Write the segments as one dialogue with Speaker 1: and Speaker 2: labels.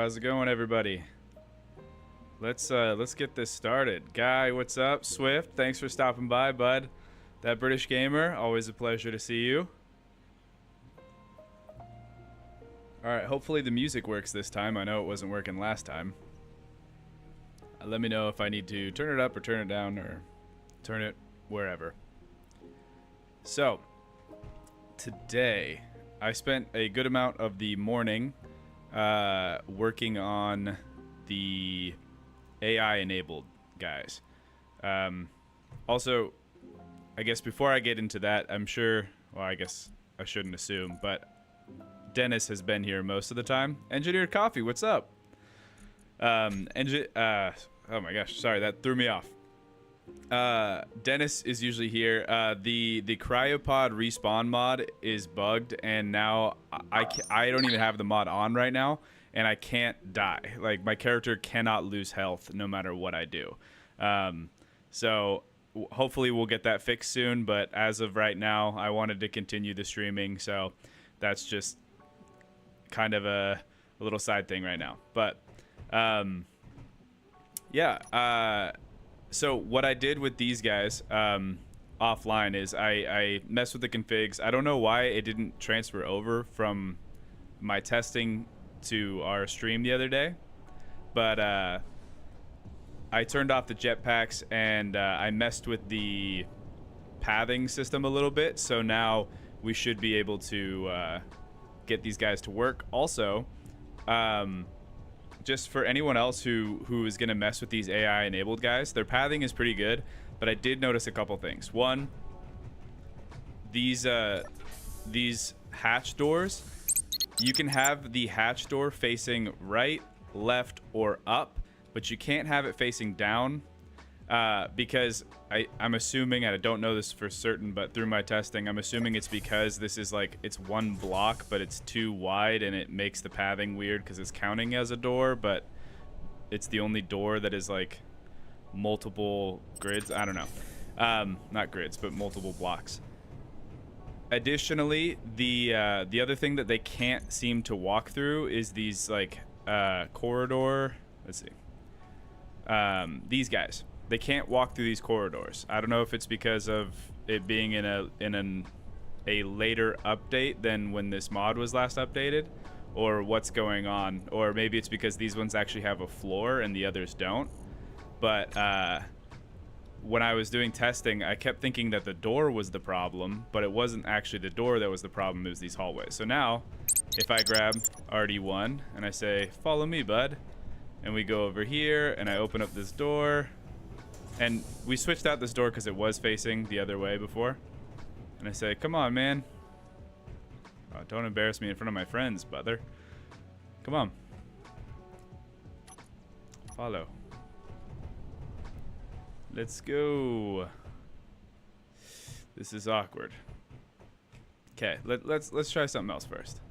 Speaker 1: How's it going, everybody? Let's get this started. Guy, what's up? Swift, thanks for stopping by, bud. That British Gamer, always a pleasure to see you. Alright, hopefully the music works this time. I know it wasn't working last time. Let me know if I need to turn it up or turn it down or turn it wherever. So, today, I spent a good amount of the morning working on the AI-enabled guys. Also, I guess before I get into that, I'm sure, well, I guess I shouldn't assume, but Dennis has been here most of the time. Engineered Coffee, what's up? Oh my gosh, sorry, that threw me off. Dennis is usually here. The cryopod respawn mod is bugged, and now I don't even have the mod on right now, and I can't die. Like, my character cannot lose health no matter what I do. So hopefully we'll get that fixed soon, but as of right now, I wanted to continue the streaming, so that's just kind of a little side thing right now. But yeah, so what I did with these guys offline is I messed with the configs. I don't know why it didn't transfer over from my testing to our stream the other day, but I turned off the jetpacks and I messed with the pathing system a little bit, so now we should be able to get these guys to work. Also, just for anyone else who is going to mess with these AI enabled guys, their pathing is pretty good, but I did notice a couple things. One, these hatch doors, you can have the hatch door facing right, left, or up, but you can't have it facing down because I'm assuming, and I don't know this for certain, but through my testing, I'm assuming it's because this is like, it's one block, but it's too wide, and it makes the pathing weird because it's counting as a door, but it's the only door that is like multiple grids. I don't know. Not grids, but multiple blocks. Additionally, the other thing that they can't seem to walk through is these like corridor. Let's see. These guys. They can't walk through these corridors. I don't know if it's because of it being in a later update than when this mod was last updated, or what's going on, or maybe it's because these ones actually have a floor and the others don't. But when I was doing testing, I kept thinking that the door was the problem, but it wasn't actually the door that was the problem. It was these hallways. So now, if I grab RD1 and I say, "Follow me, bud," and we go over here and I open up this door. And we switched out this door because it was facing the other way before. And I say, "Come on, man. Oh, don't embarrass me in front of my friends, brother. Come on. Follow. Let's go." This is awkward. Okay, let's try something else first.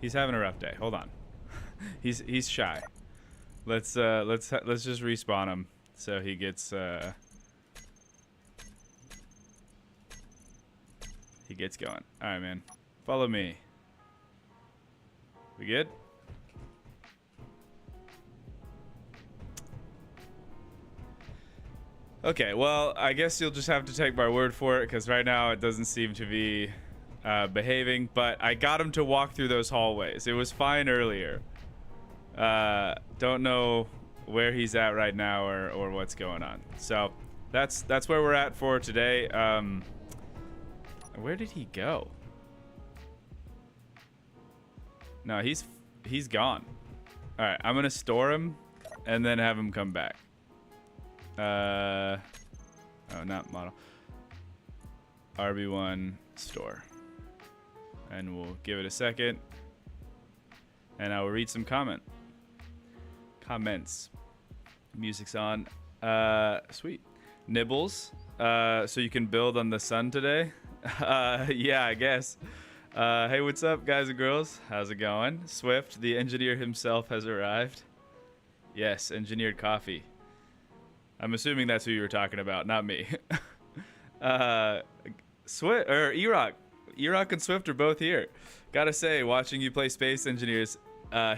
Speaker 1: He's having a rough day. Hold on. He's shy. Let's just respawn him so he gets going. All right, man. Follow me. We good? Okay, well, I guess you'll just have to take my word for it, because right now it doesn't seem to be behaving, but I got him to walk through those hallways. It was fine earlier. Don't know where he's at right now or what's going on. So that's where we're at for today. Where did he go? No, he's gone. All right, I'm gonna store him and then have him come back. Oh, not model. RB1 store, and we'll give it a second, and I will read some comments. Music's on. Sweet. Nibbles. So you can build on the sun today? Yeah, I guess. Hey, what's up, guys and girls? How's it going? Swift, the engineer himself, has arrived. Yes, engineered coffee. I'm assuming that's who you were talking about, not me. Swift or E-Rock, E-Rock and Swift are both here. Gotta say, watching you play Space Engineers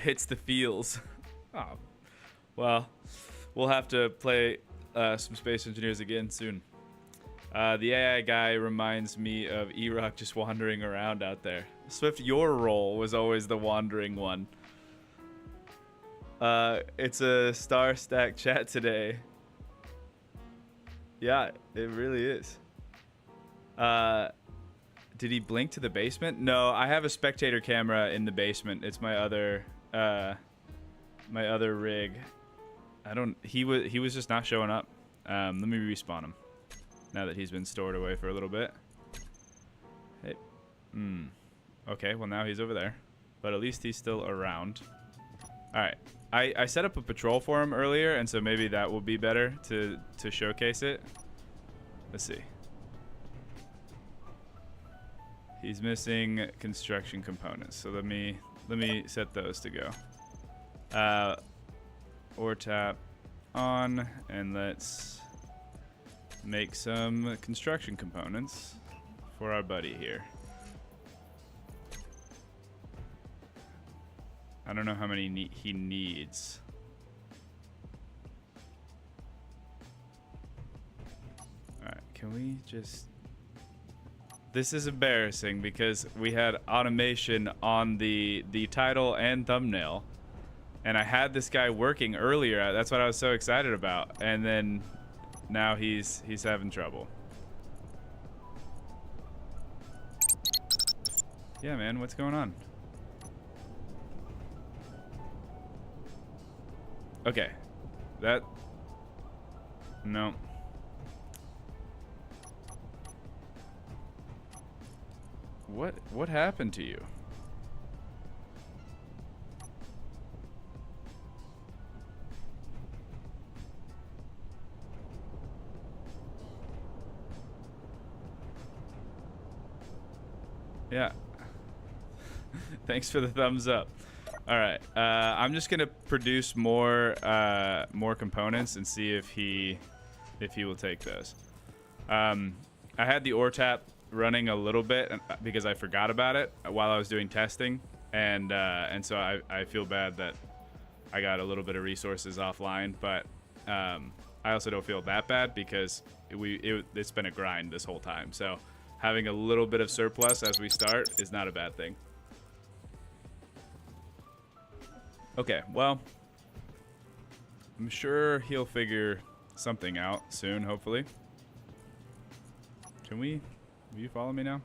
Speaker 1: hits the feels. Oh, well, we'll have to play some Space Engineers again soon. The AI guy reminds me of E-Rock just wandering around out there. Swift, your role was always the wandering one. It's a star stack chat today. Yeah, it really is. Did he blink to the basement? No, I have a spectator camera in the basement. It's my other rig. He was just not showing up. Let me respawn him now that he's been stored away for a little bit. Hey. Okay, well now he's over there. But at least he's still around. Alright. I set up a patrol for him earlier, and so maybe that will be better to showcase it. Let's see. He's missing construction components, so let me set those to go. Or tap on, and let's make some construction components for our buddy here. I don't know how many he needs. Alright, can we just... This is embarrassing because we had automation on the title and thumbnail. And I had this guy working earlier. That's what I was so excited about. And then now he's having trouble. Yeah, man, what's going on? Okay. No. What happened to you? Yeah. Thanks for the thumbs up. All right, I'm just gonna produce more components and see if he will take those. I had the ore tap running a little bit because I forgot about it while I was doing testing, and so I feel bad that I got a little bit of resources offline, but I also don't feel that bad because it's been a grind this whole time. So having a little bit of surplus as we start is not a bad thing. Okay, well, I'm sure he'll figure something out soon, hopefully. Will you follow me now?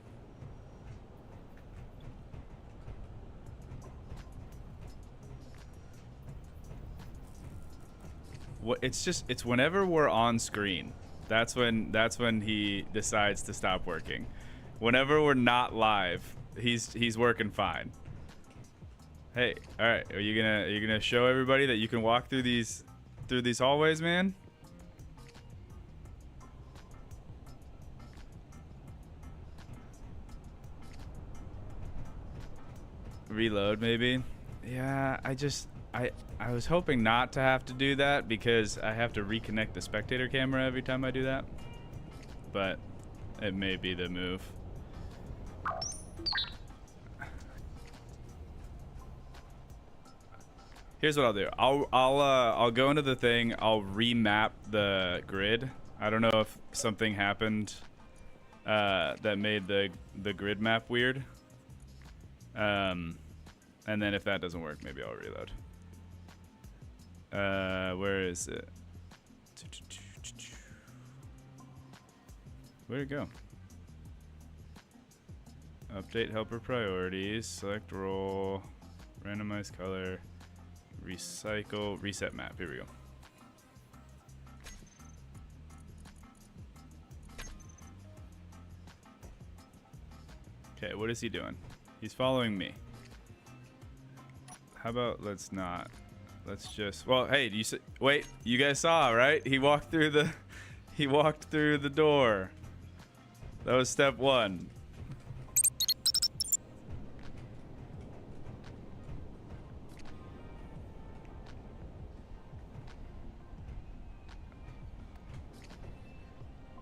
Speaker 1: It's whenever we're on screen. That's when he decides to stop working. Whenever we're not live, he's working fine. Hey, all right. Are you gonna show everybody that you can walk through these hallways, man? Reload, maybe. Yeah, I was hoping not to have to do that because I have to reconnect the spectator camera every time I do that. But it may be the move. Here's what I'll do. I'll go into the thing. I'll remap the grid. I don't know if something happened that made the grid map weird. And then if that doesn't work, maybe I'll reload. Where is it? Where'd it go? Update helper priorities. Select role. Randomize color. Recycle. Reset map. Here we go. Okay, what is he doing? He's following me. How about let's not. Let's just. Well, hey, wait. You guys saw, right? He walked through the door. That was step one.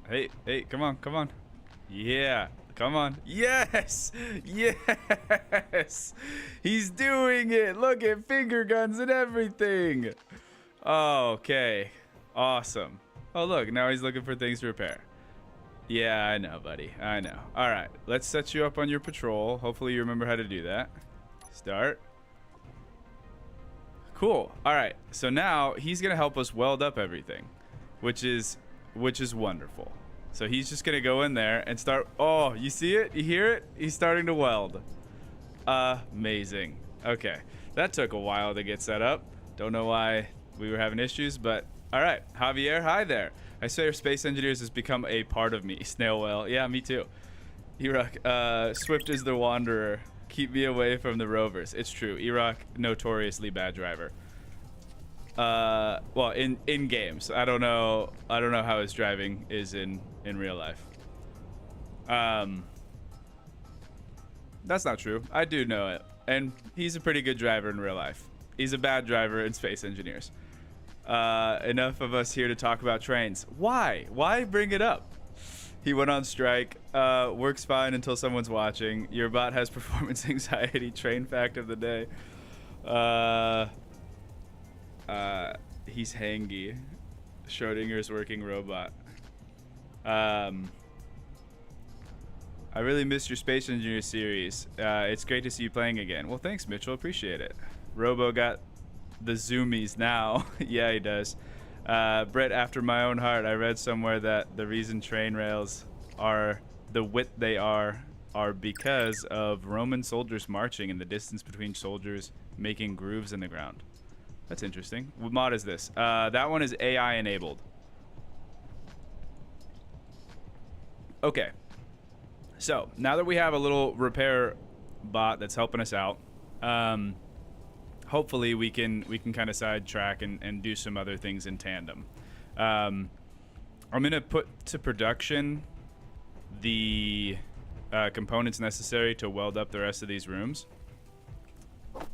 Speaker 1: Hey, come on. Yeah. Come on. Yes! Yes! He's doing it! Look at finger guns and everything! Okay. Awesome. Oh, look. Now he's looking for things to repair. Yeah, I know, buddy. I know. All right. Let's set you up on your patrol. Hopefully you remember how to do that. Start. Cool. All right. So now he's going to help us weld up everything, which is wonderful. So he's just going to go in there and start. Oh, you see it? You hear it? He's starting to weld. Amazing. Okay. That took a while to get set up. Don't know why we were having issues, but all right. Javier, hi there. I swear Space Engineers has become a part of me. Snail whale. Yeah, me too. Iraq, Swift is the wanderer. Keep me away from the rovers. It's true. Iraq, notoriously bad driver. Well, in games. I don't know how his driving is in real life. That's not true. I do know it. And he's a pretty good driver in real life. He's a bad driver in Space Engineers. Enough of us here to talk about trains. Why? Why bring it up? He went on strike. Works fine until someone's watching. Your bot has performance anxiety. Train fact of the day. He's hangy. Schrodinger's working robot. I really missed your Space Engineer series. It's great to see you playing again. Well, thanks, Mitchell. Appreciate it. Robo got the zoomies now. Yeah, he does. Brett, after my own heart, I read somewhere that the reason train rails are the width they are because of Roman soldiers marching and the distance between soldiers making grooves in the ground. That's interesting. What mod is this? That one is AI enabled. Okay. So now that we have a little repair bot that's helping us out, hopefully we can kind of sidetrack and do some other things in tandem. I'm gonna put to production the components necessary to weld up the rest of these rooms.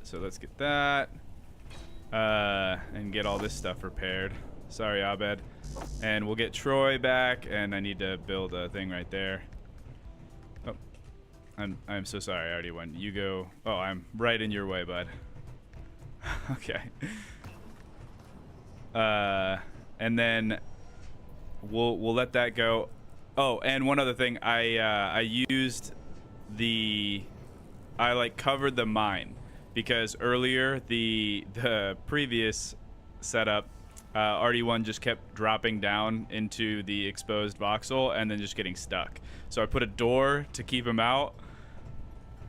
Speaker 1: So let's get that and get all this stuff repaired. Sorry, Abed. And we'll get Troy back, and I need to build a thing right there. Oh, I'm so sorry. I already went. You go. Oh, I'm right in your way, bud. Okay. And then we'll let that go. Oh, and one other thing, I used I like covered the mine because earlier the previous setup, RD1 just kept dropping down into the exposed voxel and then just getting stuck. So I put a door to keep him out.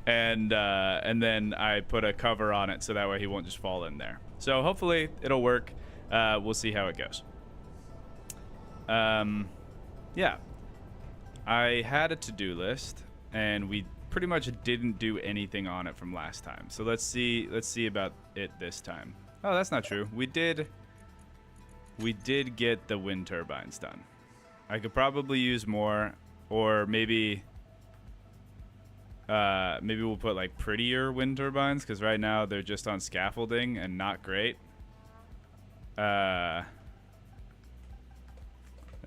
Speaker 1: And then I put a cover on it so that way he won't just fall in there. So hopefully it'll work. We'll see how it goes. Yeah. I had a to-do list, and we pretty much didn't do anything on it from last time. So let's see about it this time. Oh, that's not true. We did get the wind turbines done. I could probably use more, or maybe we'll put like prettier wind turbines because right now they're just on scaffolding and not great. Let's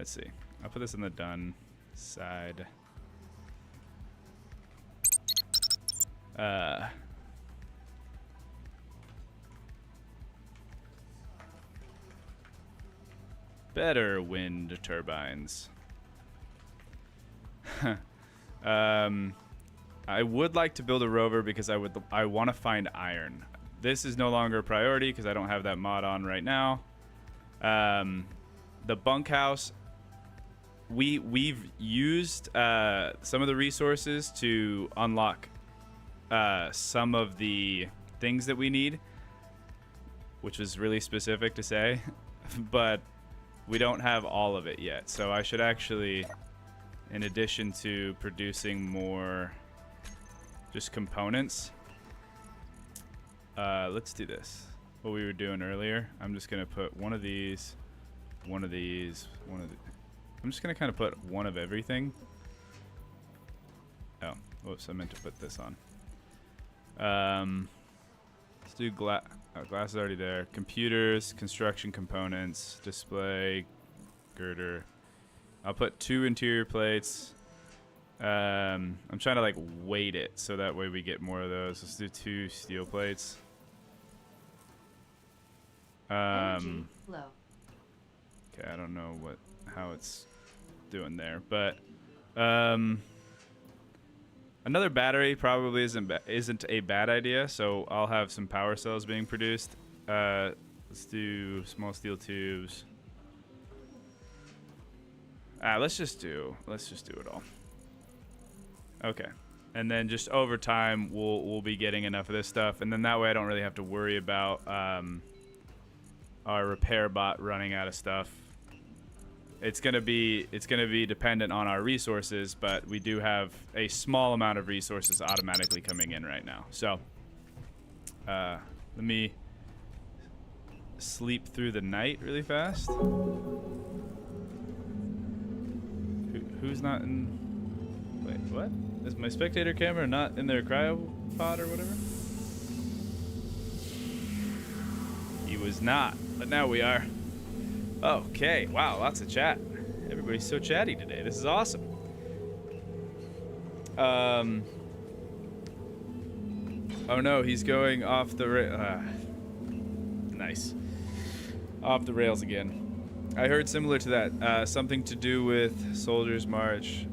Speaker 1: see. I'll put this in the done side. Better wind turbines. I would like to build a rover because I want to find iron. This is no longer a priority because I don't have that mod on right now. The bunkhouse, we've used some of the resources to unlock some of the things that we need, which is really specific to say, but we don't have all of it yet. So I should actually, in addition to producing more just components, let's do this. What we were doing earlier. I'm just gonna put one of these, one of these, one of the. I'm just gonna kind of put one of everything. Oh, whoops! I meant to put this on. Let's do glass. Oh, glass is already there. Computers, construction components, display, girder. I'll put 2 interior plates. I'm trying to like weight it so that way we get more of those. Let's do 2 steel plates.
Speaker 2: Energy low.
Speaker 1: Okay, I don't know how it's doing there, but another battery probably isn't a bad idea. So I'll have some power cells being produced. Let's do small steel tubes. Let's just do it all. Okay, and then just over time we'll be getting enough of this stuff, and then that way I don't really have to worry about our repair bot running out of stuff. It's gonna be dependent on our resources, but we do have a small amount of resources automatically coming in right now. So let me sleep through the night really fast. Who's not in? Wait, what? Is my spectator camera not in their cryopod or whatever? He was not, but now we are. Okay, wow, lots of chat. Everybody's so chatty today. This is awesome. Oh no, he's going off the nice. Off the rails again. I heard similar to that. Something to do with Soldiers March.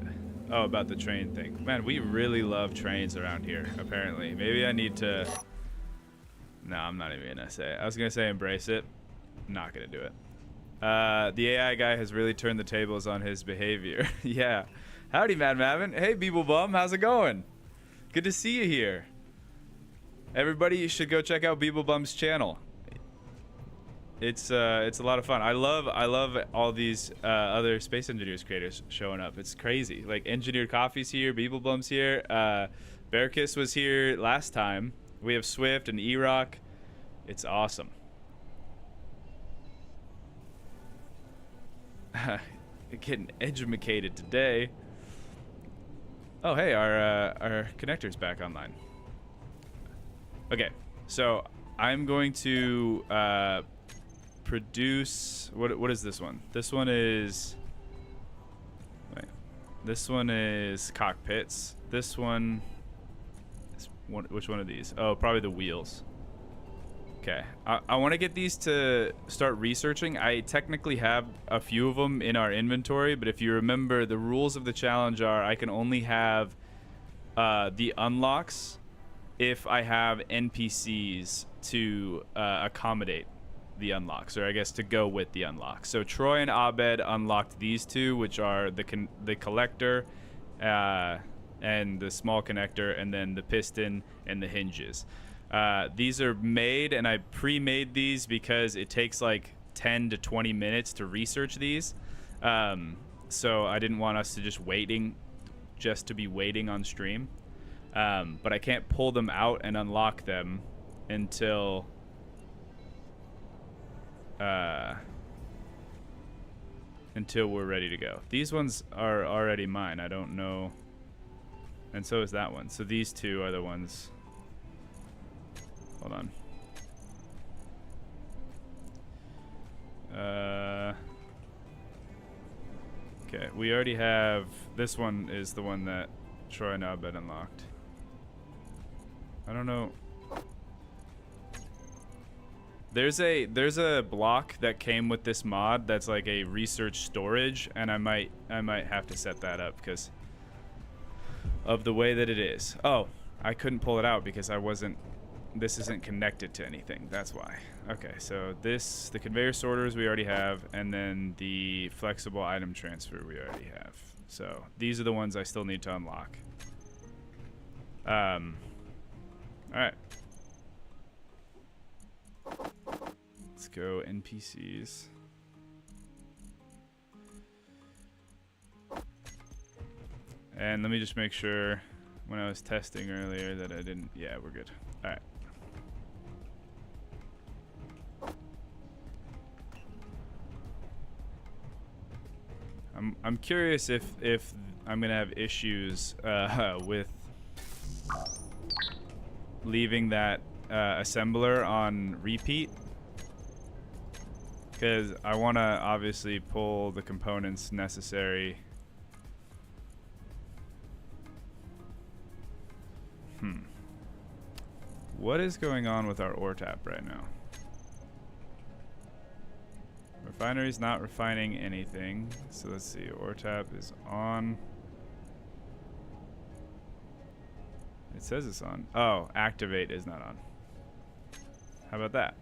Speaker 1: Oh, about the train thing. Man, we really love trains around here, apparently. Maybe I need to... No, I'm not even gonna say it. I was gonna say embrace it. Not gonna do it. The AI guy has really turned the tables on his behavior. Yeah. Howdy, Mad Mavin. Hey, Beeble Bum. How's it going? Good to see you here. Everybody, you should go check out Beeble Bum's channel. It's a lot of fun. I love all these other Space Engineers creators showing up. It's crazy. Like Engineered Coffee's here, Beeble Bum's here, Bearkiss was here last time. We have Swift and E-Rock. It's awesome. Getting edumacated today. Oh hey, our connector's back online. Okay, so I'm going to produce what is this one? This one is this one is cockpits. This one is which one of these? Oh, probably the wheels. Okay, I want to get these to start researching. I technically have a few of them in our inventory, but if you remember, the rules of the challenge are I can only have the unlocks if I have NPCs to accommodate the unlocks, or I guess to go with the unlocks. So Troy and Abed unlocked these two, which are the collector and the small connector, and then the piston and the hinges. These are made, and I pre-made these because it takes like 10 to 20 minutes to research these. So I didn't want us to just be waiting on stream. But I can't pull them out and unlock them until we're ready to go. These ones are already mine. I don't know. And so is that one. So these two are the ones. Hold on. Okay, we already have... This one is the one that Troy and Abed unlocked. I don't know. There's a block that came with this mod that's like a research storage, and I might have to set that up because of the way that it is. Oh, I couldn't pull it out because this isn't connected to anything. That's why. Okay, so the conveyor sorters we already have, and then the flexible item transfer we already have. So these are the ones I still need to unlock. All right. Let's go NPCs. And let me just make sure when I was testing earlier that I didn't... Yeah, we're good. All right. I'm curious if I'm gonna have issues with leaving that assembler on repeat, because I want to obviously pull the components necessary What is going on with our ore tap right now? Refinery's not refining anything. So let's see. Ore tap is on. It says it's on. Oh, activate is not on. How about that?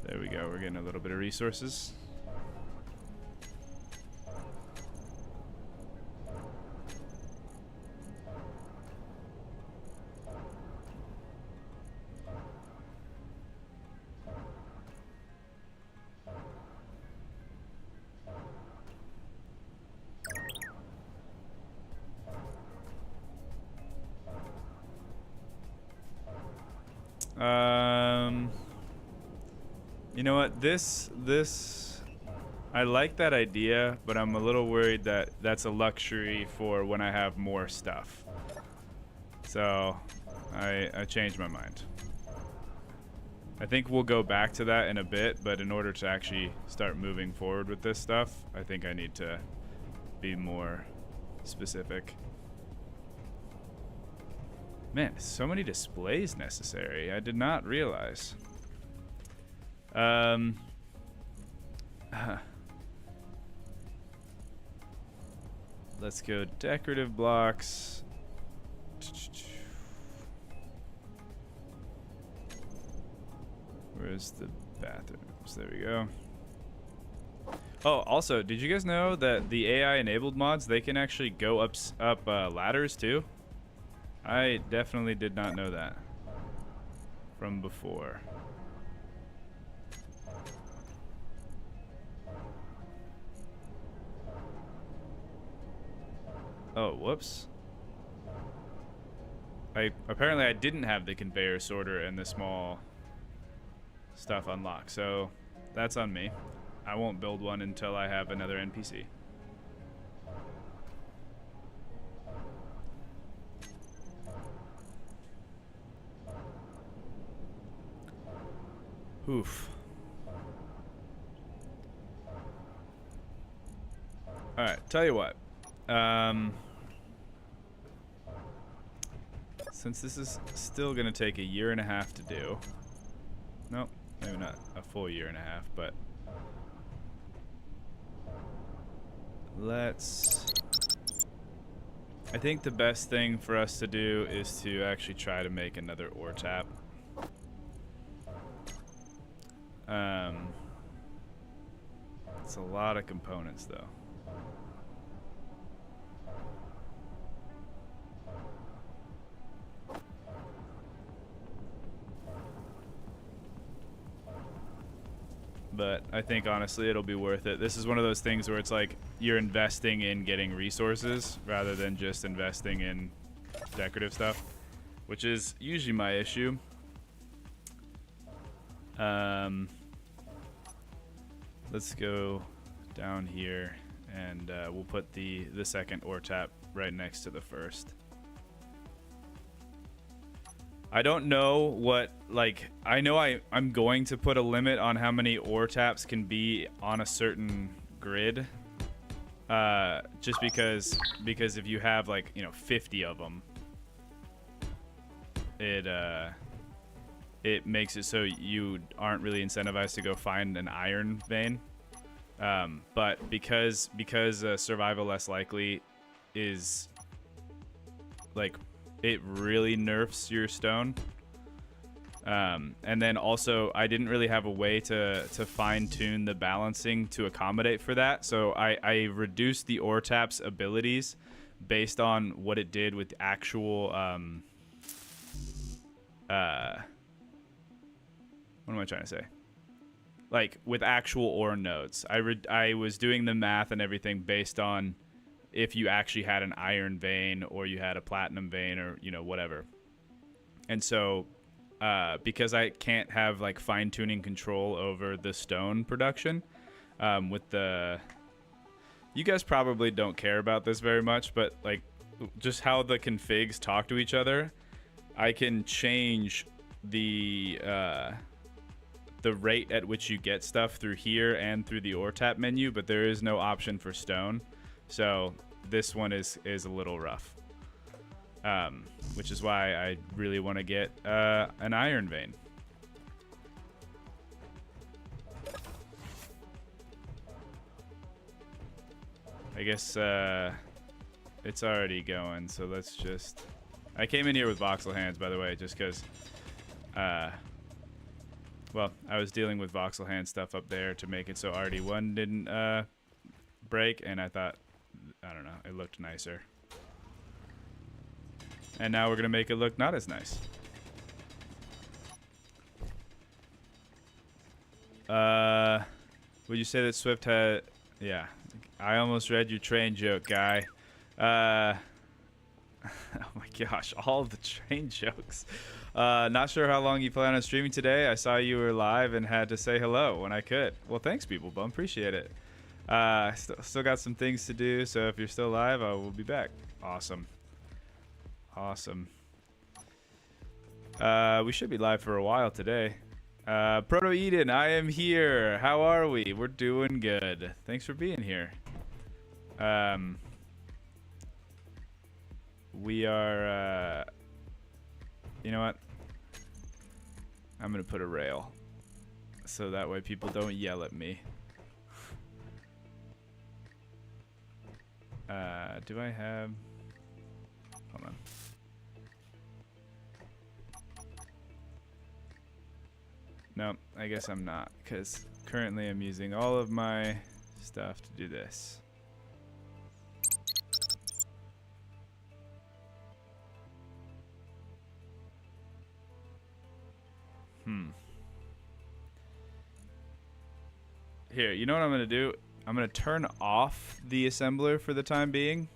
Speaker 1: There we go. We're getting a little bit of resources. You know what? This I like that idea, but I'm a little worried that that's a luxury for when I have more stuff. So I changed my mind. I think we'll go back to that in a bit, but in order to actually start moving forward with this stuff, I think I need to be more specific. Man, so many displays necessary. I did not realize. Let's go decorative blocks. Where's the bathrooms? There we go. Oh, also, did you guys know that the AI-enabled mods, they can actually go up ladders too? I definitely did not know that from before. Oh, whoops. Apparently I didn't have the conveyor sorter and the small stuff unlocked, so that's on me. I won't build one until I have another NPC. Oof. Alright, tell you what. Since this is still going to take a year and a half to do. Nope, maybe not a full year and a half, but I think the best thing for us to do is to actually try to make another ore tap. It's a lot of components though. But I think honestly it'll be worth it. This is one of those things where it's like you're investing in getting resources rather than just investing in decorative stuff, which is usually my issue. Let's go down here and we'll put the second ore tap right next to the first. I don't know what, like, I know I'm going to put a limit on how many ore taps can be on a certain grid. Just because if you have, like, you know, 50 of them, it makes it so you aren't really incentivized to go find an iron vein. But because survival less likely is, like, it really nerfs your stone. And then also I didn't really have a way to fine tune the balancing to accommodate for that. So I reduced the ore tap's abilities based on what it did with actual, what am I trying to say? Like with actual ore nodes. I was doing the math and everything based on if you actually had an iron vein or you had a platinum vein or, you know, whatever. And so because I can't have like fine tuning control over the stone production with the, you guys probably don't care about this very much, but like just how the configs talk to each other, I can change the rate at which you get stuff through here and through the ore tap menu, but there is no option for stone. So this one is a little rough. Which is why I really want to get an iron vein. I guess it's already going, so let's just... I came in here with voxel hands, by the way, just because... well, I was dealing with voxel hand stuff up there to make it so RD1 didn't break, and I thought, I don't know, it looked nicer. And now we're going to make it look not as nice. Would you say that Swift had... Yeah. I almost read your train joke, guy. Oh my gosh, all the train jokes. Not sure how long you plan on streaming today. I saw you were live and had to say hello when I could. Well, thanks, people. Bum, appreciate it. Still got some things to do, so if you're still live, I will be back. Awesome. Awesome. We should be live for a while today. Proto Eden, I am here. How are we? We're doing good. Thanks for being here. We are, you know what? I'm going to put a rail so that way people don't yell at me. Do I have... Hold on. No, I guess I'm not, because currently I'm using all of my stuff to do this. Here, you know what I'm going to do? I'm going to turn off the assembler for the time being.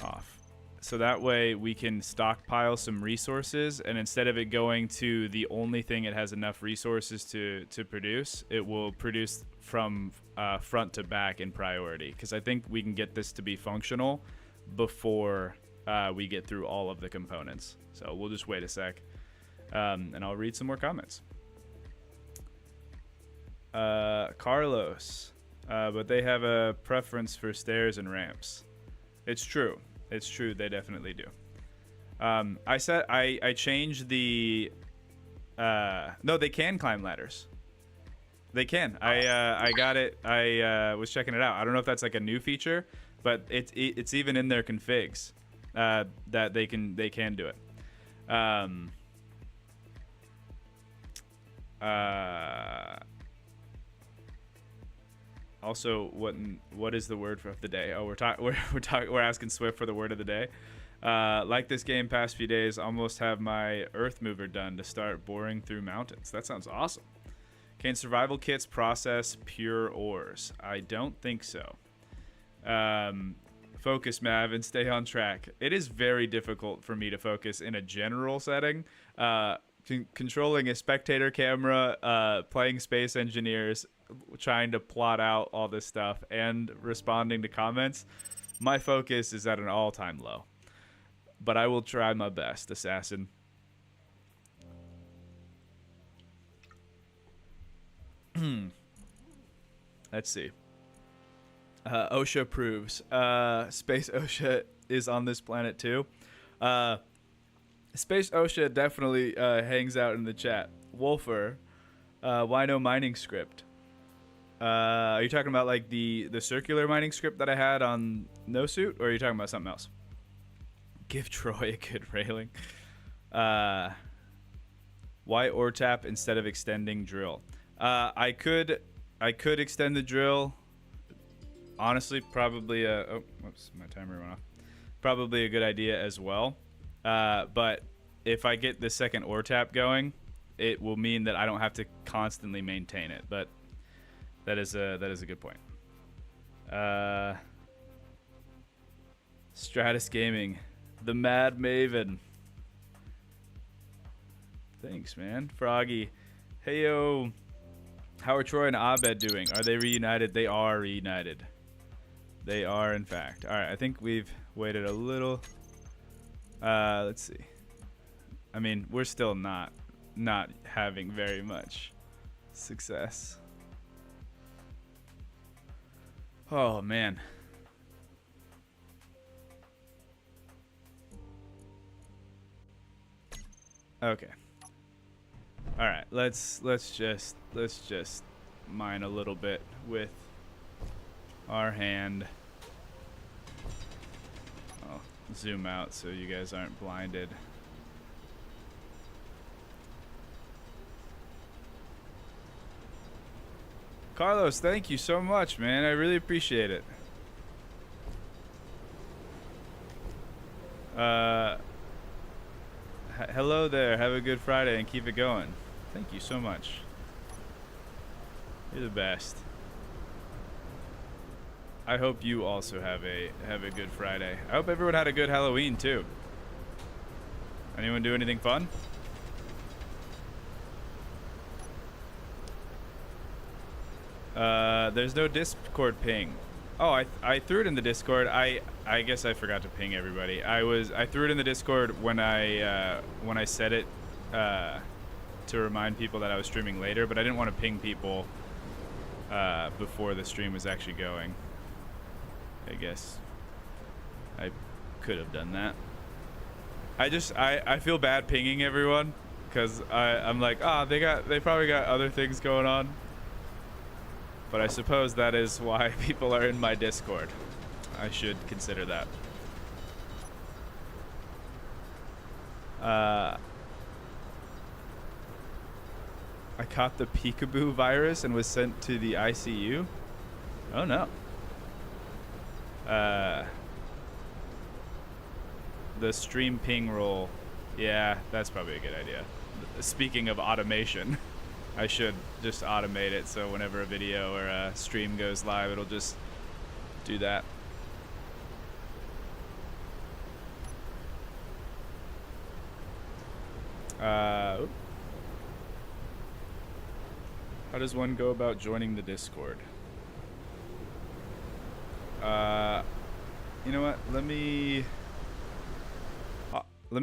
Speaker 1: Off. So that way we can stockpile some resources, and instead of it going to the only thing it has enough resources to produce, it will produce from front to back in priority. Because I think we can get this to be functional before we get through all of the components. So we'll just wait a sec, and I'll read some more comments. Carlos, but they have a preference for stairs and ramps. It's true. It's true. They definitely do. I changed the. No, they can climb ladders. They can. I got it. I was checking it out. I don't know if that's like a new feature, but it's even in their configs that they can do it. Also, what is the word of the day? Oh, we're asking Swift for the word of the day. Like this game past few days, almost have my earth mover done to start boring through mountains. That sounds awesome. Can survival kits process pure ores? I don't think so. Focus, Mav, and stay on track. It is very difficult for me to focus in a general setting. Controlling a spectator camera, playing Space Engineers, trying to plot out all this stuff, and responding to comments, my focus is at an all-time low. But I will try my best, Assassin. Let's see. OSHA proves. Space OSHA is on this planet too. Space OSHA definitely hangs out in the chat. Wolfer, why no mining script? Are you talking about like the circular mining script that I had on No Suit, or are you talking about something else? Give Troy a good railing. Why ore tap instead of extending drill? I could extend the drill. Honestly, probably oh, whoops, my timer went off. Probably a good idea as well. But if I get the second ore tap going, it will mean that I don't have to constantly maintain it. But that is a good point. Stratus Gaming, the Mad Maven. Thanks, man. Froggy, hey yo. How are Troy and Abed doing? Are they reunited? They are reunited. They are, in fact. All right, I think we've waited a little. Let's see. I mean, we're still not having very much success. Oh man. Okay. All right. Let's just mine a little bit with our hand. I'll zoom out so you guys aren't blinded. Carlos, thank you so much, man. I really appreciate it. Hello there. Have a good Friday and keep it going. Thank you so much. You're the best. I hope you also have a good Friday. I hope everyone had a good Halloween too. Anyone do anything fun? There's no Discord ping. Oh, I threw it in the Discord. I guess I forgot to ping everybody. I threw it in the Discord when I set it to remind people that I was streaming later, but I didn't want to ping people before the stream was actually going. I guess I could have done that. I feel bad pinging everyone because I'm like, they probably got other things going on. But I suppose that is why people are in my Discord. I should consider that. I caught the peekaboo virus and was sent to the ICU. Oh no. The stream ping roll. Yeah, that's probably a good idea. Speaking of automation. I should just automate it so whenever a video or a stream goes live, it'll just do that. How does one go about joining the Discord? You know what? Let me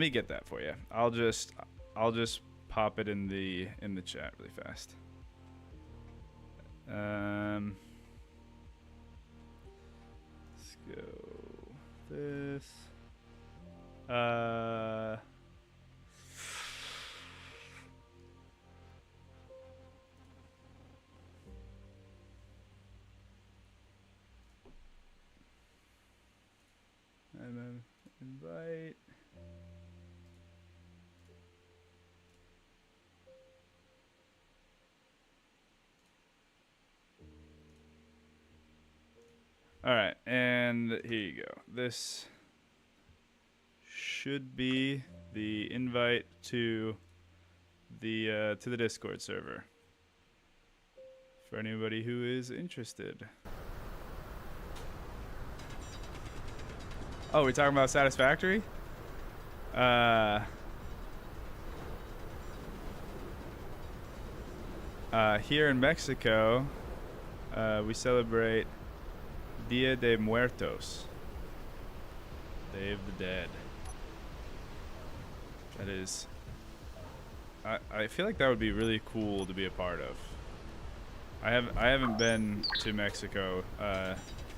Speaker 1: get that for you. I'll just pop it in the chat really fast. Let's go this. And then invite. All right, and here you go. This should be the invite to the Discord server for anybody who is interested. Oh, we're talking about Satisfactory? Here in Mexico, we celebrate Dia de Muertos, Day of the Dead. That is, I feel like that would be really cool to be a part of. I haven't been to Mexico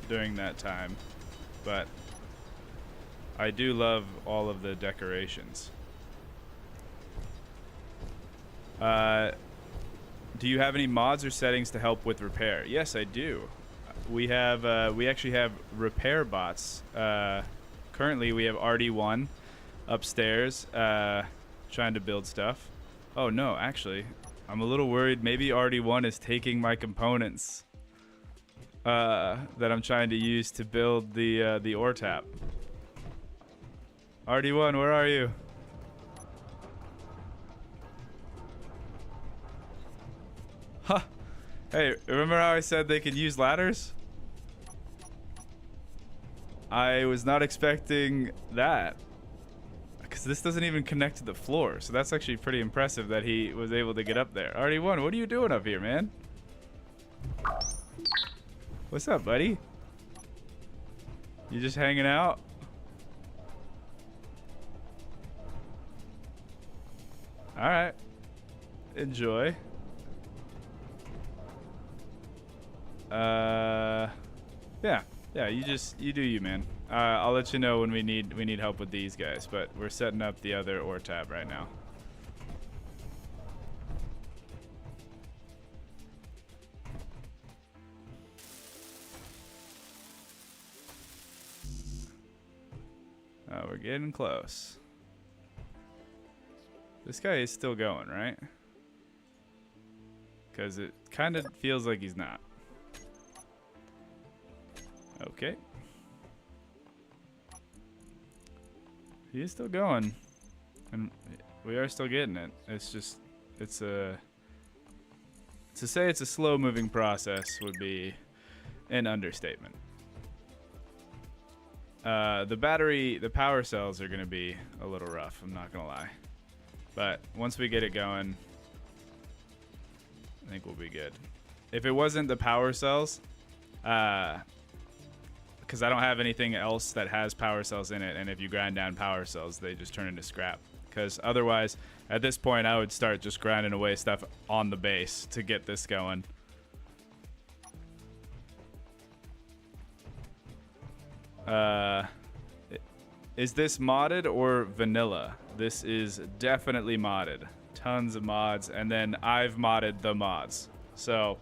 Speaker 1: during that time, but I do love all of the decorations. Do you have any mods or settings to help with repair? Yes, I do. We actually have repair bots. Currently, we have RD1 upstairs trying to build stuff. Oh no, actually, I'm a little worried. Maybe RD1 is taking my components that I'm trying to use to build the ore tap. RD1, where are you? Huh. Hey, remember how I said they could use ladders? I was not expecting that. Because this doesn't even connect to the floor. So that's actually pretty impressive that he was able to get up there. RD1, what are you doing up here, man? What's up, buddy? You just hanging out? Alright. Enjoy. Yeah, yeah. You do you, man. I'll let you know when we need help with these guys, but we're setting up the other ore tab right now. Oh, we're getting close. This guy is still going, right? Because it kind of feels like he's not. Okay. He is still going. And we are still getting it. It's just, to say it's a slow moving process would be an understatement. The power cells are going to be a little rough, I'm not going to lie. But once we get it going, I think we'll be good. If it wasn't the power cells, because I don't have anything else that has power cells in it, and if you grind down power cells, they just turn into scrap. Because otherwise, at this point, I would start just grinding away stuff on the base to get this going. Is this modded or vanilla? This is definitely modded. Tons of mods, and then I've modded the mods. So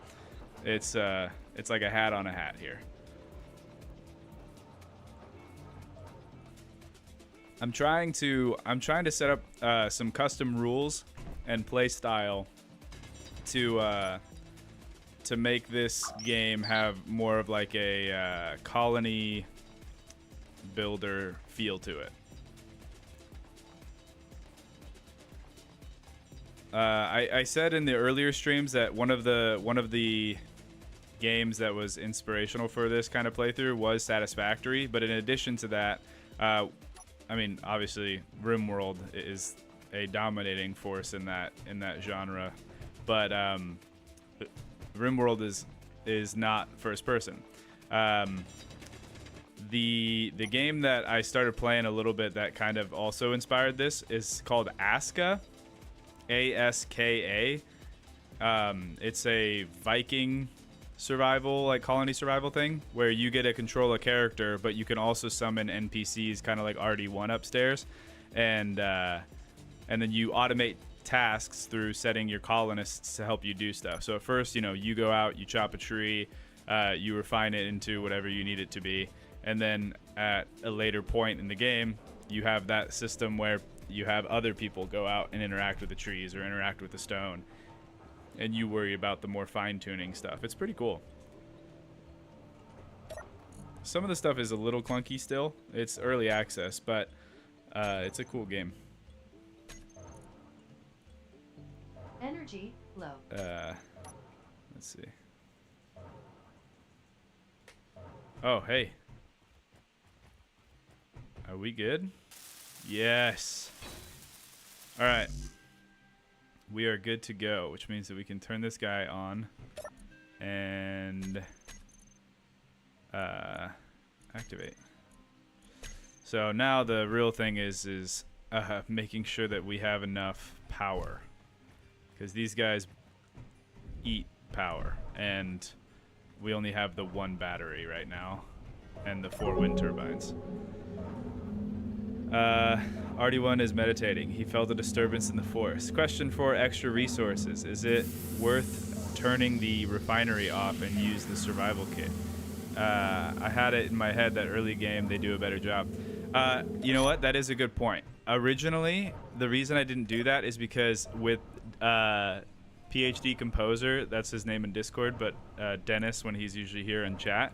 Speaker 1: it's like a hat on a hat here. I'm trying to set up some custom rules and play style to make this game have more of like a colony builder feel to it. I said in the earlier streams that one of the games that was inspirational for this kind of playthrough was Satisfactory, but in addition to that, I mean, obviously, RimWorld is a dominating force in that genre, but RimWorld is not first person. The game that I started playing a little bit that kind of also inspired this is called Aska, ASKA. It's a Viking survival, like colony survival thing, where you get to control a character, but you can also summon NPCs, kind of like RD1 upstairs, and then you automate tasks through setting your colonists to help you do stuff. So at first, you go out, you chop a tree, you refine it into whatever you need it to be, and then at a later point in the game, you have that system where you have other people go out and interact with the trees or interact with the stone, and you worry about the more fine-tuning stuff. It's pretty cool. Some of the stuff is a little clunky still. It's early access, but it's a cool game.
Speaker 2: Energy low.
Speaker 1: Let's see. Oh, hey. Are we good? Yes. All right. We are good to go, which means that we can turn this guy on and activate. So now the real thing is making sure that we have enough power, because these guys eat power, and we only have the one battery right now and the 4 wind turbines. RD1 is meditating. He felt a disturbance in the force. Question for extra resources. Is it worth turning the refinery off and use the survival kit? I had it in my head that early game they do a better job. You know what? That is a good point. Originally, the reason I didn't do that is because with PhD Composer, that's his name in Discord, but Dennis, when he's usually here in chat,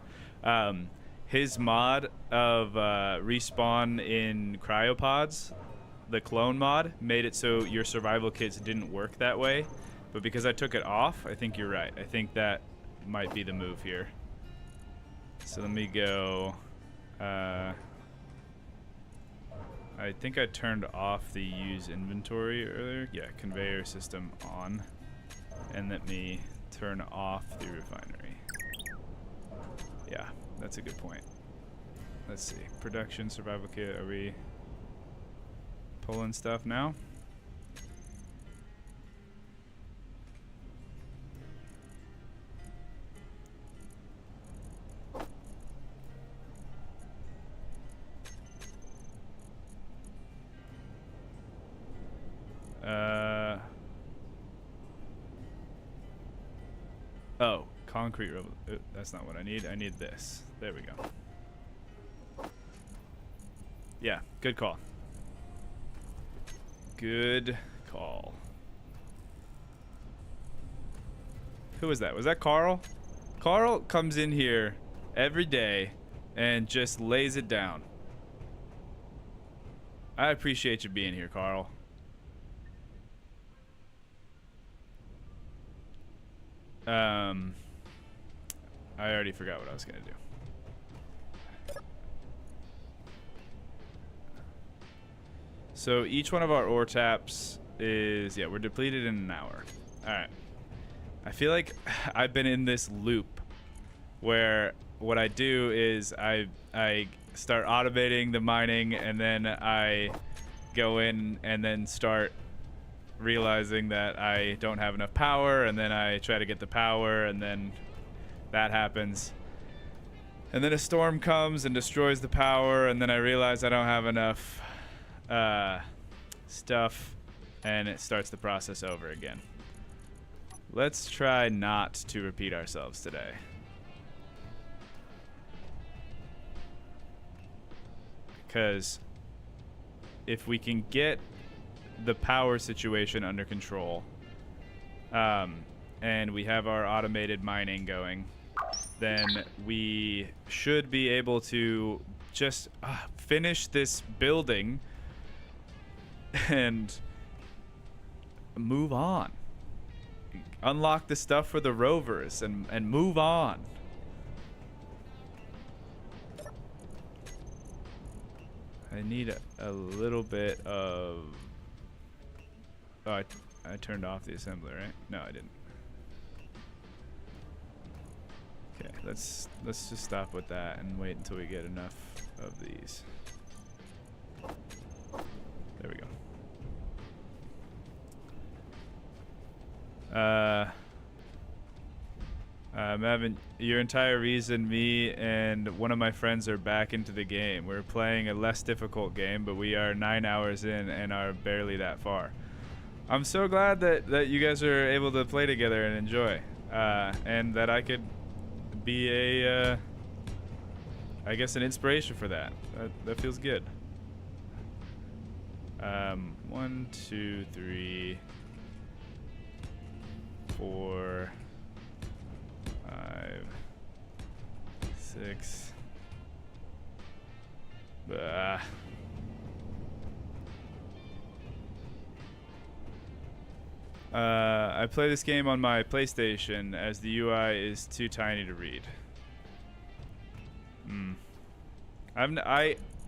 Speaker 1: his mod of respawn in cryopods, the clone mod, made it so your survival kits didn't work that way. But because I took it off, I think you're right. I think that might be the move here. So let me go. I think I turned off the use inventory earlier. Yeah, conveyor system on. And let me turn off the refinery. Yeah. That's a good point. Let's see. Production, survival kit. Are we pulling stuff now? Oh, concrete. That's not what I need. I need this. There we go. Yeah, good call. Good call. Who was that? Was that Carl? Carl comes in here every day and just lays it down. I appreciate you being here, Carl. I already forgot what I was gonna do. So each one of our ore taps is, yeah, we're depleted in an hour. All right. I feel like I've been in this loop where what I do is I start automating the mining, and then I go in and then start realizing that I don't have enough power, and then I try to get the power, and then that happens. And then a storm comes and destroys the power, and then I realize I don't have enough stuff, and it starts the process over again. Let's try not to repeat ourselves today. Because if we can get the power situation under control, and we have our automated mining going, then we should be able to just finish this building and move on. Unlock the stuff for the rovers and move on. I need a little bit of... Oh, I turned off the assembler, right? No, I didn't. Okay, let's just stop with that and wait until we get enough of these. There we go. Mavin, your entire reason me and one of my friends are back into the game. We're playing a less difficult game, but we are 9 hours in and are barely that far. I'm so glad that you guys are able to play together and enjoy, and that I could be a, I guess, an inspiration for that. That feels good. 1, 2, 3, 4, 5, 6. I play this game on my PlayStation as the UI is too tiny to read.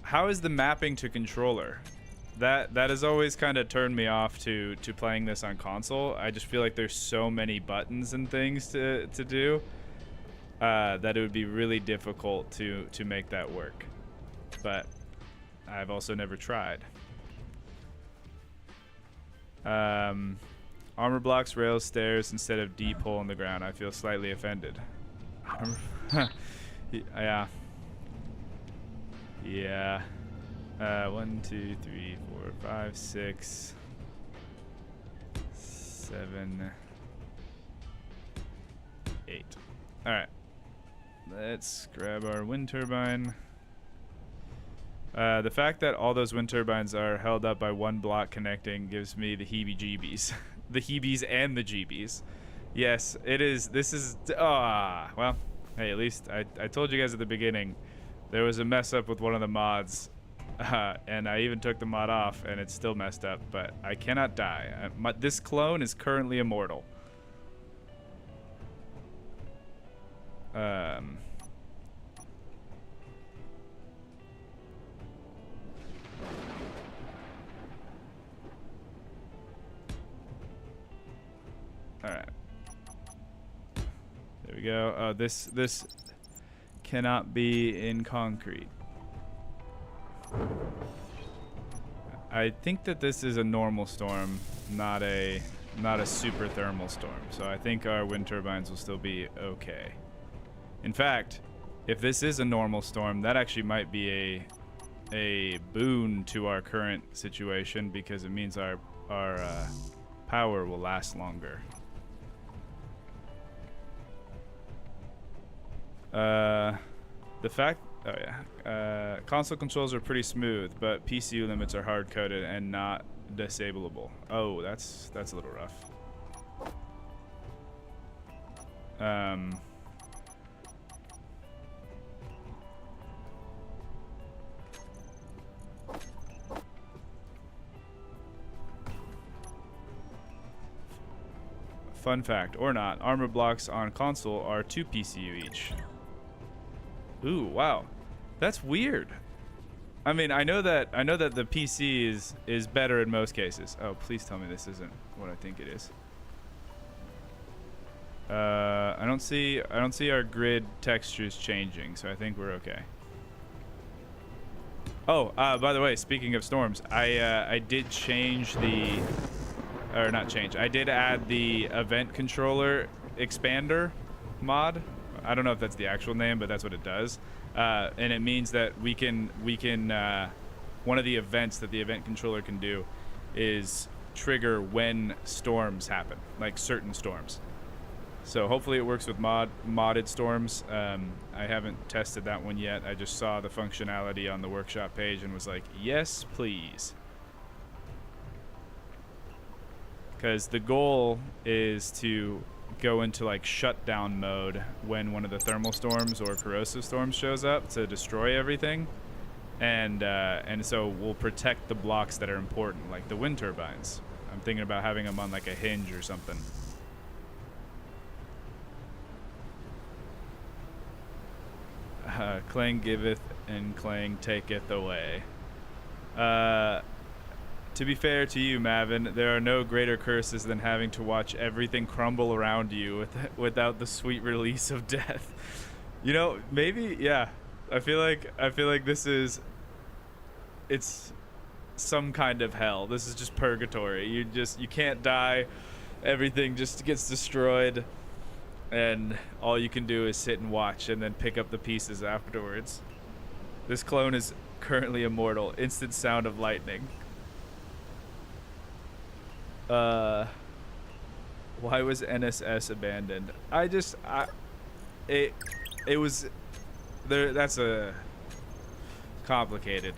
Speaker 1: How is the mapping to controller? That has always kind of turned me off to playing this on console. I just feel like there's so many buttons and things to do that it would be really difficult to make that work. But I've also never tried. Armor blocks, rails, stairs instead of deep hole in the ground. I feel slightly offended. Yeah. Yeah. 1, 2, 3, 4, 5, 6, 7, 8. All right. Let's grab our wind turbine. The fact that all those wind turbines are held up by one block connecting gives me the heebie-jeebies. The heebies and the jeebies. Yes, it is. This is... well, hey, at least I told you guys at the beginning there was a mess up with one of the mods. And I even took the mod off, and it's still messed up. But I cannot die. This clone is currently immortal. Alright. There we go. Oh, this cannot be in concrete. I think that this is a normal storm, not a super thermal storm. So I think our wind turbines will still be okay. In fact, if this is a normal storm, that actually might be a boon to our current situation, because it means our power will last longer. The fact, oh yeah, console controls are pretty smooth, but PCU limits are hard coded and not disableable. Oh, that's a little rough. Fun fact, or not, armor blocks on console are 2 PCU each. Ooh, wow. That's weird. I mean, I know that the PC is better in most cases. Oh, please tell me this isn't what I think it is. I don't see our grid textures changing, so I think we're okay. Oh, by the way, speaking of storms, I did change the, or not change. I did add the event controller expander mod. I don't know if that's the actual name, but that's what it does. And it means that we can one of the events that the event controller can do is trigger when storms happen, like certain storms. So hopefully it works with modded storms. I haven't tested that one yet. I just saw the functionality on the workshop page and was like, yes, please. Because the goal is to go into like shutdown mode when one of the thermal storms or corrosive storms shows up to destroy everything, and so we'll protect the blocks that are important, like the wind turbines. I'm thinking about having them on like a hinge or something. Clang giveth and Clang taketh away. To be fair to you, Mavin, there are no greater curses than having to watch everything crumble around you without the sweet release of death. You know, maybe, yeah. I feel like it's some kind of hell. This is just purgatory. You can't die. Everything just gets destroyed, and all you can do is sit and watch and then pick up the pieces afterwards. This clone is currently immortal. Instant sound of lightning. Why was NSS abandoned? It was there. That's a complicated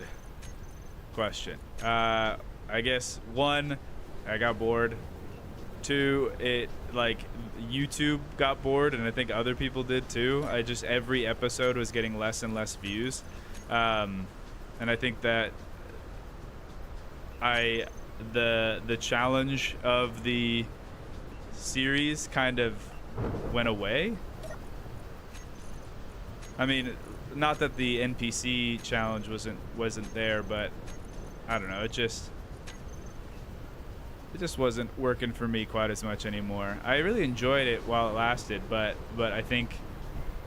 Speaker 1: question. I guess 1, I got bored. 2, it like YouTube got bored, and I think other people did too. Every episode was getting less and less views, and I think that the challenge of the series kind of went away. I mean, not that the NPC challenge wasn't there, but I don't know, it just wasn't working for me quite as much anymore. I really enjoyed it while it lasted, but I think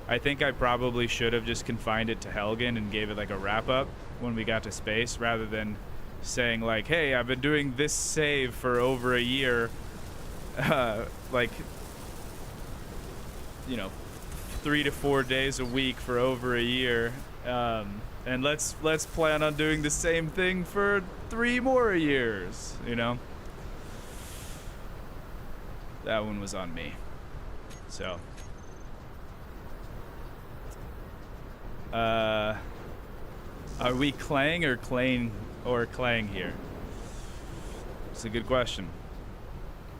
Speaker 1: I probably should have just confined it to Helgen and gave it like a wrap up when we got to space, rather than saying like, hey, I've been doing this save for over a year, like, you know, 3 to 4 days a week for over a year, and let's plan on doing the same thing for 3 more years, you know. That one was on me. So are we Clang or Clang here? It's a good question.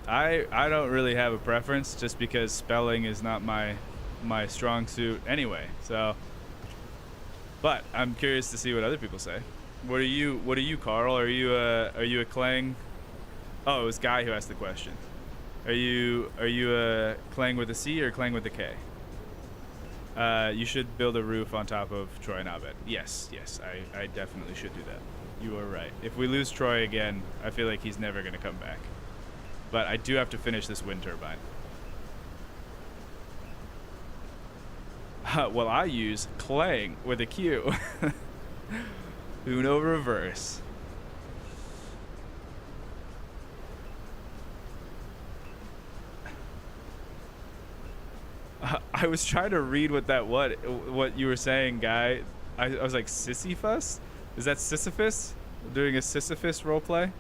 Speaker 1: I don't really have a preference, just because spelling is not my strong suit anyway. So, but I'm curious to see what other people say. What are you, Carl? Are you a Clang? Oh, it was Guy who asked the question. Are you a Clang with a C or Clang with a K? You should build a roof on top of Troy Nabet. Yes, I definitely should do that. You are right. If we lose Troy again, I feel like he's never going to come back. But I do have to finish this wind turbine. Well, I use Clang with a Q. Uno reverse. I was trying to read what you were saying, Guy. I was like, Sisyphus? Is that Sisyphus? Doing a Sisyphus roleplay?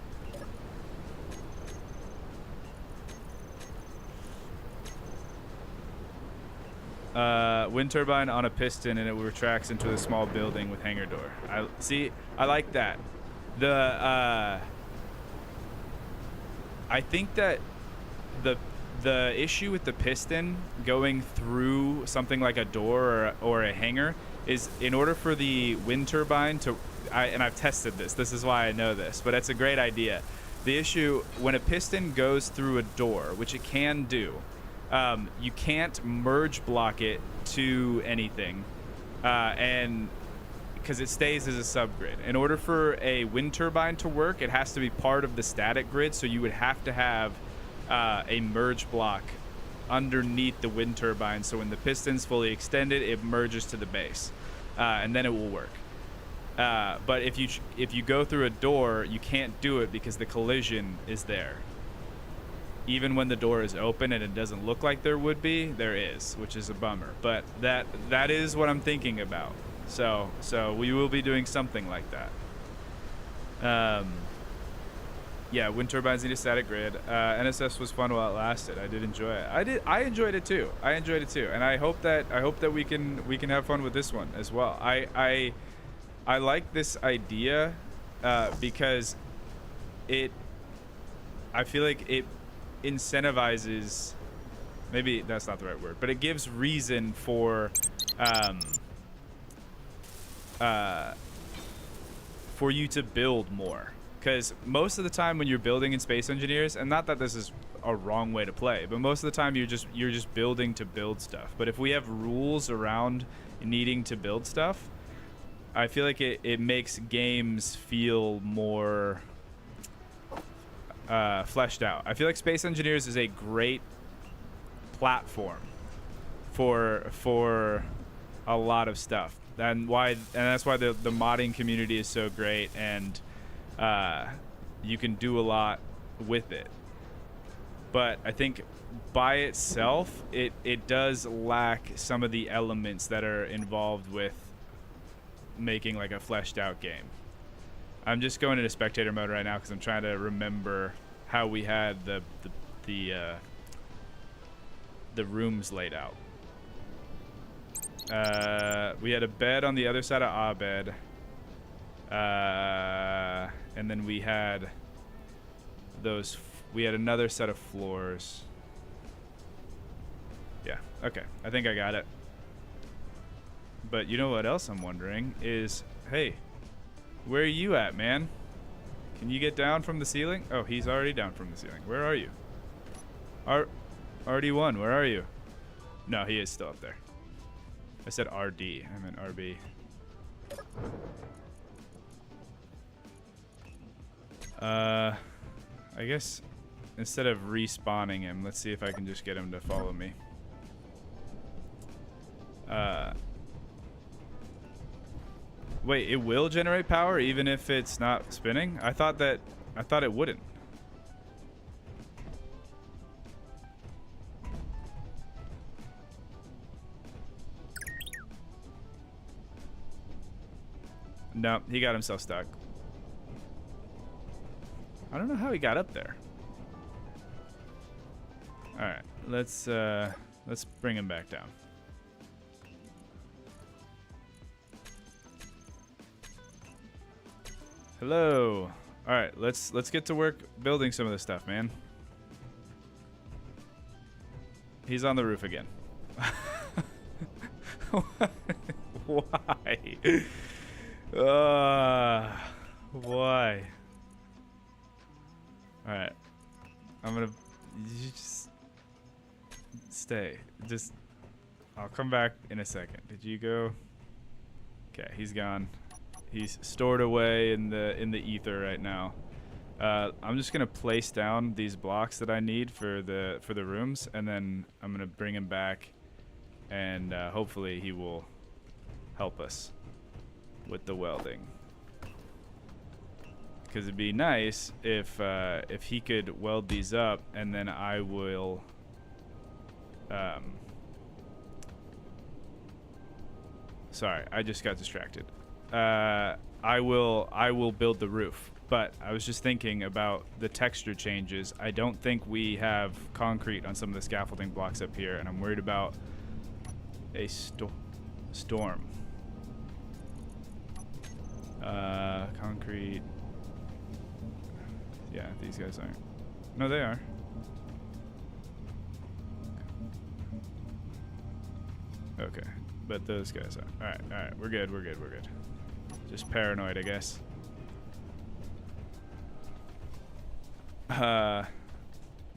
Speaker 1: Wind turbine on a piston, and it retracts into a small building with hangar door. I like that. I think that the issue with the piston going through something like a door or a hangar is, in order for the wind turbine to, and I've tested this. This is why I know this, but it's a great idea. The issue when a piston goes through a door, which it can do, you can't merge block it to anything, and because it stays as a subgrid. In order for a wind turbine to work, it has to be part of the static grid, so you would have to have a merge block underneath the wind turbine, so when the piston's fully extended, it merges to the base, and then it will work. But if you go through a door, you can't do it because the collision is there. Even when the door is open and it doesn't look like there would be, there is, which is a bummer. But that is what I'm thinking about. So we will be doing something like that. Yeah, wind turbines need a static grid. NSS was fun while it lasted. I did enjoy it. I enjoyed it too. And I hope that we can have fun with this one as well. I like this idea because I feel like it incentivizes, maybe that's not the right word, but it gives reason for you to build more. Because most of the time when you're building in Space Engineers, and not that this is a wrong way to play, but most of the time you're just building to build stuff. But if we have rules around needing to build stuff, I feel like it makes games feel more fleshed out. I feel like Space Engineers is a great platform for a lot of stuff, and that's why the modding community is so great, and you can do a lot with it. But I think by itself, it does lack some of the elements that are involved with making like a fleshed out game. I'm just going into spectator mode right now because I'm trying to remember how we had the rooms laid out. We had a bed on the other side of Abed, and then we had another set of floors. Yeah, okay, I think I got it. But you know what else I'm wondering is, hey, where are you at, man? Can you get down from the ceiling? Oh, he's already down from the ceiling. Where are you? RD1, where are you? No, he is still up there. I said RD. I meant RB. I guess instead of respawning him, let's see if I can just get him to follow me. Wait, it will generate power even if it's not spinning? I thought it wouldn't. No, he got himself stuck. I don't know how he got up there. All right, let's bring him back down. Hello. All right, let's get to work building some of this stuff, man. He's on the roof again. Why? Why? All right, you just stay. I'll come back in a second. Did you go? Okay, he's gone. He's stored away in the ether right now. I'm just gonna place down these blocks that I need for the rooms, and then I'm gonna bring him back, and hopefully he will help us with the welding. Because it'd be nice if he could weld these up, and then I will. Sorry, I just got distracted. I will build the roof, but I was just thinking about the texture changes. I don't think we have concrete on some of the scaffolding blocks up here, and I'm worried about a storm. Concrete. Yeah, these guys aren't. No, they are. Okay, but those guys are. Alright, we're good. Just paranoid, I guess.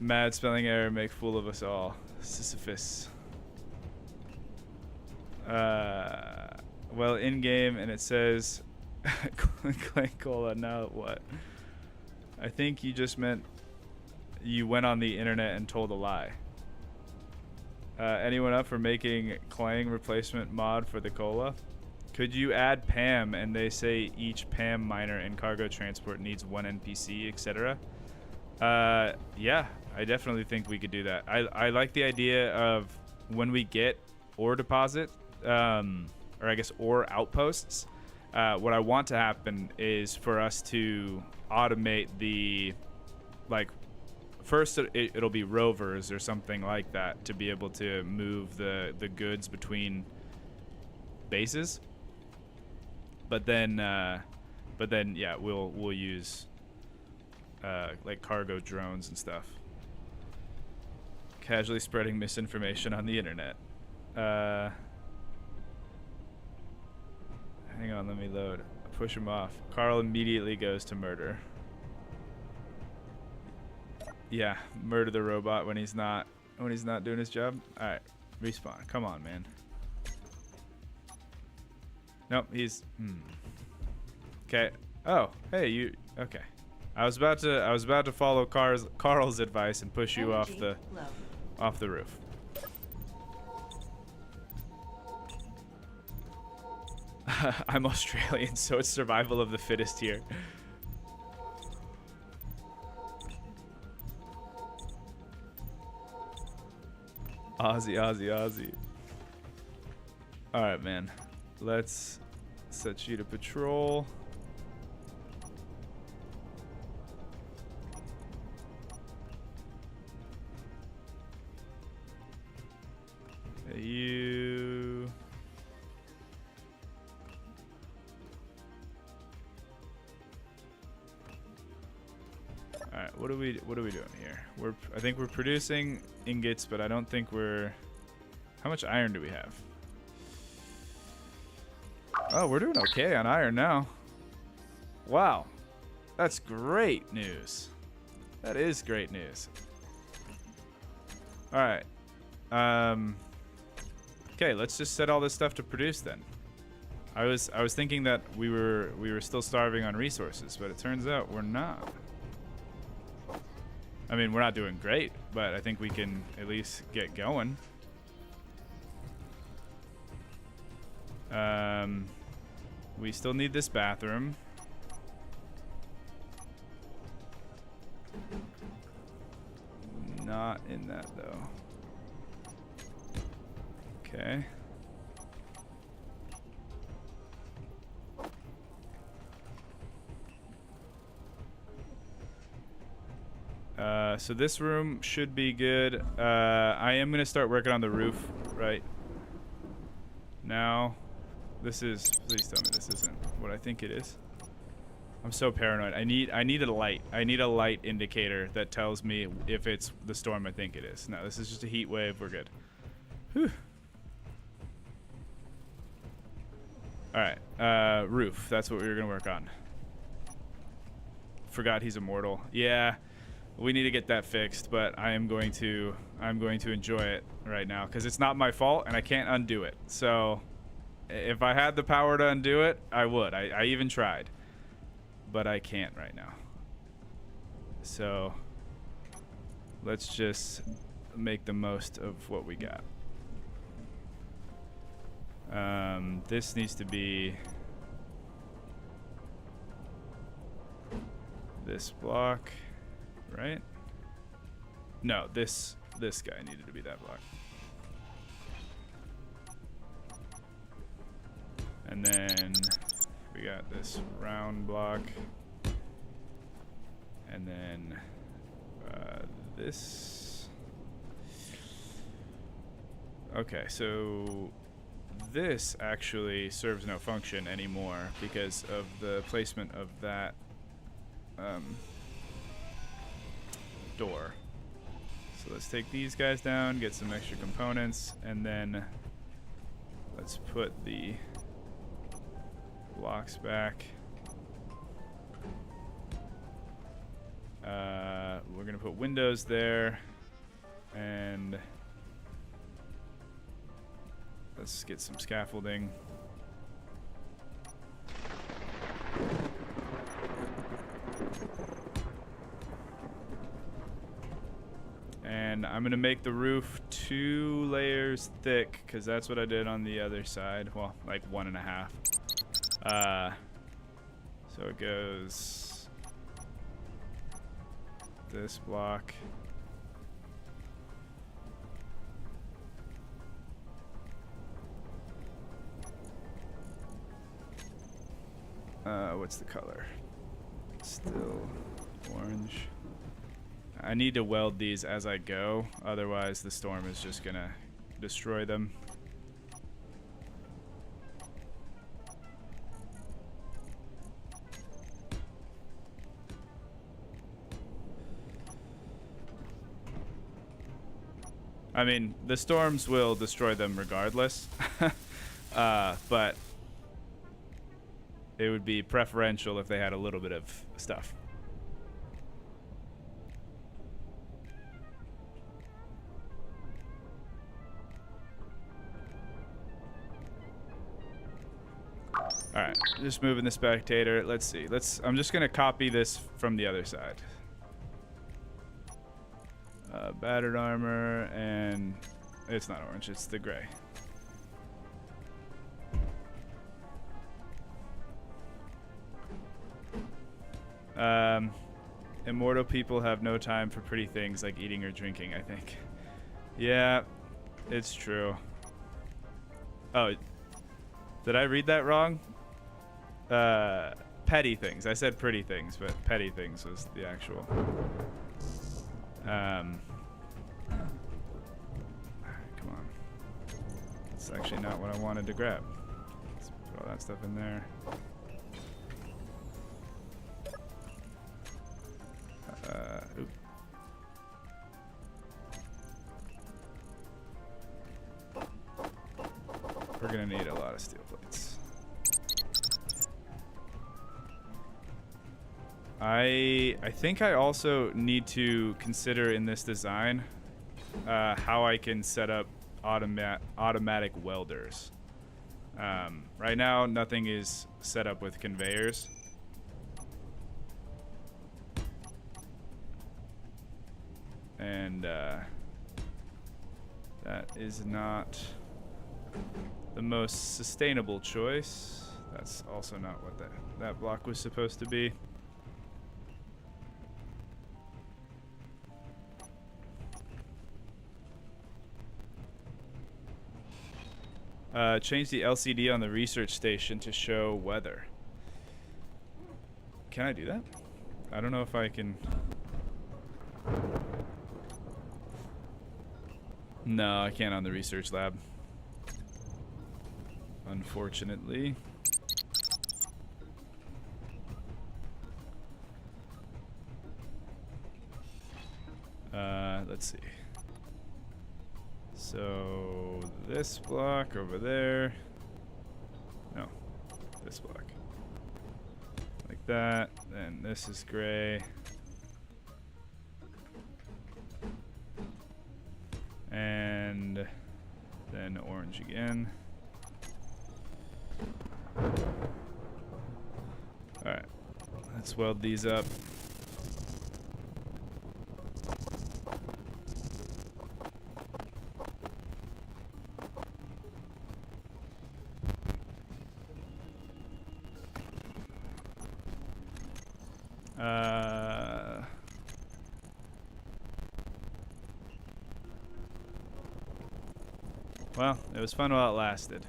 Speaker 1: Mad spelling error, make fool of us all. Sisyphus. Well, in game, and it says Clank Cola. Now what? I think you just meant you went on the internet and told a lie. Anyone up for making Clang replacement mod for the cola? Could you add Pam and they say each Pam miner in cargo transport needs one NPC, etc.? Yeah, I definitely think we could do that. I like the idea of when we get ore deposit, or I guess ore outposts, what I want to happen is for us to automate the, like, first it'll be rovers or something like that to be able to move the goods between bases. But then yeah, we'll use like cargo drones and stuff. Casually spreading misinformation on the internet. Hang on, let me load. Push him off. Carl immediately goes to murder. Yeah, murder the robot when he's not doing his job. All right, respawn. Come on, man. Nope, he's. Okay. Oh, hey, you. Okay. I was about to follow Carl's advice and push you off the roof. I'm Australian, so it's survival of the fittest here. Aussie. All right, man. Let's set you to patrol. You. All right, what are we doing here? I think we're producing ingots, but I don't think we're. How much iron do we have? Oh, we're doing okay on iron now. Wow, that's great news. That is great news. All right. Okay, let's just set all this stuff to produce then. I was thinking that we were still starving on resources, but it turns out we're not. I mean, we're not doing great, but I think we can at least get going. We still need this bathroom. Not in that though. Okay. So this room should be good. I am gonna start working on the roof right now. This is, please tell me this isn't what I think it is. I'm so paranoid. I need a light. I need a light indicator that tells me if it's the storm I think it is. No, this is just a heat wave. We're good. Whew. All right, roof. That's what we were gonna work on. Forgot he's immortal. Yeah, we need to get that fixed, but I'm going to enjoy it right now because it's not my fault and I can't undo it. So if I had the power to undo it, I would. I even tried, but I can't right now. So let's just make the most of what we got. This needs to be this block, right? No, this guy needed to be that block. And then we got this round block. And then this. Okay, so this actually serves no function anymore because of the placement of that door. So let's take these guys down, get some extra components, and then let's put the blocks back. We're gonna put windows there, and let's get some scaffolding. And I'm gonna make the roof 2 layers thick because that's what I did on the other side. Well, like 1.5. So it goes this block. What's the color? Still orange. I need to weld these as I go, otherwise the storm is just gonna destroy them. I mean, the storms will destroy them regardless, but it would be preferential if they had a little bit of stuff. Alright, just moving the spectator. Let's see. I'm just gonna copy this from the other side. Battered armor, and it's not orange, it's the gray. Immortal people have no time for pretty things like eating or drinking, I think. Yeah, it's true. Oh, did I read that wrong? Petty things. I said pretty things, but petty things was the actual. Come on. It's actually not what I wanted to grab. Let's put all that stuff in there. Oop. We're gonna need a lot of steel plates. I think I also need to consider in this design how I can set up automatic welders. Right now, nothing is set up with conveyors. And that is not the most sustainable choice. That's also not what that block was supposed to be. Change the LCD on the research station to show weather. Can I do that? I don't know if I can. No, I can't on the research lab. Unfortunately. Let's see. So this block over there. No, this block. Like that. Then this is gray. And then orange again. Alright, let's weld these up. Well, it was fun while it lasted.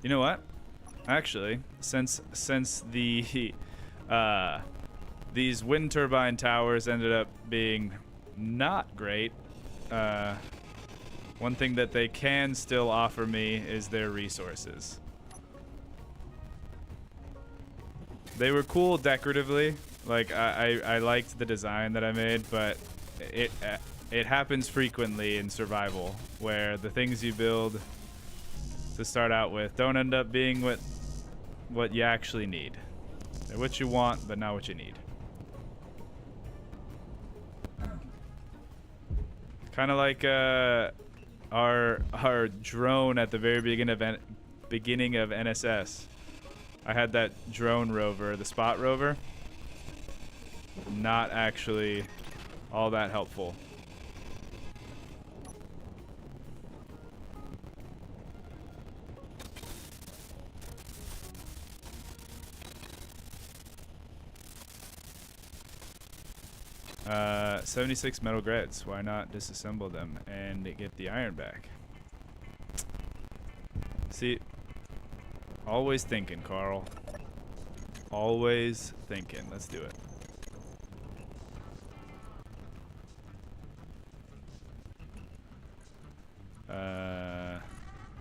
Speaker 1: You know what? Actually, since the These wind turbine towers ended up being not great. One thing that they can still offer me is their resources. They were cool decoratively. Like, I liked the design that I made, but it happens frequently in survival where the things you build to start out with don't end up being what you actually need. They're what you want, but not what you need. Kind of like our drone at the very beginning of NSS. I had that drone rover, the spot rover. Not actually all that helpful. Uh, 76 metal grids. Why not disassemble them and get the iron back? See, always thinking, Carl. Always thinking. Let's do it.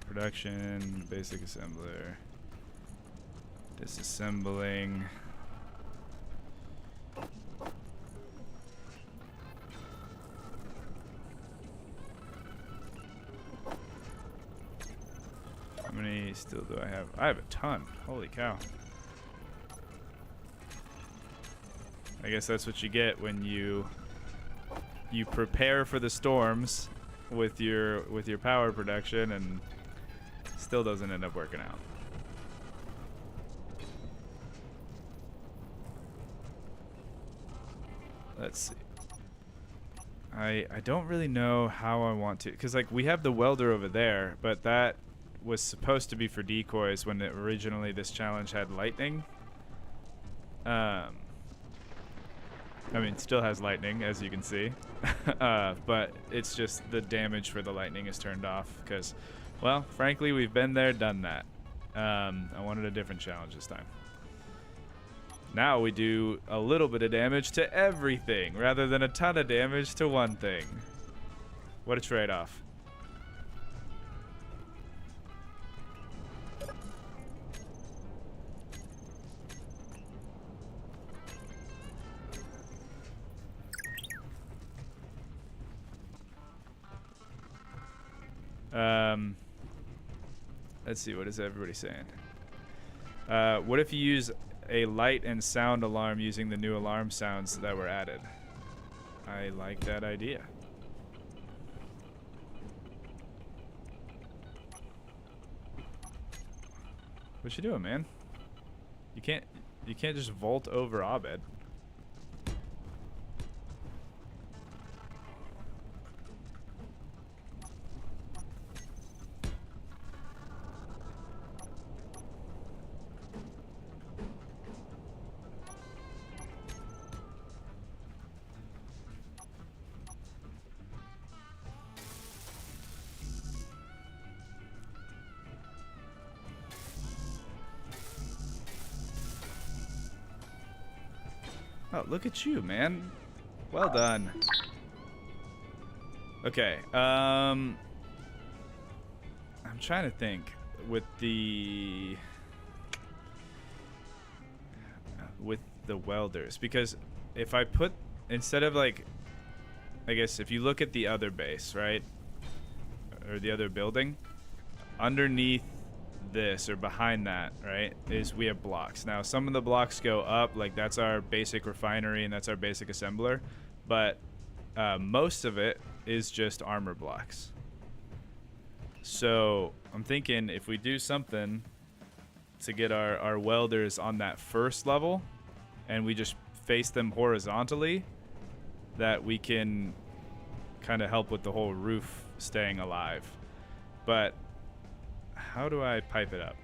Speaker 1: Production, basic assembler, disassembling. How many still do I have? I have a ton. Holy cow. I guess that's what you get when you prepare for the storms with your power production and still doesn't end up working out. Let's see. I don't really know how I want to, because like we have the welder over there, but that was supposed to be for decoys when originally this challenge had lightning. I mean, it still has lightning, as you can see. But it's just the damage for the lightning is turned off because, well, frankly, we've been there, done that. I wanted a different challenge this time. Now we do a little bit of damage to everything rather than a ton of damage to one thing. What a trade-off. Let's see, what is everybody saying? What if you use a light and sound alarm using the new alarm sounds that were added? I like that idea. What you doing, man? You can't just vault over Abed. Oh, look at you, man. Well done. Okay, I'm trying to think with the welders, because if I put, instead of like, I guess if you look at the other base, right, or the other building, underneath this or behind that, right, is we have blocks. Now some of the blocks go up, like that's our basic refinery and that's our basic assembler, but most of it is just armor blocks. So I'm thinking if we do something to get our welders on that first level and we just face them horizontally, that we can kind of help with the whole roof staying alive. But how do I pipe it up?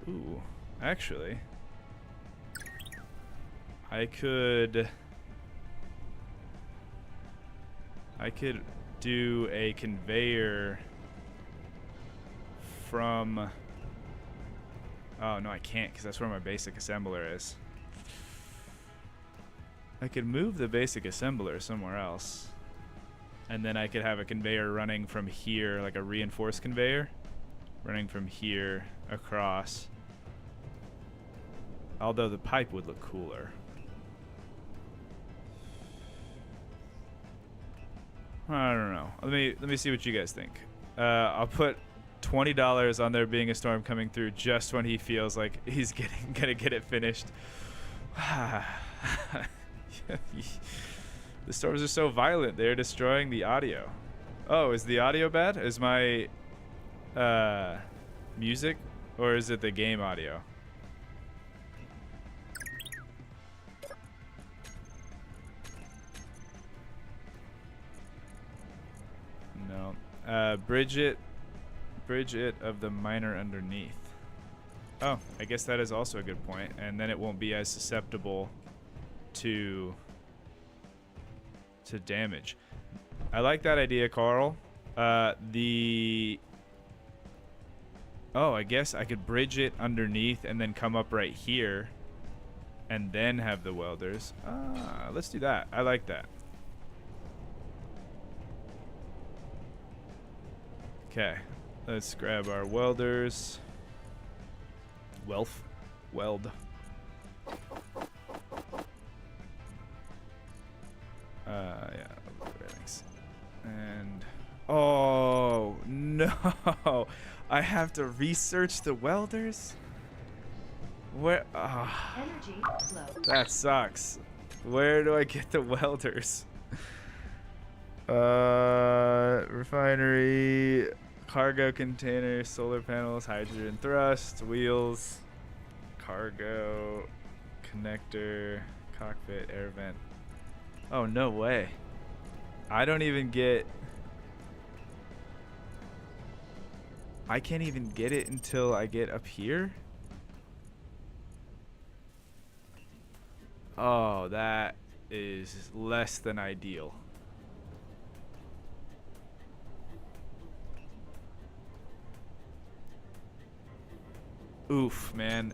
Speaker 1: Ooh, actually, I could do a conveyor from Oh, no, I can't because that's where my basic assembler is. I could move the basic assembler somewhere else. And then I could have a conveyor running from here, like a reinforced conveyor, running from here across. Although the pipe would look cooler. I don't know. Let me see what you guys think. I'll put $20 on there being a storm coming through just when he feels like he's gonna get it finished. The storms are so violent; they're destroying the audio. Oh, is the audio bad? Is my music, or is it the game audio? No. Bridget of the miner underneath. Oh, I guess that is also a good point, and then it won't be as susceptible to damage. I like that idea, Carl. Oh, I guess I could bridge it underneath and then come up right here and then have the welders. Let's do that. I like that. Okay, let's grab our welders. Weld. Yeah, thanks. And oh no, I have to research the welders. Where?
Speaker 2: Energy low.
Speaker 1: That sucks. Where do I get the welders? Refinery, cargo container, solar panels, hydrogen thrust, wheels, cargo, connector, cockpit, air vent. Oh, no way. I don't even get... I can't even get it until I get up here? Oh, that is less than ideal. Oof, man.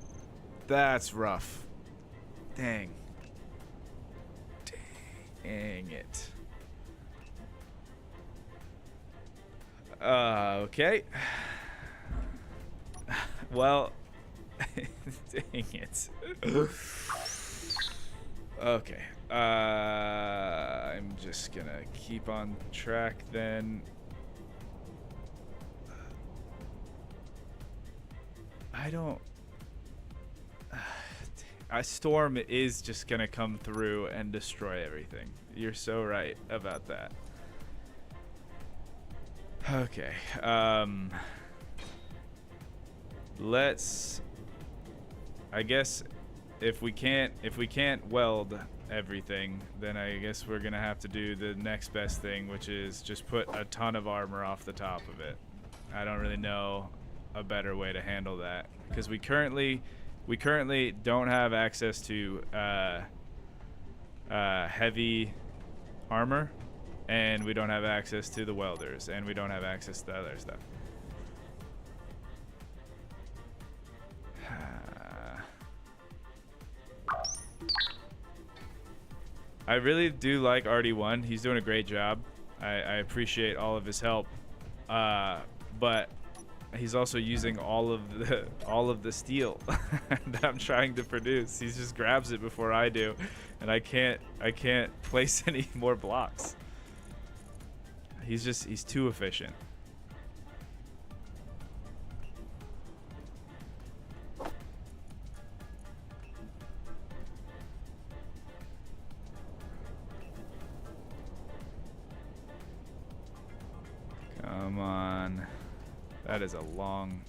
Speaker 1: That's rough. Dang. Dang it. Okay. Well, dang it. Okay. I'm just gonna keep on track then. I don't... A storm is just gonna come through and destroy everything. You're so right about that. Okay. Let's... I guess if we can't weld everything, then I guess we're gonna have to do the next best thing, which is just put a ton of armor off the top of it. I don't really know a better way to handle that, because we currently don't have access to heavy armor, and we don't have access to the welders, and we don't have access to the other stuff. I really do like RD1. He's doing a great job. I appreciate all of his help, but he's also using all of the steel that I'm trying to produce. He just grabs it before I do, and I can't place any more blocks. He's too efficient. Come on. That is a long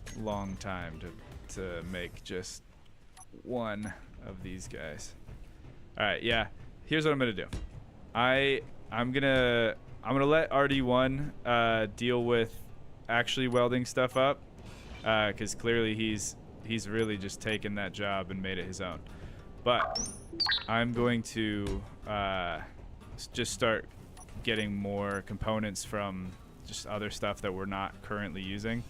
Speaker 1: time to make just one of these guys. All right, yeah. Here's what I'm gonna do. I'm gonna let RD1 deal with actually welding stuff up, because clearly he's really just taken that job and made it his own. But I'm going to just start getting more components from just other stuff that we're not currently using,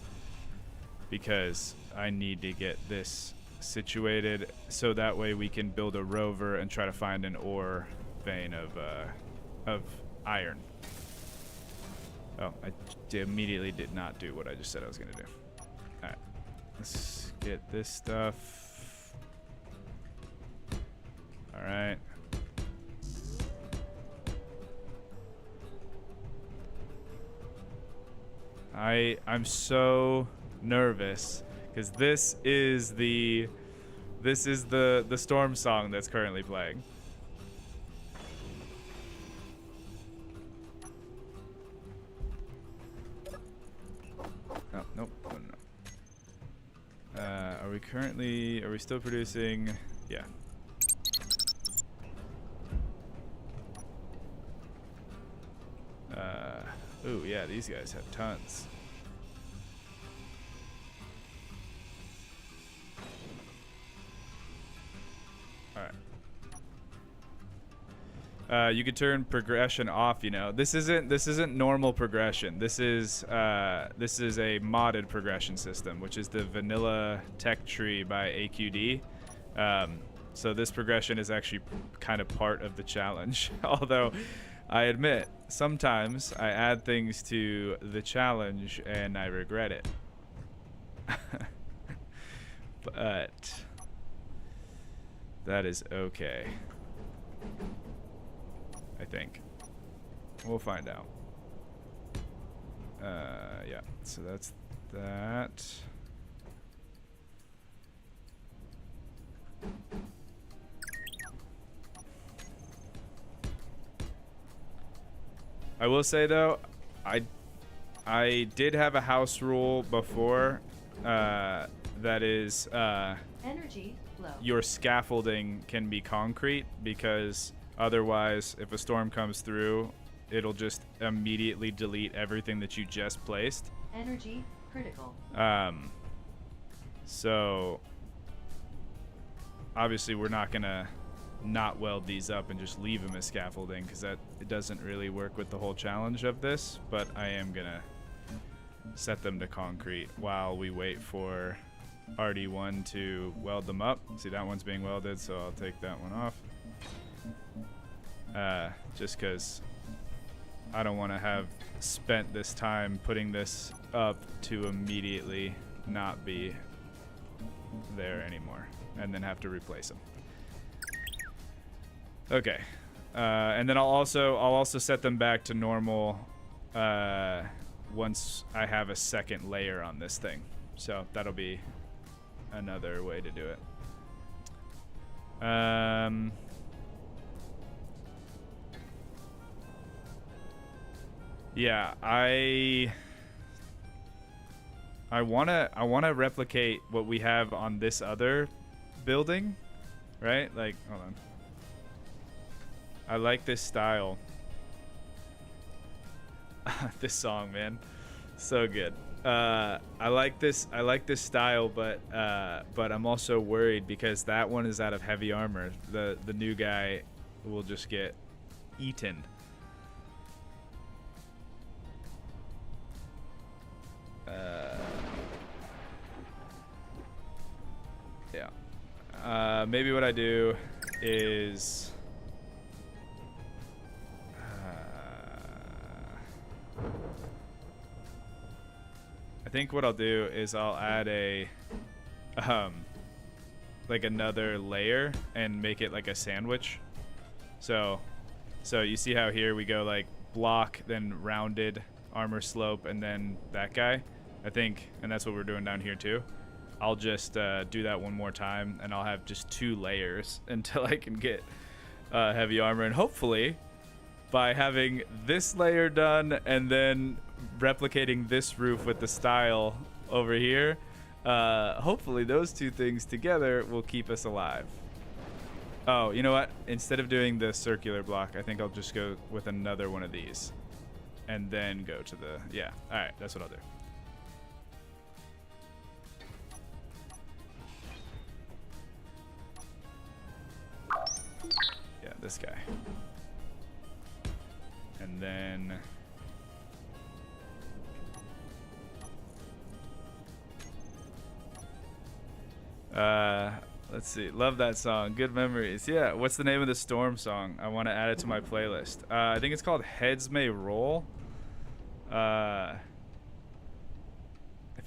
Speaker 1: because I need to get this situated so that way we can build a rover and try to find an ore vein of iron. Oh, I immediately did not do what I just said I was going to do. All right, let's get this stuff. All right. I'm so nervous because this is the storm song that's currently playing. Oh, nope. No. Are we still producing? Yeah. Ooh, yeah, these guys have tons. You could turn progression off. You know, this isn't normal progression. This is a modded progression system, which is the vanilla tech tree by AQD. So this progression is actually kind of part of the challenge. Although, I admit sometimes I add things to the challenge and I regret it. But that is okay. I think. We'll find out. Yeah, so that's that. I will say though, I did have a house rule before that is
Speaker 2: Energy low.
Speaker 1: your scaffolding can be concrete, because otherwise if a storm comes through it'll just immediately delete everything that you just placed.
Speaker 2: Energy critical.
Speaker 1: So obviously we're not gonna not weld these up and just leave them as scaffolding, because it doesn't really work with the whole challenge of this, but I am gonna set them to concrete while we wait for RD1 to weld them up. See, that one's being welded, so I'll take that one off. Just because I don't want to have spent this time putting this up to immediately not be there anymore and then have to replace them. Okay, and then I'll also set them back to normal once I have a second layer on this thing. So that'll be another way to do it. Yeah, I wanna replicate what we have on this other building, right? Like, hold on. I like this style. This song, man, so good. I like this style, but I'm also worried because that one is out of heavy armor. The new guy will just get eaten. Yeah. Maybe what I do is I think what I'll do is I'll add a like another layer and make it like a sandwich. So you see how here we go like block, then rounded, armor slope, and then that guy, I think, and that's what we're doing down here too. I'll just do that one more time, and I'll have just 2 layers until I can get heavy armor, and hopefully by having this layer done and then replicating this roof with the style over here, hopefully those 2 things together will keep us alive. Oh, you know what? Instead of doing the circular block, I think I'll just go with another one of these and then go to the, yeah. All right, that's what I'll do. Yeah, this guy. And then Let's see. Love that song. Good memories. Yeah. What's the name of the Storm song? I want to add it to my playlist. I think it's called Heads May Roll. If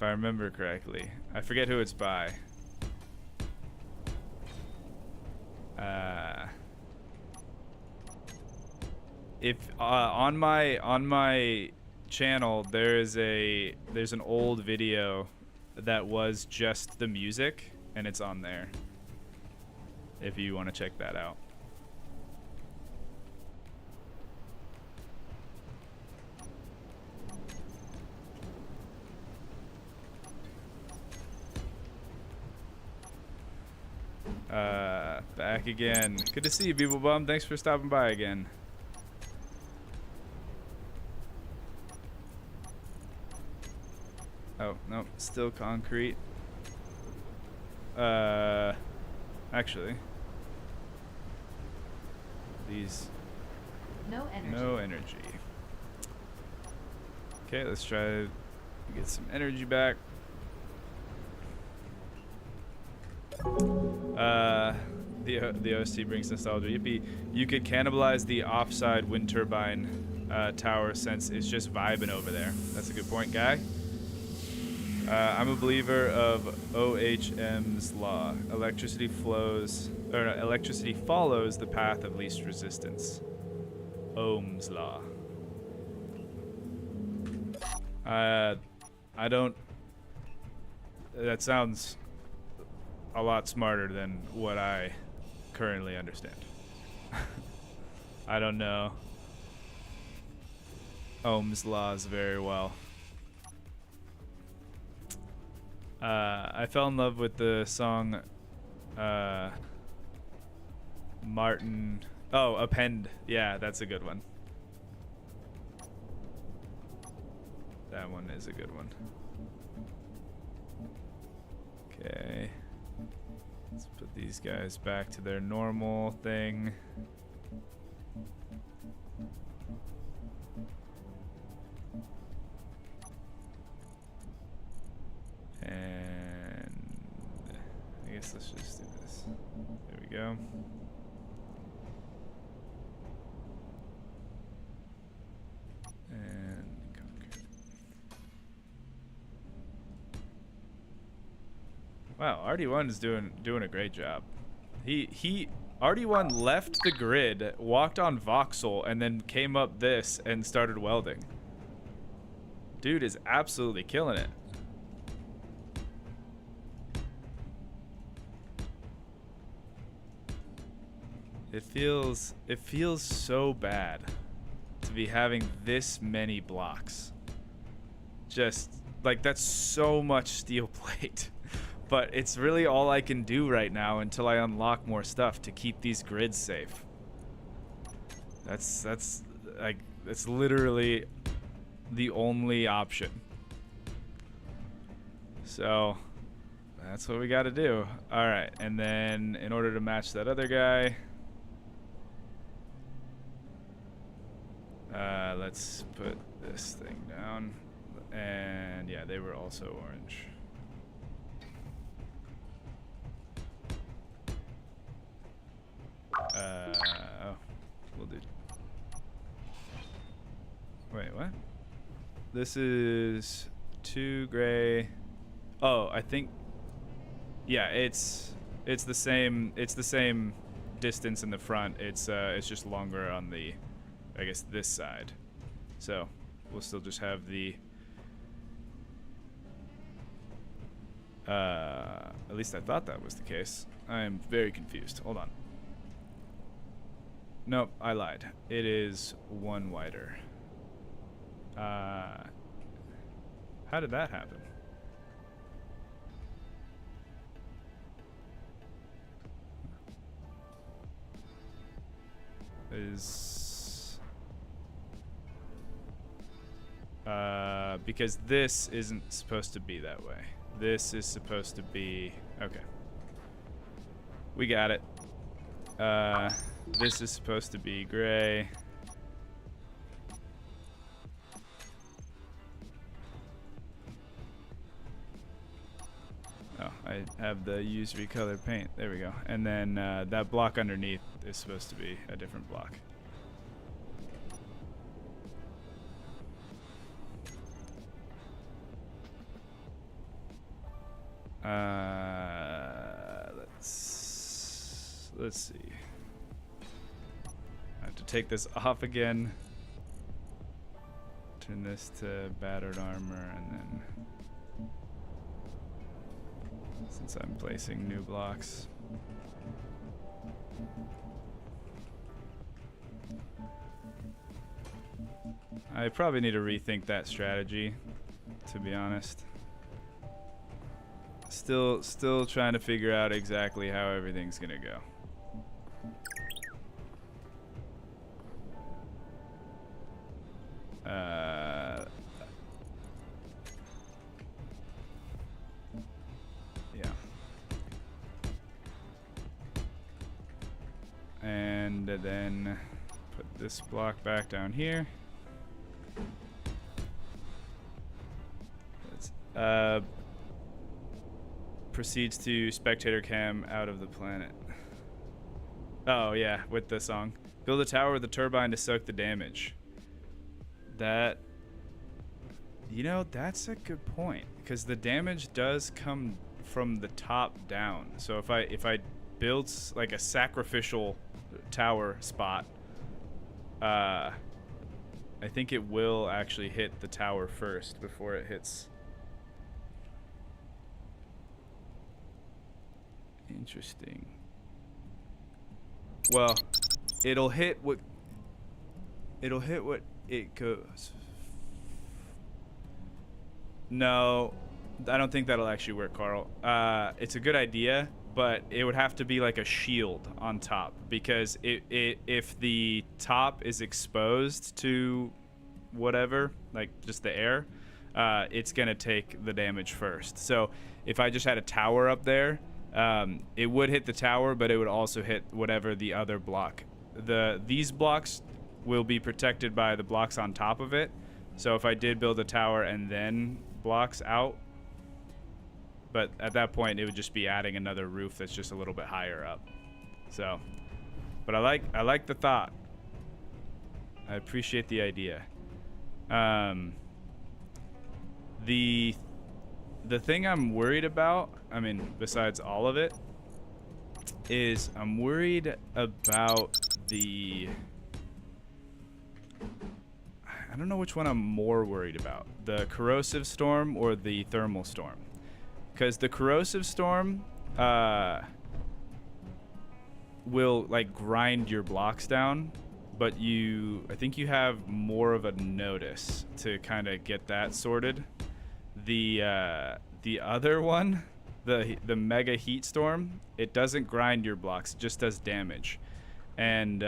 Speaker 1: I remember correctly. I forget who it's by. If on my channel there's an old video that was just the music, and it's on there if you want to check that out. Back again. Good to see you, Beeble Bum. Thanks for stopping by again. Oh, no, still concrete. Actually, these.
Speaker 2: No energy.
Speaker 1: No energy. Okay, let's try to get some energy back. The OST brings nostalgia. Yippee. You could cannibalize the offside wind turbine tower since it's just vibing over there. That's a good point, guy. I'm a believer of OHM's law. Electricity follows the path of least resistance. Ohm's law. I don't. That sounds a lot smarter than what I currently understand. I don't know Ohm's laws very well. I fell in love with the song Martin. Oh, Append. Yeah, that's a good one. That one is a good one. Okay. Let's put these guys back to their normal thing. And I guess let's just do this. There we go. And concrete. Wow, RD1 is doing a great job. He RD1 left the grid, walked on voxel, and then came up this and started welding. Dude is absolutely killing it. It feels so bad to be having this many blocks. Just like, that's so much steel plate. But it's really all I can do right now until I unlock more stuff to keep these grids safe. That's literally the only option. So that's what we got to do. All right, and then in order to match that other guy, let's put this thing down. And yeah, they were also orange. Oh, we'll do. Wait, what? This is 2 gray. Oh, I think. Yeah, it's the same. It's the same distance in the front. It's just longer on the, I guess, this side. So we'll still just have the. At least I thought that was the case. I am very confused. Hold on. Nope, I lied. It is 1 wider. How did that happen? Because this isn't supposed to be that way. This is supposed to be, okay. We got it. This is supposed to be gray. Oh, I I have the use recolor paint. There we go. And then that block underneath is supposed to be a different block. Let's see. I have to take this off again. Turn this to battered armor, and then since I'm placing new blocks. I probably need to rethink that strategy, to be honest. Still trying to figure out exactly how everything's gonna go. Yeah. And then put this block back down here. Let's, proceeds to spectator cam out of the planet. Oh yeah, with the song. Build a tower with a turbine to soak the damage. That, you know, that's a good point, because the damage does come from the top down. So if I build like a sacrificial tower spot, I think it will actually hit the tower first before it hits. Interesting. Well, it'll hit what it goes. No, I don't think that'll actually work, Carl. It's a good idea, but it would have to be like a shield on top, because if the top is exposed to whatever, like just the air, it's gonna take the damage first. So if I just had a tower up there, it would hit the tower, but it would also hit whatever the other block. These blocks will be protected by the blocks on top of it. So if I did build a tower and then blocks out, but at that point it would just be adding another roof that's just a little bit higher up. So, but I like the thought. I appreciate the idea. The thing I'm worried about, I mean, besides all of it, is I'm worried about the... I don't know which one I'm more worried about, the corrosive storm or the thermal storm. Because the corrosive storm will like grind your blocks down, but I think you have more of a notice to kind of get that sorted. The other one, the mega heat storm, it doesn't grind your blocks, it just does damage, and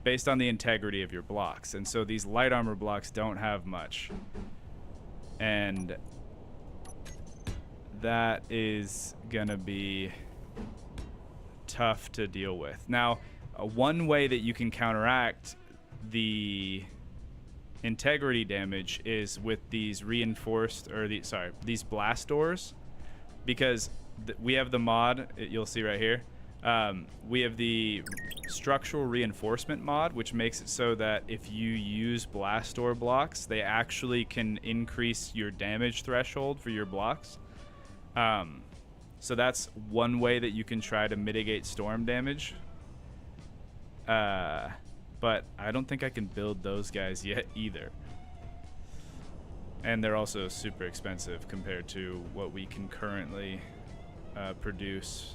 Speaker 1: based on the integrity of your blocks. And so these light armor blocks don't have much, and that is gonna be tough to deal with. Now, one way that you can counteract the integrity damage is with these reinforced, or these blast doors, because we have the mod, you'll see right here, we have the structural reinforcement mod, which makes it so that if you use blast door blocks, they actually can increase your damage threshold for your blocks. So that's one way that you can try to mitigate storm damage. But I don't think I can build those guys yet either. And they're also super expensive compared to what we can currently produce.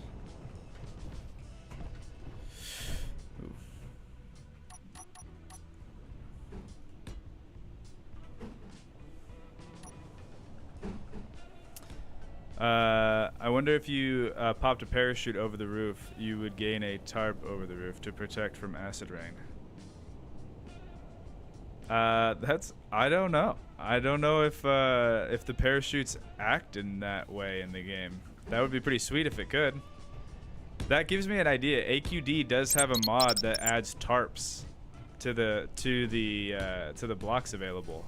Speaker 1: Ooh. I wonder if you popped a parachute over the roof, you would gain a tarp over the roof to protect from acid rain. I don't know. I don't know if the parachutes act in that way in the game. That would be pretty sweet if it could. That gives me an idea. AQD does have a mod that adds tarps to the blocks available.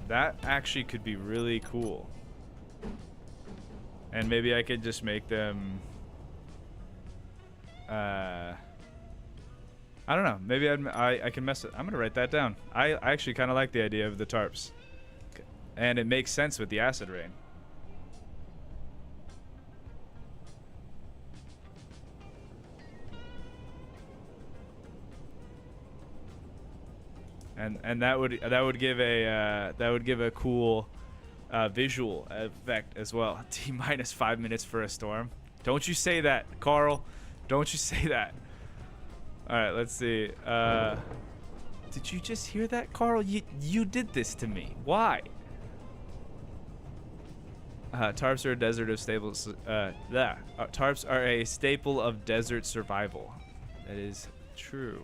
Speaker 1: That actually could be really cool. And maybe I could just make them... I don't know. Maybe I can mess it. I'm going to write that down. I actually kind of like the idea of the tarps. And it makes sense with the acid rain. And that would give a cool visual effect as well. T-minus 5 minutes for a storm. Don't you say that, Carl. Don't you say that. All right, let's see. Did you just hear that, Carl? You did this to me. Why? Tarps are a desert of staples. Tarps are a staple of desert survival. That is true.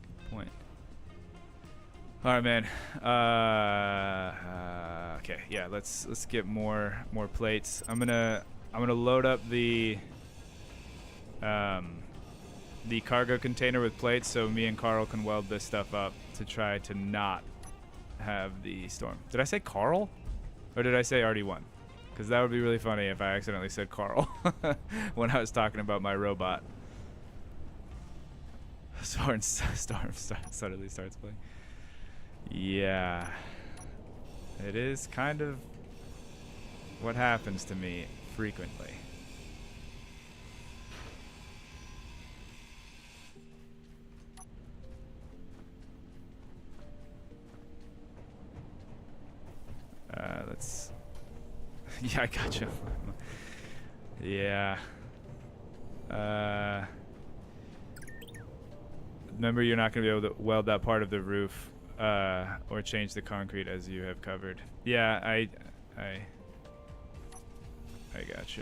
Speaker 1: Good point. All right, man. Okay, yeah. Let's get more plates. I'm gonna load up the cargo container with plates, so me and Carl can weld this stuff up to try to not have the storm. Did I say Carl, or did I say RD1? Because that would be really funny if I accidentally said Carl when I was talking about my robot. Storm suddenly starts playing. Yeah, it is kind of what happens to me frequently. Let's... Yeah, I gotcha. Yeah. Remember, you're not going to be able to weld that part of the roof or change the concrete as you have covered. Yeah, I gotcha.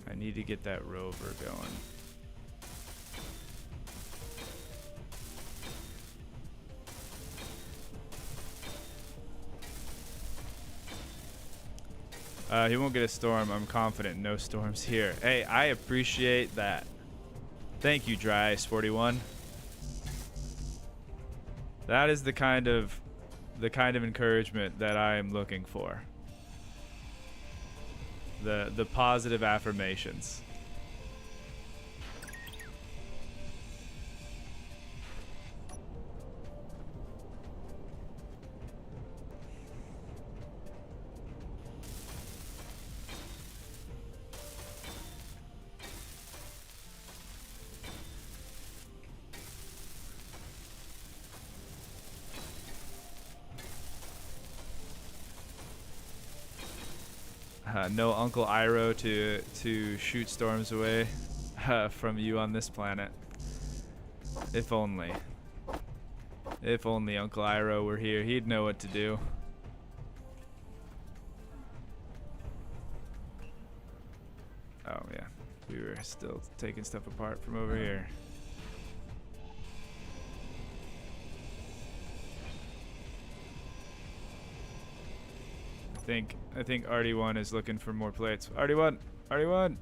Speaker 1: I need to get that rover going. He won't get a storm. I'm confident. No storms here. Hey, I appreciate that. Thank you, Dry Ice 41. That is the kind of encouragement that I am looking for. The positive affirmations. No Uncle Iroh to shoot storms away from you on this planet. If only. If only Uncle Iroh were here, he'd know what to do. Oh yeah, we were still taking stuff apart from over here. I think RD1 is looking for more plates. RD1!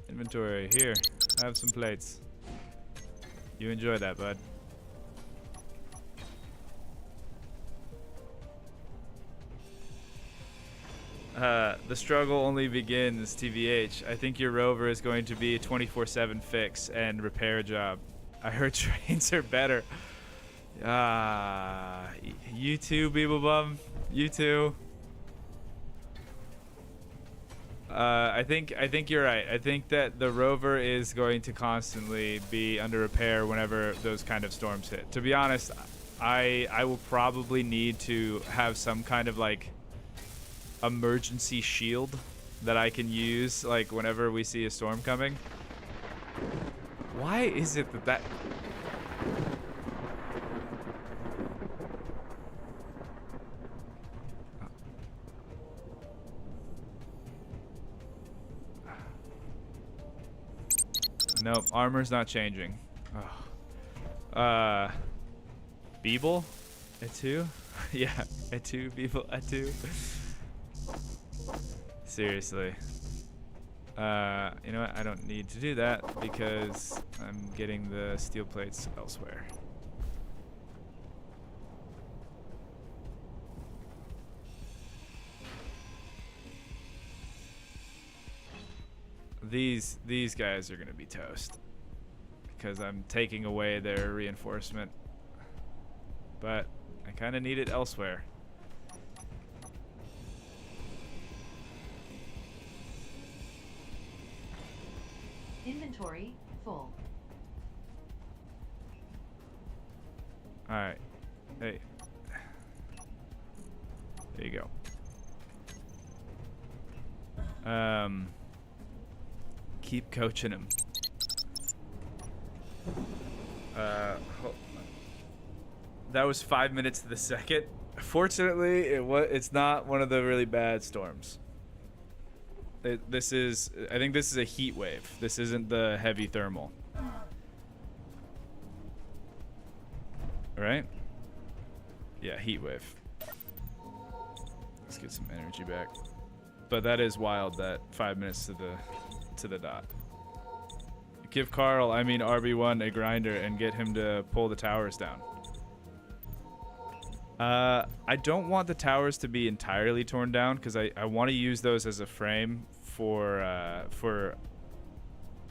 Speaker 1: Inventory, here. I have some plates. You enjoy that, bud. The struggle only begins, TVH. I think your rover is going to be a 24/7 fix and repair job. I heard trains are better. You too, Beeblebum. You too. I think you're right. I think that the rover is going to constantly be under repair whenever those kind of storms hit. To be honest, I will probably need to have some kind of like emergency shield that I can use like whenever we see a storm coming. Why is it that Nope, armor's not changing. Oh. Beeble? A 2? Yeah, a 2, Beeble, a 2. Seriously. You know what? I don't need to do that because I'm getting the steel plates elsewhere. These guys are gonna be toast because I'm taking away their reinforcement, but I kind of need it elsewhere.
Speaker 2: Inventory full.
Speaker 1: All right, hey, there you go. Keep coaching him. That was 5 minutes to the second. Fortunately, it's not one of the really bad storms. I think this is a heat wave. This isn't the heavy thermal. Right? Yeah, heat wave. Let's get some energy back. But that is wild, that 5 minutes to the dot. Give Carl, I mean RB1, a grinder and get him to pull the towers down. I don't want the towers to be entirely torn down because I want to use those as a frame for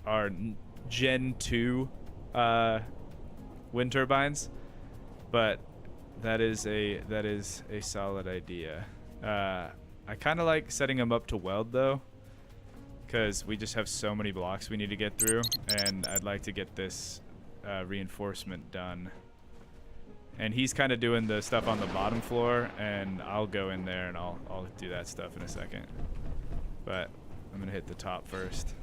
Speaker 1: our Gen 2 wind turbines, but that is a solid idea. I kind of like setting them up to weld though, because we just have so many blocks we need to get through, and I'd like to get this reinforcement done. And he's kind of doing the stuff on the bottom floor, and I'll go in there and I'll do that stuff in a second. But I'm gonna hit the top first.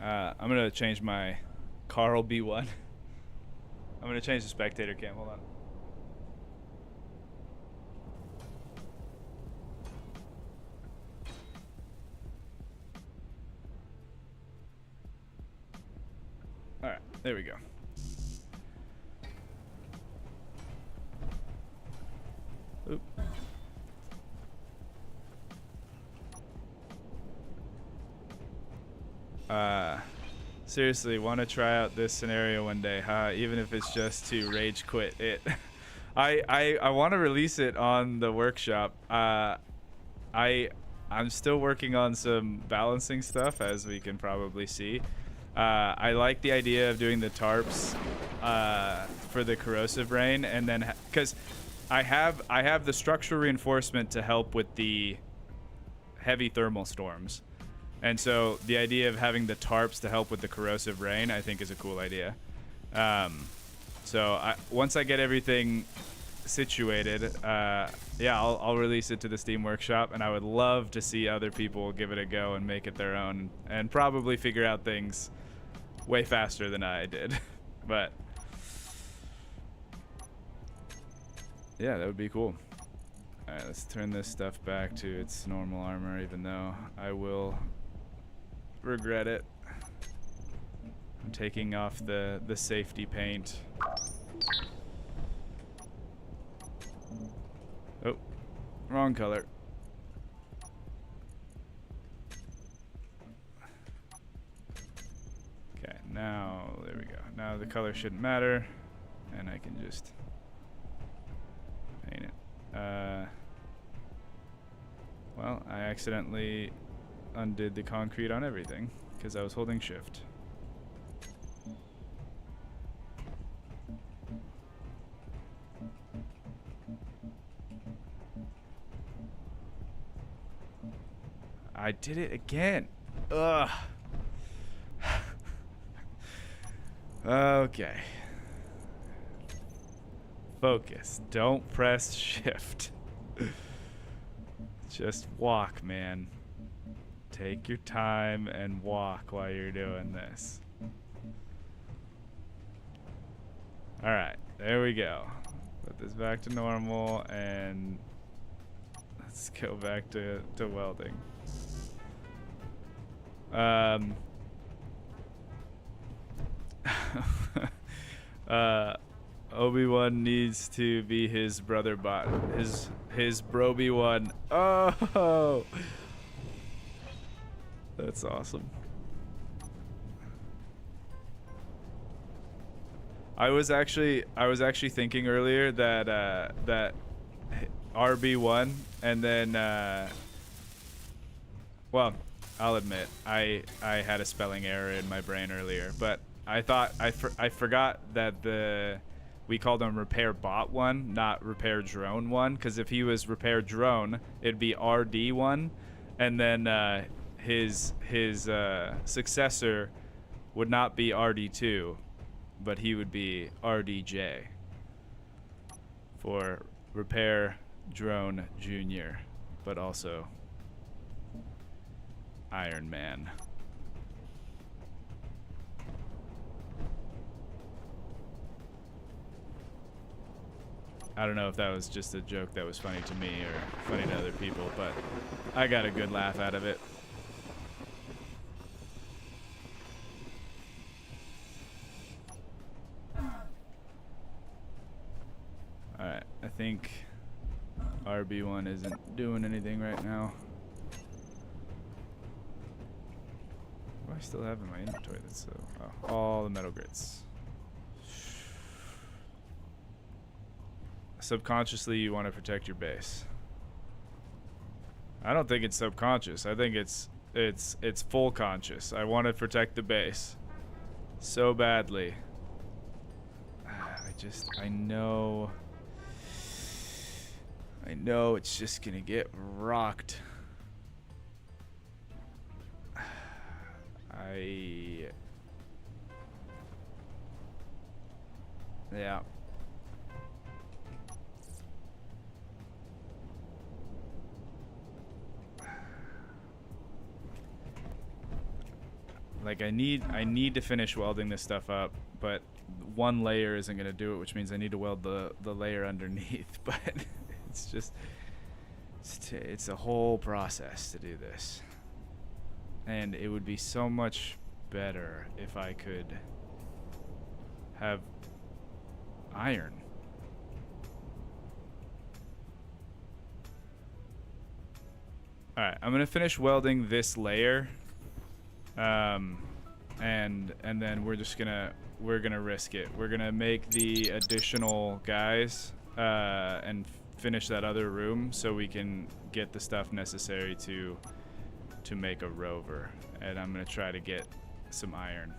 Speaker 1: I'm gonna change my Carl B1. I'm gonna change the spectator cam. Hold on. All right, there we go. Oop. Seriously, want to try out this scenario one day, huh? Even if it's just to rage quit it. I want to release it on the workshop. I'm still working on some balancing stuff, as we can probably see. I like the idea of doing the tarps for the corrosive rain, and then because I have the structural reinforcement to help with the heavy thermal storms. And so the idea of having the tarps to help with the corrosive rain, I think, is a cool idea. So once I get everything situated, yeah, I'll release it to the Steam Workshop, and I would love to see other people give it a go and make it their own, and probably figure out things way faster than I did. But yeah, that would be cool. All right, let's turn this stuff back to its normal armor, even though I will regret it. I'm taking off the safety paint. Oh, wrong color. Okay, now there we go. Now the color shouldn't matter, and I can just paint it. Well, I accidentally undid the concrete on everything because I was holding shift. I did it again. Ugh. Okay. Focus. Don't press shift. Just walk, man. Take your time and walk while you're doing this. Alright, there we go. Put this back to normal, and let's go back to welding. Obi-Wan needs to be his brother bot. His Broby-Wan. Oh! That's awesome. I was actually thinking earlier that that RB1 and then well, I'll admit I had a spelling error in my brain earlier, but I thought I forgot that we called him repair bot 1, not repair drone 1, because if he was repair drone, it'd be RD1, and then his successor would not be RD2, but he would be RDJ for repair drone junior, but also Iron Man. I don't know if that was just a joke that was funny to me or funny to other people, but I got a good laugh out of it. Alright, I think RB1 isn't doing anything right now. What do I still have in my inventory? That's all the metal grits. Subconsciously, you want to protect your base. I don't think it's subconscious. I think it's full conscious. I want to protect the base so badly. I know it's just gonna get rocked. Yeah. Like I need to finish welding this stuff up, but one layer isn't gonna do it, which means I need to weld the layer underneath. But it's just it's a whole process to do this, and it would be so much better if I could have iron. All right, I'm gonna finish welding this layer. And then we're gonna risk it. We're gonna make the additional guys and finish that other room so we can get the stuff necessary to make a rover. And I'm gonna try to get some iron.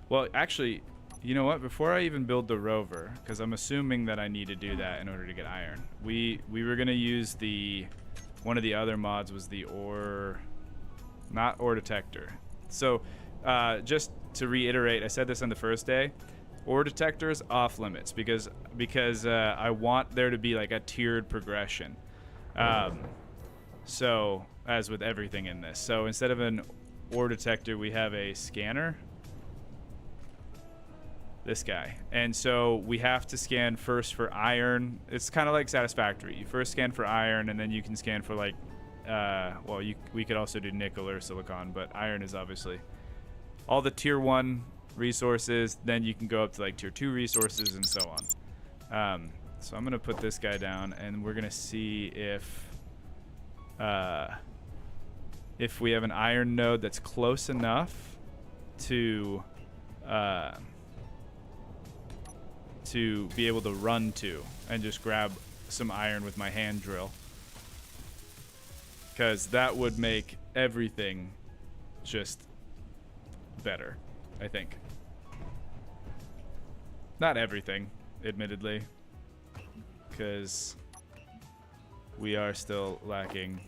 Speaker 1: Well, actually, you know what? Before I even build the rover, because I'm assuming that I need to do that in order to get iron. We were gonna use one of the other mods was the ore. Not ore detector. So, just to reiterate, I said this on the first day. Ore detector is off limits because I want there to be like a tiered progression. So, as with everything in this. So, instead of an ore detector, we have a scanner. This guy. And so, we have to scan first for iron. It's kind of like Satisfactory. You first scan for iron, and then you can scan for like well, we could also do nickel or silicon, but iron is obviously all the tier 1 resources. Then you can go up to like tier 2 resources and so on. So I'm gonna put this guy down, and we're gonna see if we have an iron node that's close enough to be able to run to and just grab some iron with my hand drill. Because that would make everything just better, I think. Not everything, admittedly. Because we are still lacking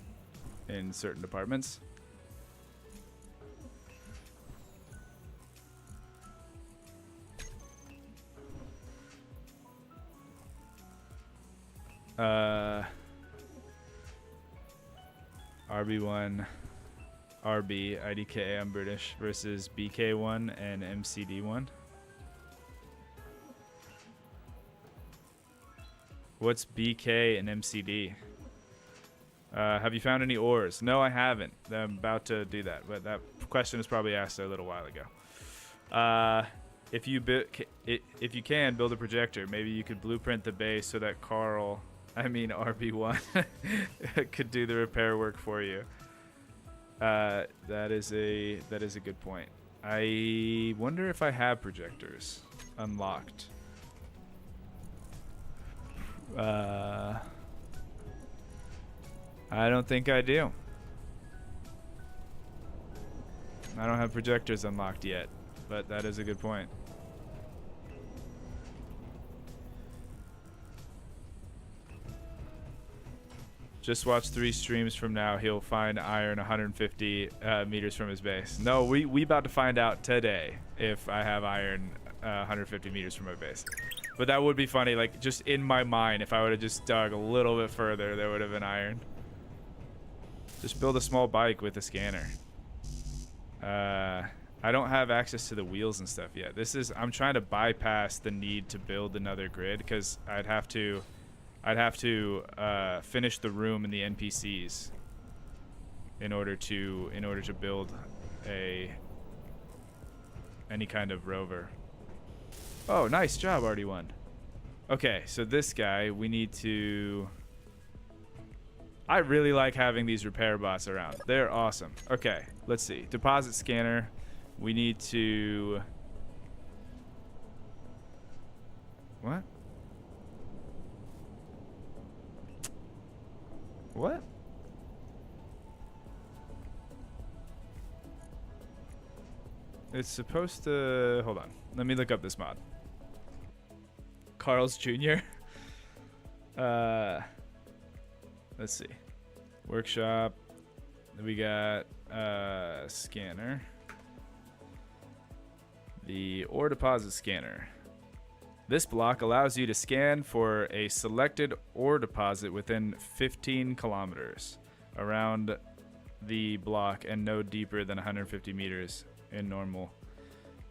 Speaker 1: in certain departments. RB1, RB, IDK, I'm British, versus BK1 and MCD1. What's BK and MCD? Have you found any ores? No, I haven't. I'm about to do that, but that question was probably asked a little while ago. if you if you can build a projector, maybe you could blueprint the base so that RB1 could do the repair work for you. That is a good point. I wonder if I have projectors unlocked. I don't think I do. I don't have projectors unlocked yet, but that is a good point. Just watch 3 streams from now. He'll find iron 150 meters from his base. No, we about to find out today if I have iron 150 meters from my base. But that would be funny. Like, just in my mind, if I would have just dug a little bit further, there would have been iron. Just build a small bike with a scanner. I don't have access to the wheels and stuff yet. I'm trying to bypass the need to build another grid because I'd have to finish the room and the NPCs in order to build any kind of rover. Oh, nice job, RD1. Okay, so this guy we need to. I really like having these repair bots around. They're awesome. Okay, let's see. Deposit scanner. We need to. What? What? It's supposed to. Hold on. Let me look up this mod. Carl's Jr. Let's see. Workshop. We got scanner. The ore deposit scanner. This block allows you to scan for a selected ore deposit within 15 kilometers around the block and no deeper than 150 meters in normal.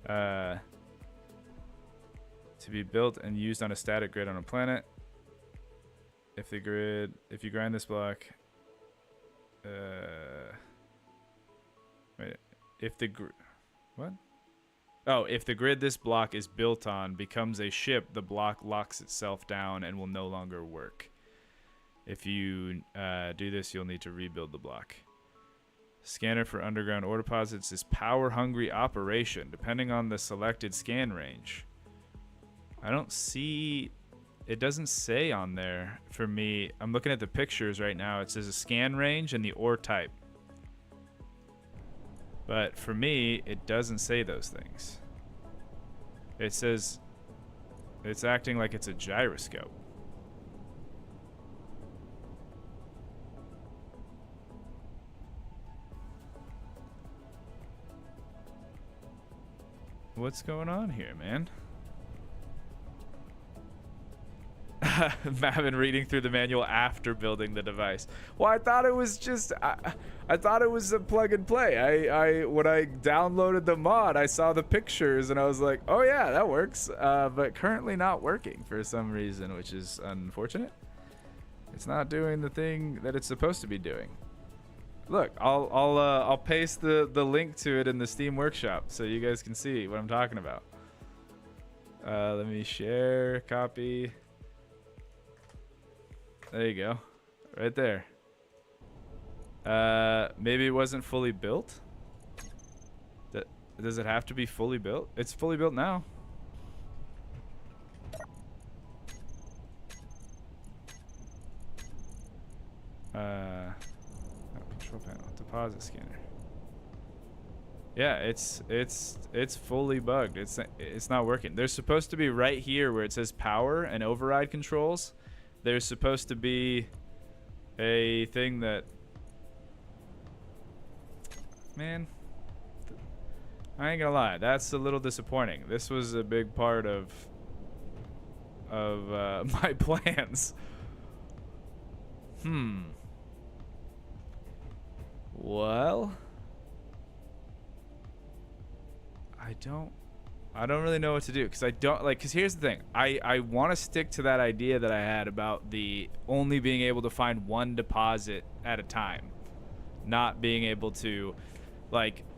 Speaker 1: To be built and used on a static grid on a planet. If you grind this block, if the grid this block is built on becomes a ship, the block locks itself down and will no longer work. If you do this, you'll need to rebuild the block. Scanner for underground ore deposits is power-hungry operation, depending on the selected scan range. I don't see. It doesn't say on there for me. I'm looking at the pictures right now. It says a scan range and the ore type. But for me, it doesn't say those things. It says it's acting like it's a gyroscope. What's going on here, man? I've been reading through the manual after building the device. Well, I thought it was just I thought it was a plug and play. I when I downloaded the mod, I saw the pictures and I was like, oh yeah, that works. But currently not working for some reason, which is unfortunate. It's not doing the thing that it's supposed to be doing. Look, I'll paste the link to it in the Steam Workshop so you guys can see what I'm talking about. Let me share, copy. There you go. Right there. Maybe it wasn't fully built? Does it have to be fully built? It's fully built now. Control panel. Deposit scanner. Yeah, it's fully bugged. It's not working. There's supposed to be right here where it says power and override controls. There's supposed to be a thing that, man, I ain't gonna lie, that's a little disappointing. This was a big part of my plans. Well, I don't really know what to do because here's the thing. I want to stick to that idea that I had about the only being able to find one deposit at a time, not being able to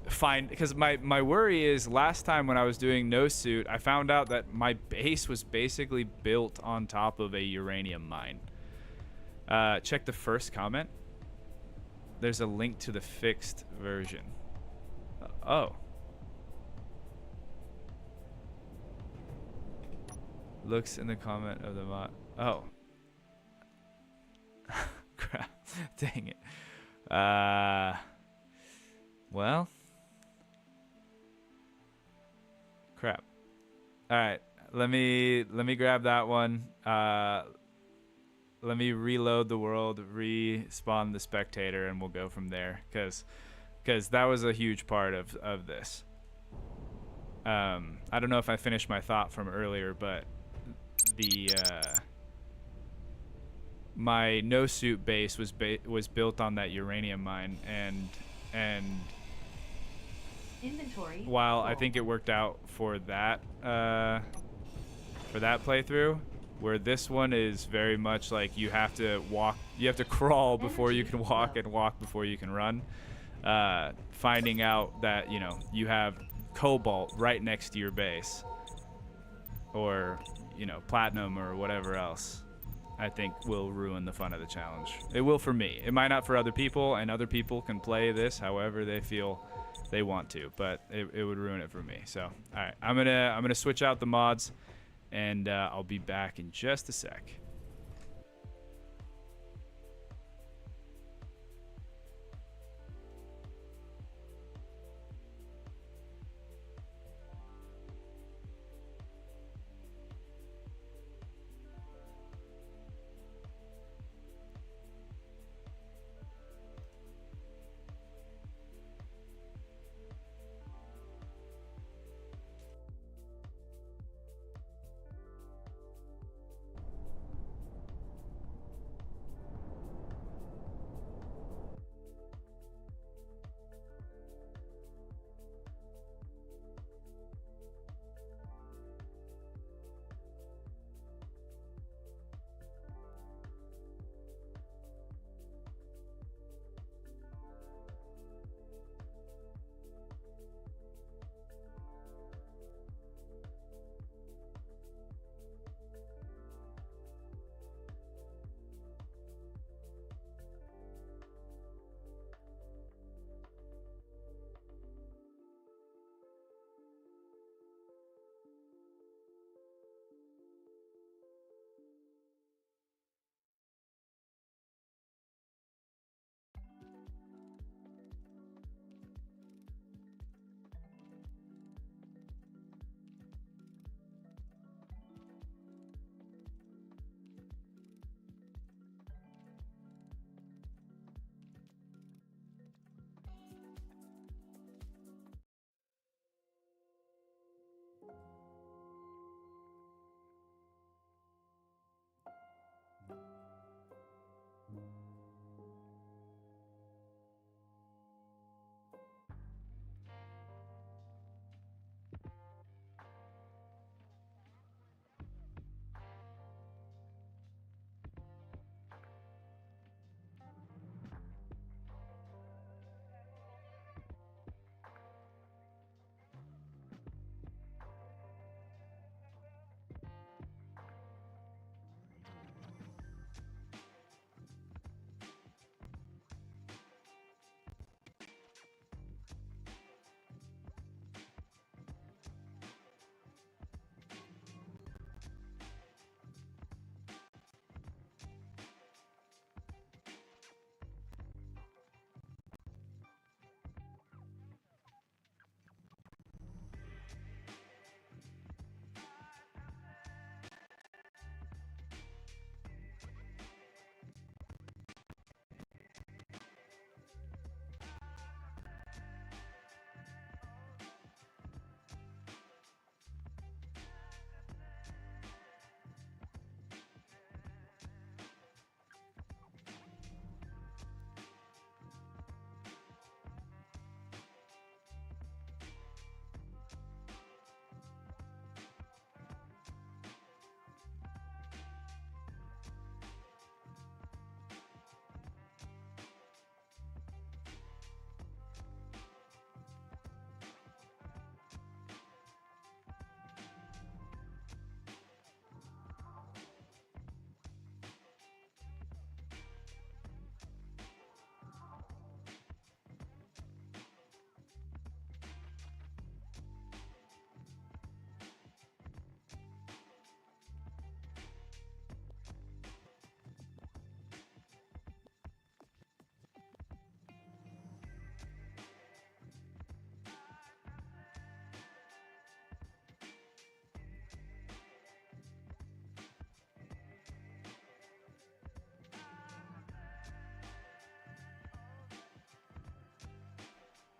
Speaker 1: find, because my worry is last time when I was doing no suit, I found out that my base was basically built on top of a uranium mine. Check the first comment. There's a link to the fixed version. Oh. Looks in the comment of the mod. Oh. Crap. Dang it. Well. Crap. All right. Let me grab that one. Let me reload the world, respawn the spectator, and we'll go from there. Because that was a huge part of this. I don't know if I finished my thought from earlier, but the my no suit base was built on that uranium mine, and
Speaker 2: Inventory.
Speaker 1: while I think it worked out for that playthrough, where this one is very much like you have to crawl before you can walk, and walk before you can run. Finding out that, you know, you have cobalt right next to your base, or, you know, platinum or whatever else, I think will ruin the fun of the challenge. It will for me. It might not for other people, and other people can play this however they feel they want to, but it would ruin it for me. So, all right, I'm gonna switch out the mods, and I'll be back in just a sec.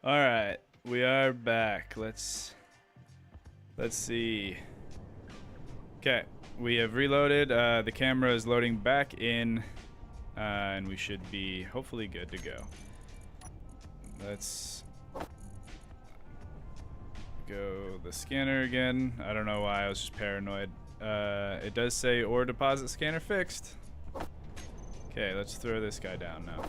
Speaker 1: All right, we are back. Let's see. Okay, we have reloaded. The camera is loading back in, and we should be hopefully good to go. Let's go the scanner again. I don't know why, I was just paranoid. It does say ore deposit scanner fixed. Okay, let's throw this guy down now.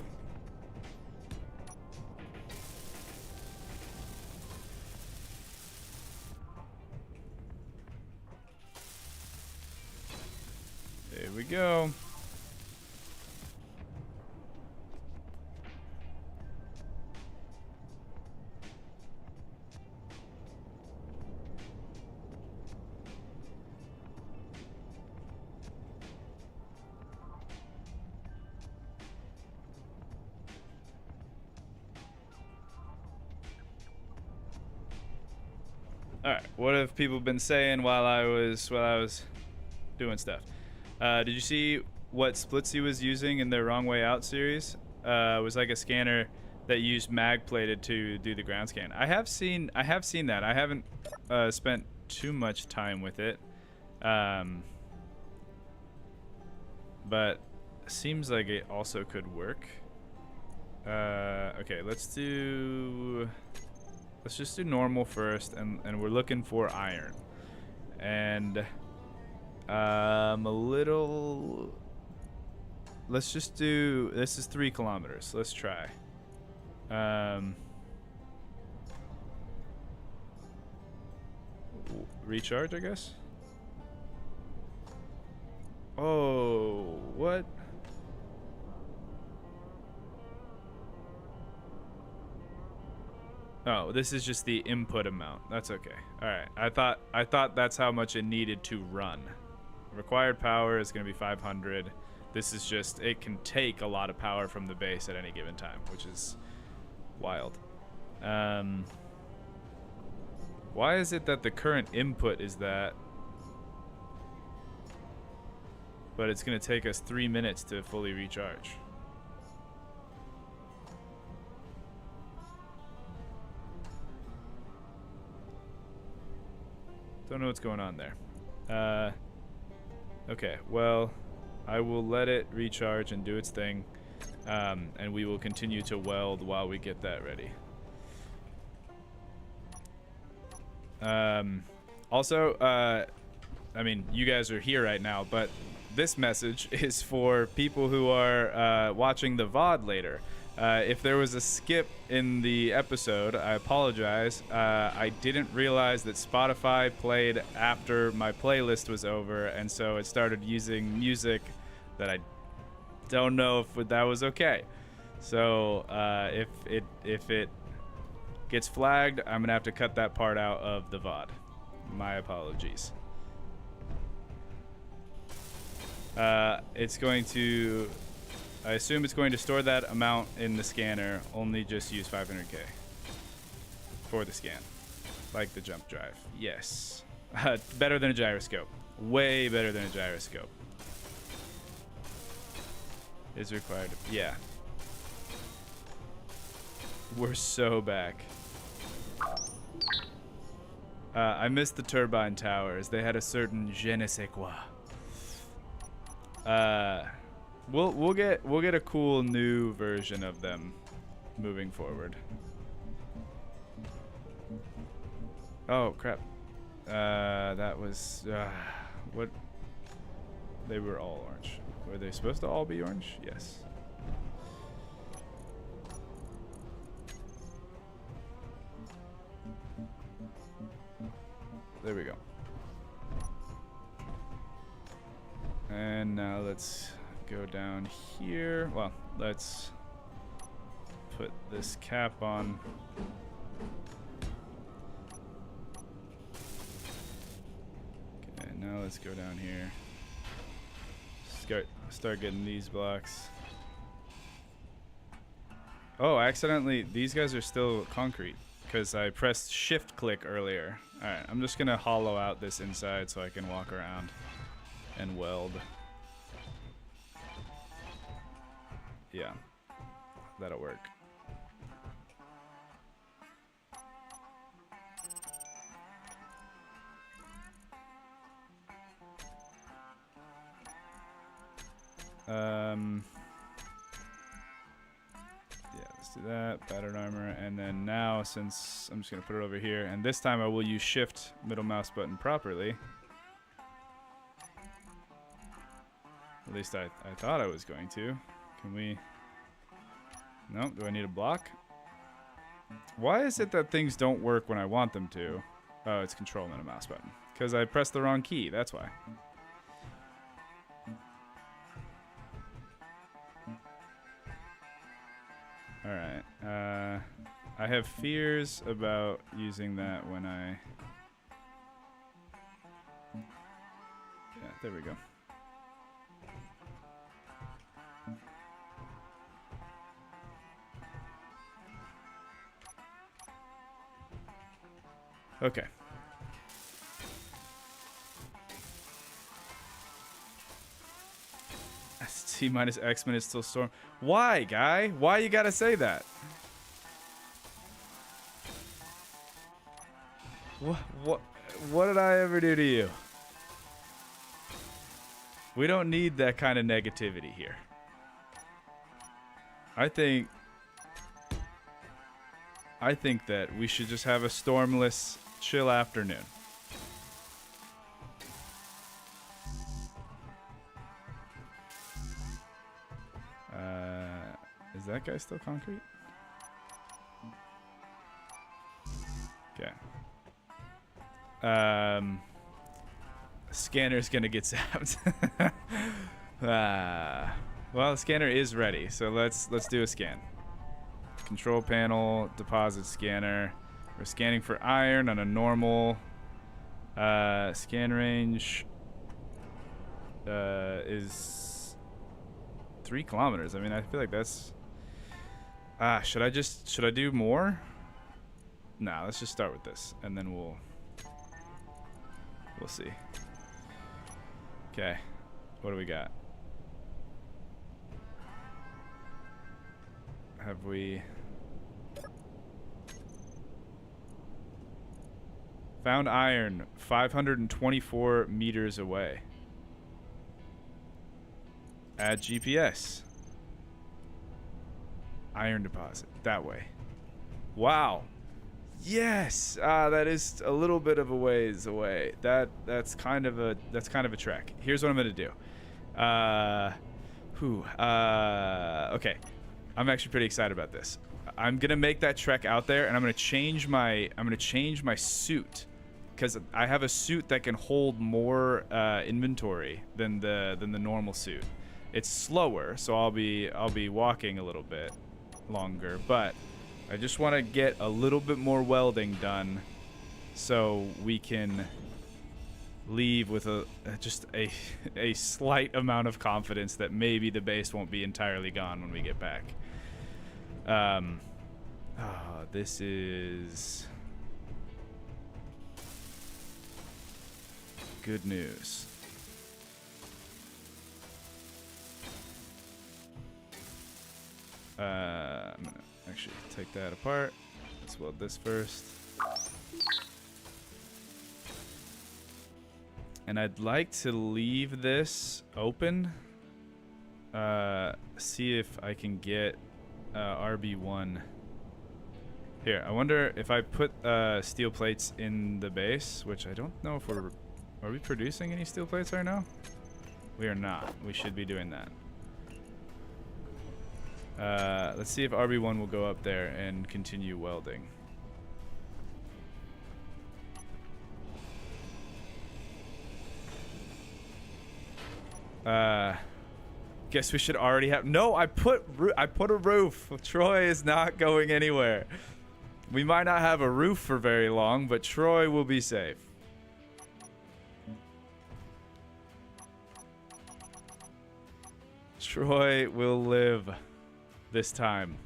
Speaker 1: There we go. All right, what have people been saying while I was doing stuff? Did you see what Splitsy was using in their Wrong Way Out series? It was like a scanner that used mag plated to do the ground scan. I have seen that. I haven't spent too much time with it, but seems like it also could work. Okay, let's just do normal first, and we're looking for iron. And a little, let's just do, this is 3 kilometers. Let's try. Recharge, I guess. Oh, what? Oh, this is just the input amount. That's okay. All right. I thought that's how much it needed to run. Required power is going to be 500. This is just, it can take a lot of power from the base at any given time, which is wild. Why is it that the current input is that, but it's going to take us 3 minutes to fully recharge? Don't know what's going on there. Okay, well, I will let it recharge and do its thing, and we will continue to weld while we get that ready. Also, I mean, you guys are here right now, but this message is for people who are watching the VOD later. If there was a skip in the episode, I apologize. I didn't realize that Spotify played after my playlist was over, and so it started using music that I don't know if that was okay. So if it gets flagged, I'm gonna have to cut that part out of the VOD. My apologies. It's going to, I assume it's going to store that amount in the scanner, only just use 500k for the scan, like the jump drive. Yes. Better than a gyroscope. Way better than a gyroscope. Is required. Yeah. We're so back. I missed the turbine towers. They had a certain je ne sais quoi. We'll get a cool new version of them moving forward. Oh crap. That was what? They were all orange. Were they supposed to all be orange? Yes. There we go. And now let's go down here. Well, let's put this cap on. Okay, now let's go down here. Start getting these blocks. Oh, accidentally, these guys are still concrete because I pressed shift click earlier. All right, I'm just gonna hollow out this inside so I can walk around and weld. Yeah, that'll work. Yeah, let's do that. Battered armor. And then now, since I'm just going to put it over here, and this time I will use shift middle mouse button properly. At least I thought I was going to. Can we... Nope. Do I need a block? Why is it that things don't work when I want them to? Oh, it's control middle mouse button. Because I pressed the wrong key. That's why. Alright. I have fears about using that when I... Yeah, there we go. Okay. T minus X minutes till storm. Why, guy? Why you gotta say that? What did I ever do to you? We don't need that kind of negativity here. I think that we should just have a stormless, chill afternoon. Is that guy still concrete? Okay. Scanner's gonna get zapped. Well, the scanner is ready, so let's do a scan. Control panel, deposit scanner. We're scanning for iron on a normal. Scan range is 3 kilometers. I mean, I feel like that's... should I do more? Nah, let's just start with this, and then we'll see. Okay, what do we got? Have we found iron 524 meters away? Add GPS. Iron deposit that way. Wow. Yes. That is a little bit of a ways away. That's kind of a trek. Here's what I'm gonna do. Okay. I'm actually pretty excited about this. I'm gonna make that trek out there, and I'm gonna change my suit, because I have a suit that can hold more inventory than the normal suit. It's slower, so I'll be walking a little bit longer, but I just want to get a little bit more welding done so we can leave with just a slight amount of confidence that maybe the base won't be entirely gone when we get back. This is good news. I'm gonna actually take that apart. Let's weld this first. And I'd like to leave this open. See if I can get RB1. Here, I wonder if I put steel plates in the base, which I don't know if are we producing any steel plates right now? We are not. We should be doing that. Let's see if RB1 will go up there and continue welding. Guess we should already have... No, I put a roof. Troy is not going anywhere. We might not have a roof for very long, but Troy will be safe. Troy will live this time.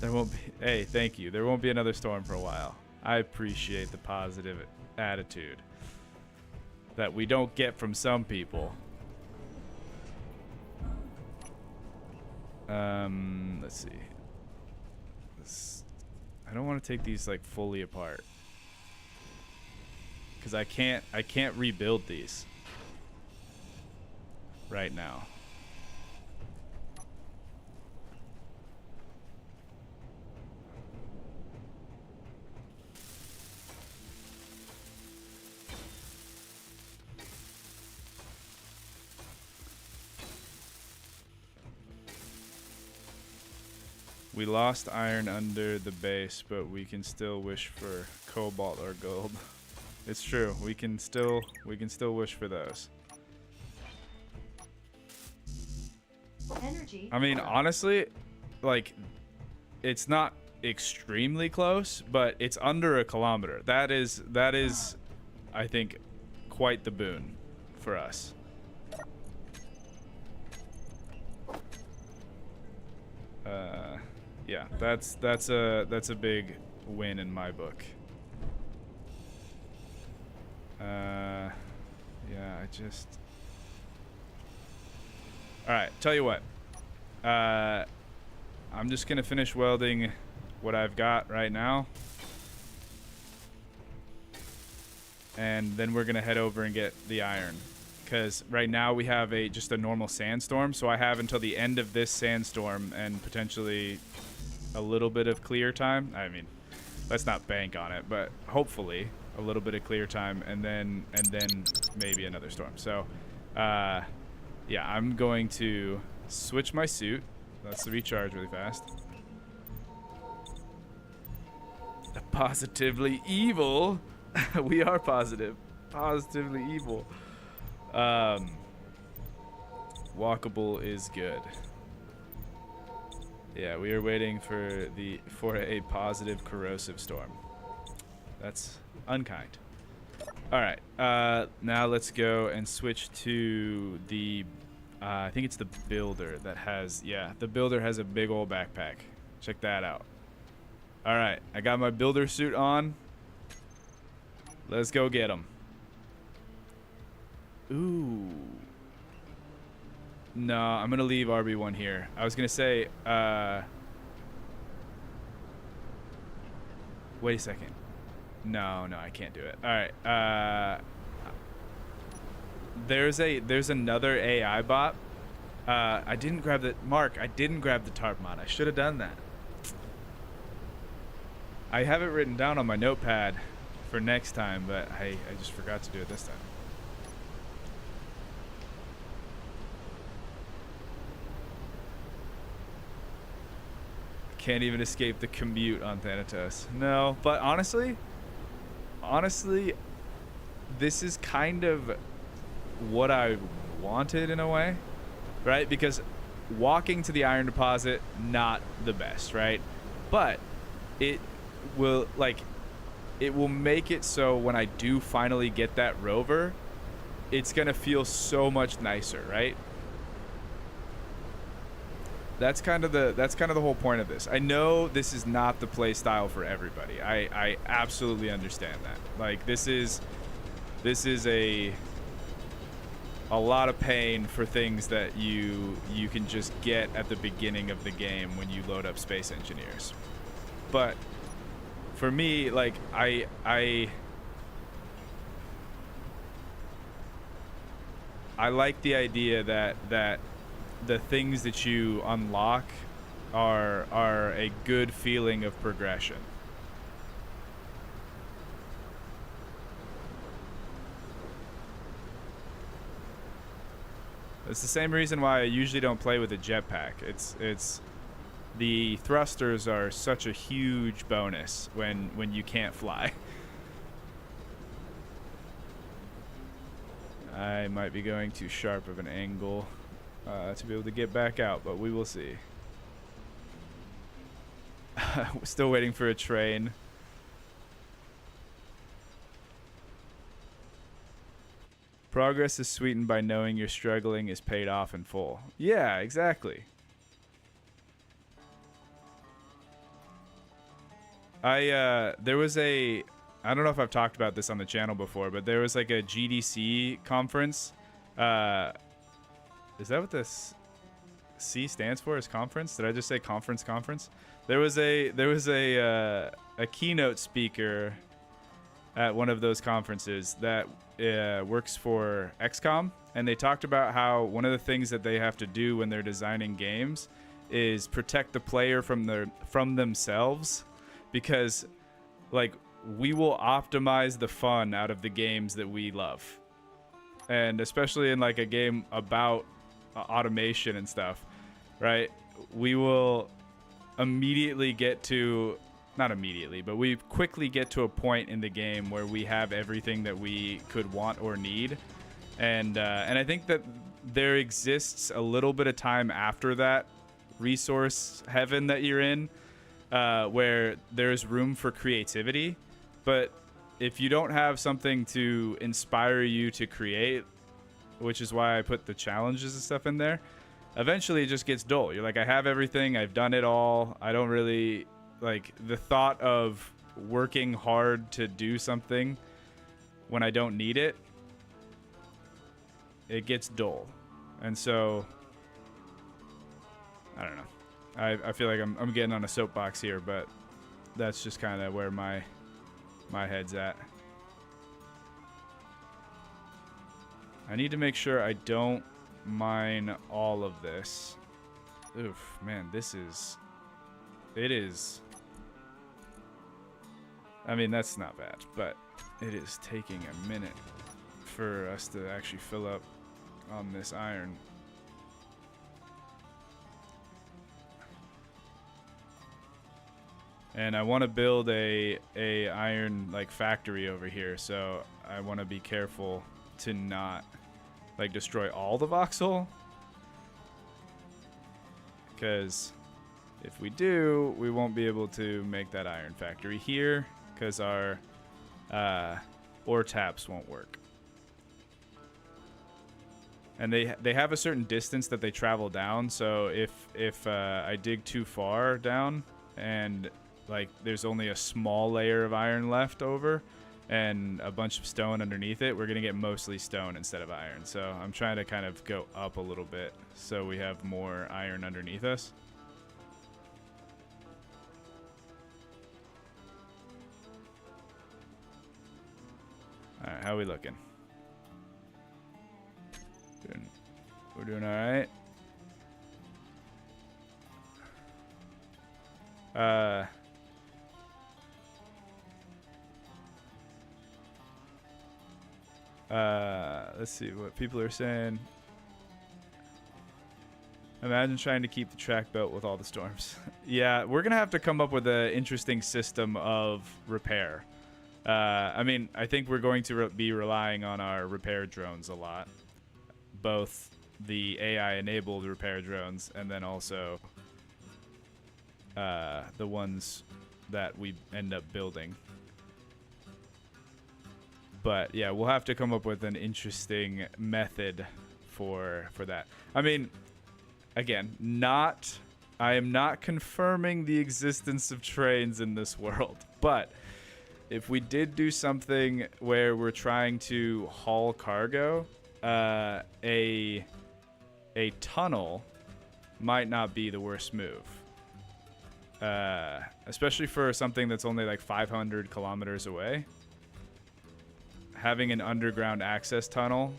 Speaker 1: There won't be... Hey, thank you. There won't be another storm for a while. I appreciate the positive attitude that we don't get from some people. Let's see. I don't want to take these like fully apart. Because I can't rebuild these right now. We lost iron under the base, but we can still wish for cobalt or gold. It's true. We can still wish for those.
Speaker 2: Energy.
Speaker 1: I mean, honestly, like, it's not extremely close, but it's under a kilometer. That is, I think, quite the boon for us. Yeah, that's a big win in my book. Yeah, I just... Alright, tell you what. I'm just gonna finish welding what I've got right now. And then we're gonna head over and get the iron. Because right now we have just a normal sandstorm, so I have until the end of this sandstorm and potentially a little bit of clear time. I mean, let's not bank on it, but hopefully a little bit of clear time, and then maybe another storm. So, yeah, I'm going to switch my suit. Let's recharge really fast. Positively evil. We are positive. Positively evil. Walkable is good. Yeah, we are waiting for a positive corrosive storm. That's unkind. All right, now let's go and switch to the. I think it's the builder that has. Yeah, the builder has a big old backpack. Check that out. All right, I got my builder suit on. Let's go get him. Ooh. No, I'm gonna leave RB1 here. I was gonna say, wait a second. No, I can't do it. All right. There's another AI bot. I didn't grab the tarp mod. I should have done that. I have it written down on my notepad for next time, but I just forgot to do it this time. Can't even escape the commute on Thanatos. No, but honestly, this is kind of what I wanted in a way, right? Because walking to the iron deposit, not the best, right? But it will make it so when I do finally get that rover, it's gonna feel so much nicer, right? That's kind of the whole point of this. I know this is not the play style for everybody. I absolutely understand that. Like, this is a lot of pain for things that you can just get at the beginning of the game when you load up Space Engineers. But for me, like, I like the idea that the things that you unlock are a good feeling of progression. It's the same reason why I usually don't play with a jetpack. It's the thrusters are such a huge bonus when you can't fly. I might be going too sharp of an angle to be able to get back out, but we will see. We're still waiting for a train. Progress is sweetened by knowing your struggling is paid off in full. Yeah, exactly. There was I don't know if I've talked about this on the channel before, but there was like a GDC conference. Is that what this? C stands for is conference. Did I just say conference? There was a keynote speaker at one of those conferences that works for XCOM, and they talked about how one of the things that they have to do when they're designing games is protect the player from themselves, because like we will optimize the fun out of the games that we love, and especially in like a game about automation and stuff, right? We will immediately get to, not immediately, but we quickly get to a point in the game where we have everything that we could want or need, and I think that there exists a little bit of time after that resource heaven that you're in, where there's room for creativity. But if you don't have something to inspire you to create, which is why I put the challenges and stuff in there, eventually it just gets dull. You're like, I have everything, I've done it all, I don't really like the thought of working hard to do something when I don't need it. It gets dull. And so I don't know. I feel like I'm getting on a soapbox here, but that's just kind of where my head's at. I need to make sure I don't mine all of this. Oof, man, it is. I mean, that's not bad, but it is taking a minute for us to actually fill up on this iron. And I want to build a iron like factory over here, so I want to be careful to not like destroy all the voxel, because if we do, we won't be able to make that iron factory here because our ore taps won't work. And they have a certain distance that they travel down, so if I dig too far down and like there's only a small layer of iron left over and a bunch of stone underneath it, we're gonna get mostly stone instead of iron. So I'm trying to kind of go up a little bit so we have more iron underneath us. Alright, how are we looking? We're doing alright. Let's see what people are saying. Imagine trying to keep the track built with all the storms. Yeah, we're gonna have to come up with an interesting system of repair. I mean, I think we're going to be relying on our repair drones a lot, both the AI-enabled repair drones and then also the ones that we end up building. But yeah, we'll have to come up with an interesting method for that. I mean, again, I am not confirming the existence of trains in this world, but if we did do something where we're trying to haul cargo, a tunnel might not be the worst move. Especially for something that's only like 500 kilometers away. Having an underground access tunnel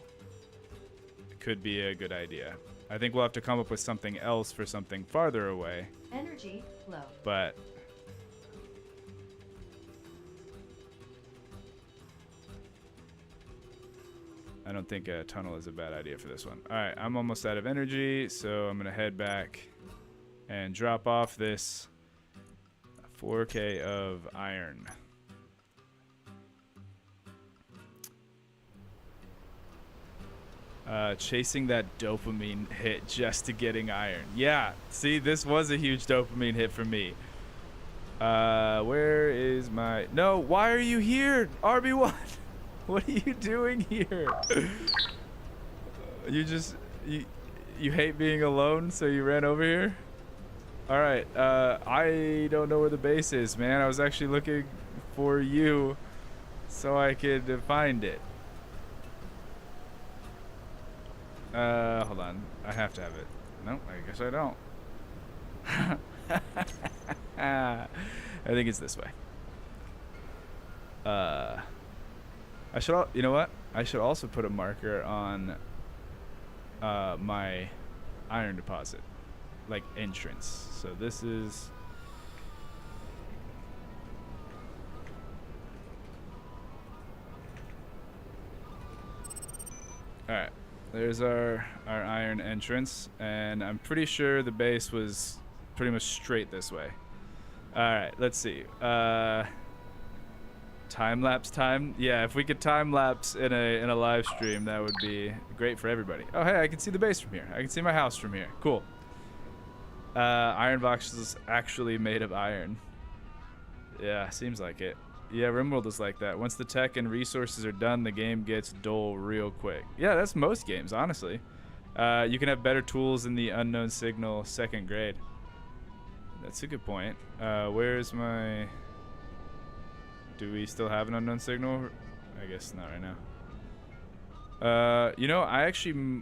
Speaker 1: could be a good idea. I think we'll have to come up with something else for something farther away.
Speaker 2: Energy low.
Speaker 1: But I don't think a tunnel is a bad idea for this one. All right, I'm almost out of energy, so I'm going to head back and drop off this 4K of iron. Chasing that dopamine hit just to getting iron. Yeah, see, this was a huge dopamine hit for me. Where is my... No, why are you here, RB1? What are you doing here? You hate being alone, so you ran over here? Alright, I don't know where the base is, man. I was actually looking for you so I could find it. Hold on. I have to have it. Nope, I guess I don't. I think it's this way. I should, you know what? I should also put a marker on my iron deposit, like entrance. So this is. All right, there's our iron entrance, and I'm pretty sure the base was pretty much straight this way. All right, let's see. Time lapse time. Yeah, if we could time lapse in a live stream, that would be great for everybody. Oh, hey, I can see the base from here. I can see my house from here. Cool. Iron box is actually made of iron. Yeah, seems like it. Yeah, RimWorld is like that. Once the tech and resources are done, the game gets dull real quick. Yeah, that's most games, honestly. You can have better tools in the unknown signal 2nd grade. That's a good point. Where's my... Do we still have an unknown signal? I guess not right now. You know, I actually...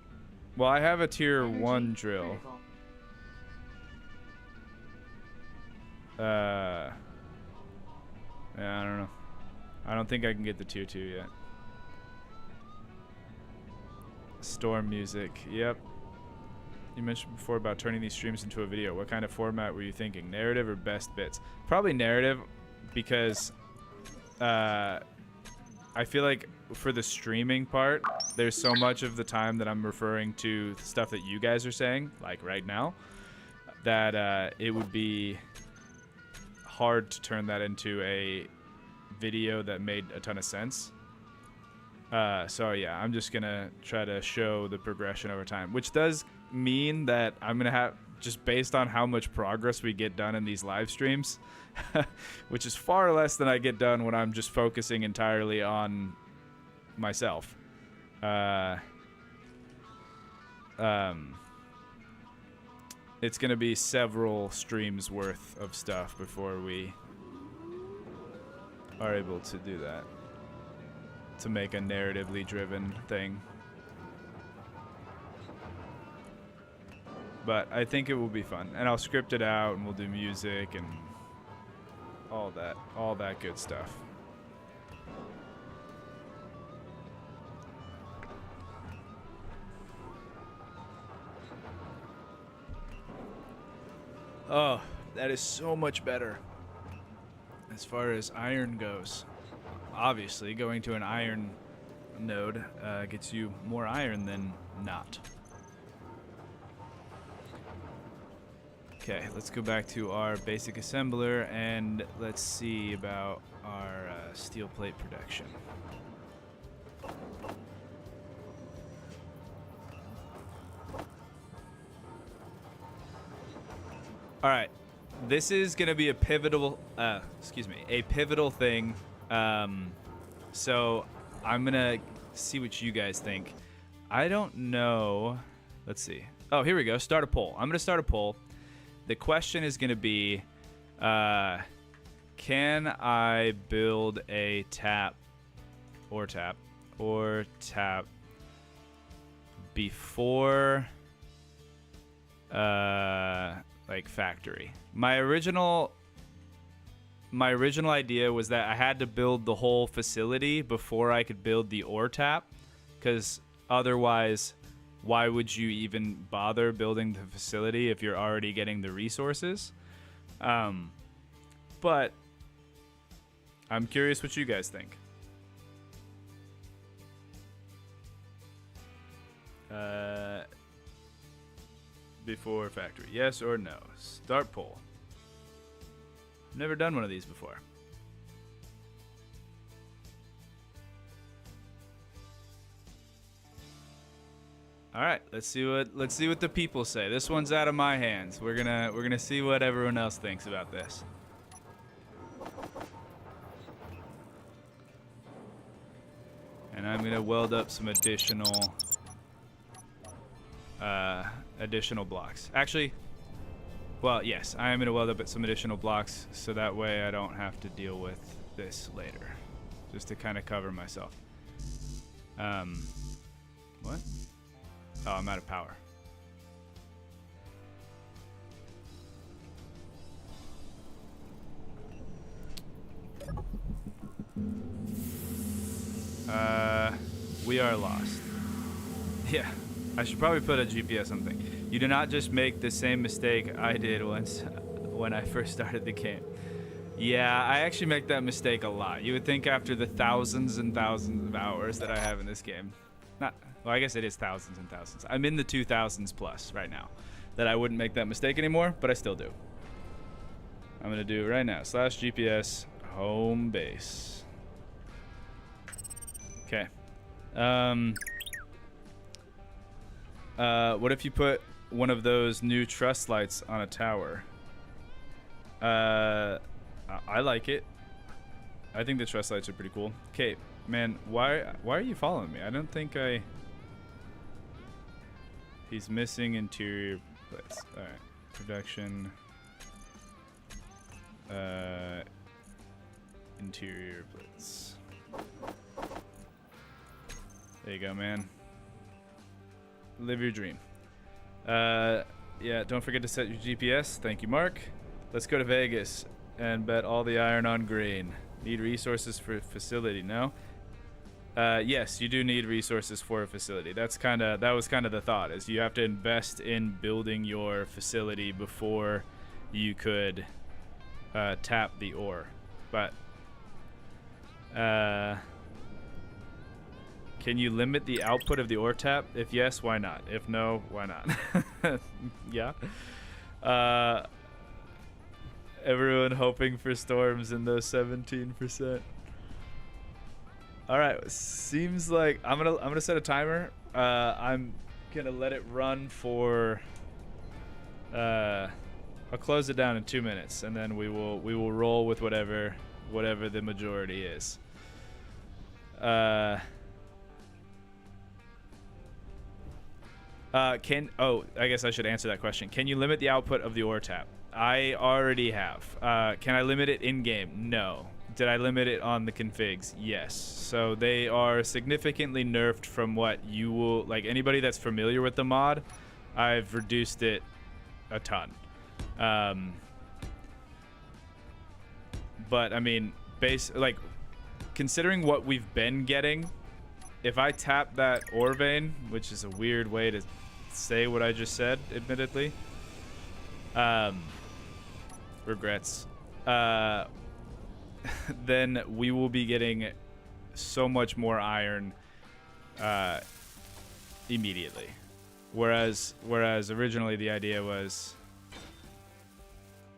Speaker 1: Well, I have a tier 1 drill. Yeah, I don't know. I don't think I can get the tier 2 yet. Storm music. Yep. You mentioned before about turning these streams into a video. What kind of format were you thinking? Narrative or best bits? Probably narrative, because I feel like for the streaming part, there's so much of the time that I'm referring to stuff that you guys are saying, like right now, that it would be hard to turn that into a video that made a ton of sense. So yeah, I'm just gonna try to show the progression over time, which does mean that I'm gonna have, just based on how much progress we get done in these live streams, which is far less than I get done when I'm just focusing entirely on myself. It's gonna be several streams worth of stuff before we are able to do that, to make a narratively driven thing. But I think it will be fun, and I'll script it out, and we'll do music and all that good stuff. Oh, that is so much better as far as iron goes. Obviously, going to an iron node gets you more iron than not. Okay, let's go back to our basic assembler and let's see about our steel plate production. All right, this is gonna be a pivotal, pivotal thing. So I'm gonna see what you guys think. I don't know. Let's see. Oh, here we go. Start a poll. I'm gonna start a poll. The question is gonna be, can I build a tap before like factory? My original idea was that I had to build the whole facility before I could build the ore tap, because otherwise, why would you even bother building the facility if you're already getting the resources? But I'm curious what you guys think. Before factory, yes or no? Start poll. Never done one of these before. All right, let's see what the people say. This one's out of my hands. We're gonna see what everyone else thinks about this. And I'm gonna weld up some additional blocks. Actually, well, yes, I am gonna weld up some additional blocks so that way I don't have to deal with this later, just to kind of cover myself. What? Oh, I'm out of power. are lost. Yeah, I should probably put a GPS on the thing. You do not just make the same mistake I did once when I first started the game. Yeah, I actually make that mistake a lot. You would think after the thousands and thousands of hours that I have in this game, well, I guess it is thousands and thousands. I'm in the 2000s plus right now, that I wouldn't make that mistake anymore, but I still do. I'm gonna do it right now. /GPS home base. Okay. What if you put one of those new truss lights on a tower? I like it. I think the truss lights are pretty cool. Okay, man, why are you following me? I don't think I... He's missing interior plates. Alright, production. Interior plates. There you go, man. Live your dream. Yeah, don't forget to set your GPS. Thank you, Mark. Let's go to Vegas and bet all the iron on grain. Need resources for a facility, no? Yes, you do need resources for a facility. That was kind of the thought, is you have to invest in building your facility before you could tap the ore. But can you limit the output of the ore tap? If yes, why not? If no, why not? Yeah. Everyone hoping for storms in those 17%. All right, seems like I'm gonna set a timer. I'm gonna let it run for. I'll close it down in 2 minutes, and then we will roll with whatever the majority is. I guess I should answer that question. Can you limit the output of the ore tap? I already have. Can I limit it in game? No. Did I limit it on the configs? Yes. So they are significantly nerfed from what you will, like anybody that's familiar with the mod, I've reduced it a ton. But I mean, considering what we've been getting, if I tap that ore vein, which is a weird way to say what I just said, admittedly, regrets, then we will be getting so much more iron immediately. Whereas originally the idea was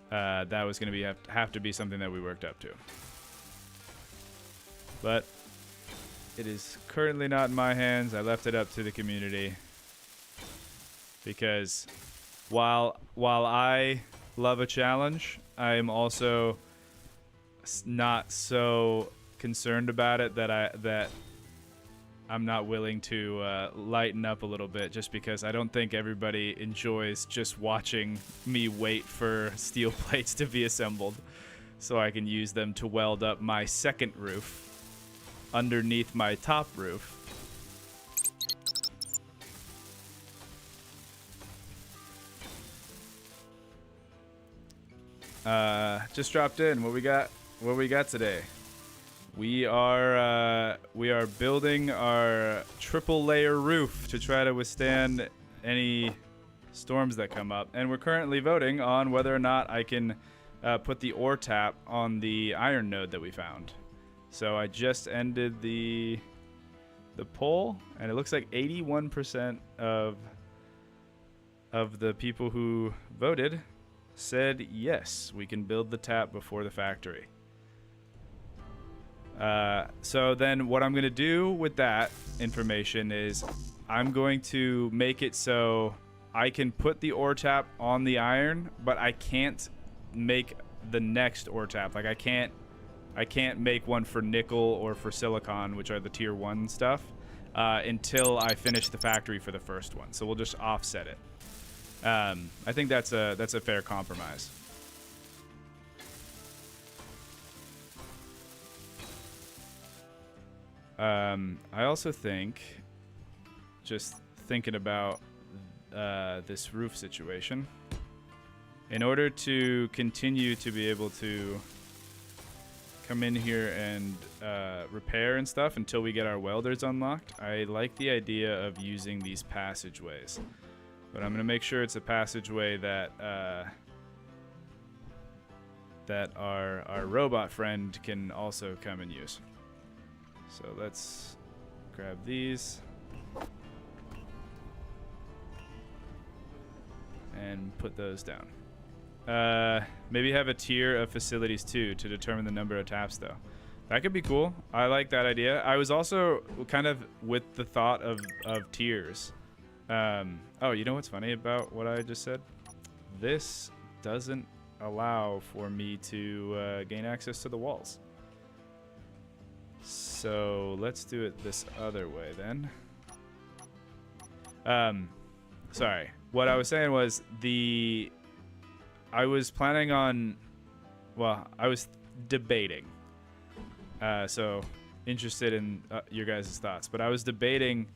Speaker 1: that was going to have to be something that we worked up to. But it is currently not in my hands. I left it up to the community because while I love a challenge, I am also not so concerned about it that I'm not willing to lighten up a little bit, just because I don't think everybody enjoys just watching me wait for steel plates to be assembled so I can use them to weld up my second roof underneath my top roof. Just dropped in. What we got today? We are building our triple layer roof to try to withstand any storms that come up, and we're currently voting on whether or not I can put the ore tap on the iron node that we found. So I just ended the poll, and it looks like 81% of the people who voted said yes, we can build the tap before the factory. So then what I'm going to do with that information is I'm going to make it so I can put the ore tap on the iron, but I can't make the next ore tap. Like I can't make one for nickel or for silicon, which are the tier 1 stuff, until I finish the factory for the first one. So we'll just offset it. I think that's a fair compromise. I also think, just thinking about this roof situation, in order to continue to be able to come in here and repair and stuff until we get our welders unlocked. I like the idea of using these passageways, but I'm gonna make sure it's a passageway that that our robot friend can also come and use. So let's grab these and put those down. Maybe have a tier of facilities too to determine the number of taps though. That could be cool. I like that idea. I was also kind of with the thought of tiers. Oh, you know what's funny about what I just said? This doesn't allow for me to gain access to the walls. So let's do it this other way then. Sorry. What I was saying was I was planning on, well, I was debating. So interested in your guys' thoughts, but I was debating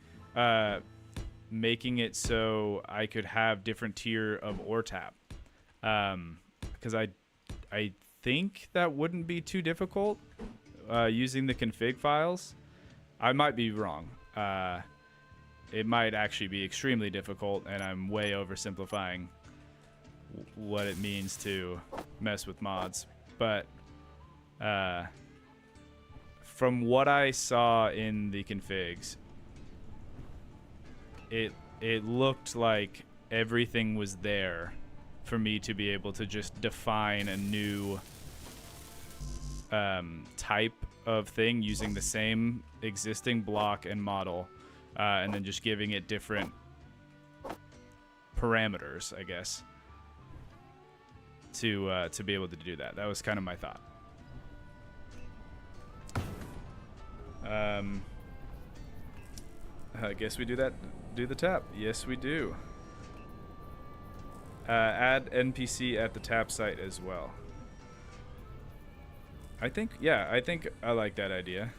Speaker 1: making it so I could have different tier of ore tap. Because I think that wouldn't be too difficult using the config files. I might be wrong. It might actually be extremely difficult, and I'm way oversimplifying what it means to mess with mods. But from what I saw in the configs, it looked like everything was there for me to be able to just define a new type of thing using the same existing block and model, and then just giving it different parameters, I guess, to be able to do that. That was kind of my thought. I guess we do that. Do the tap. Yes, we do. Add NPC at the tap site as well. I think I like that idea.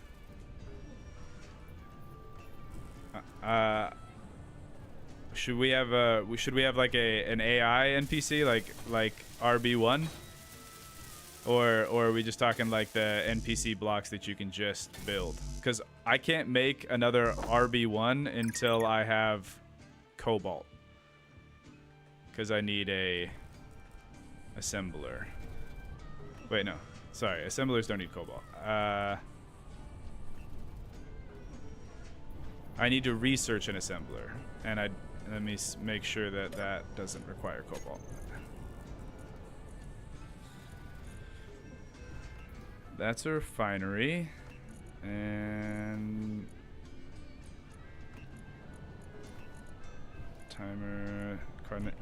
Speaker 1: Should we have like an AI NPC like RB1, or are we just talking like the NPC blocks that you can just build? Because I can't make another RB1 until I have cobalt. Because I need a assembler. Wait, no. Sorry, assemblers don't need cobalt. I need to research an assembler, and let me make sure that that doesn't require cobalt. That's a refinery, and timer,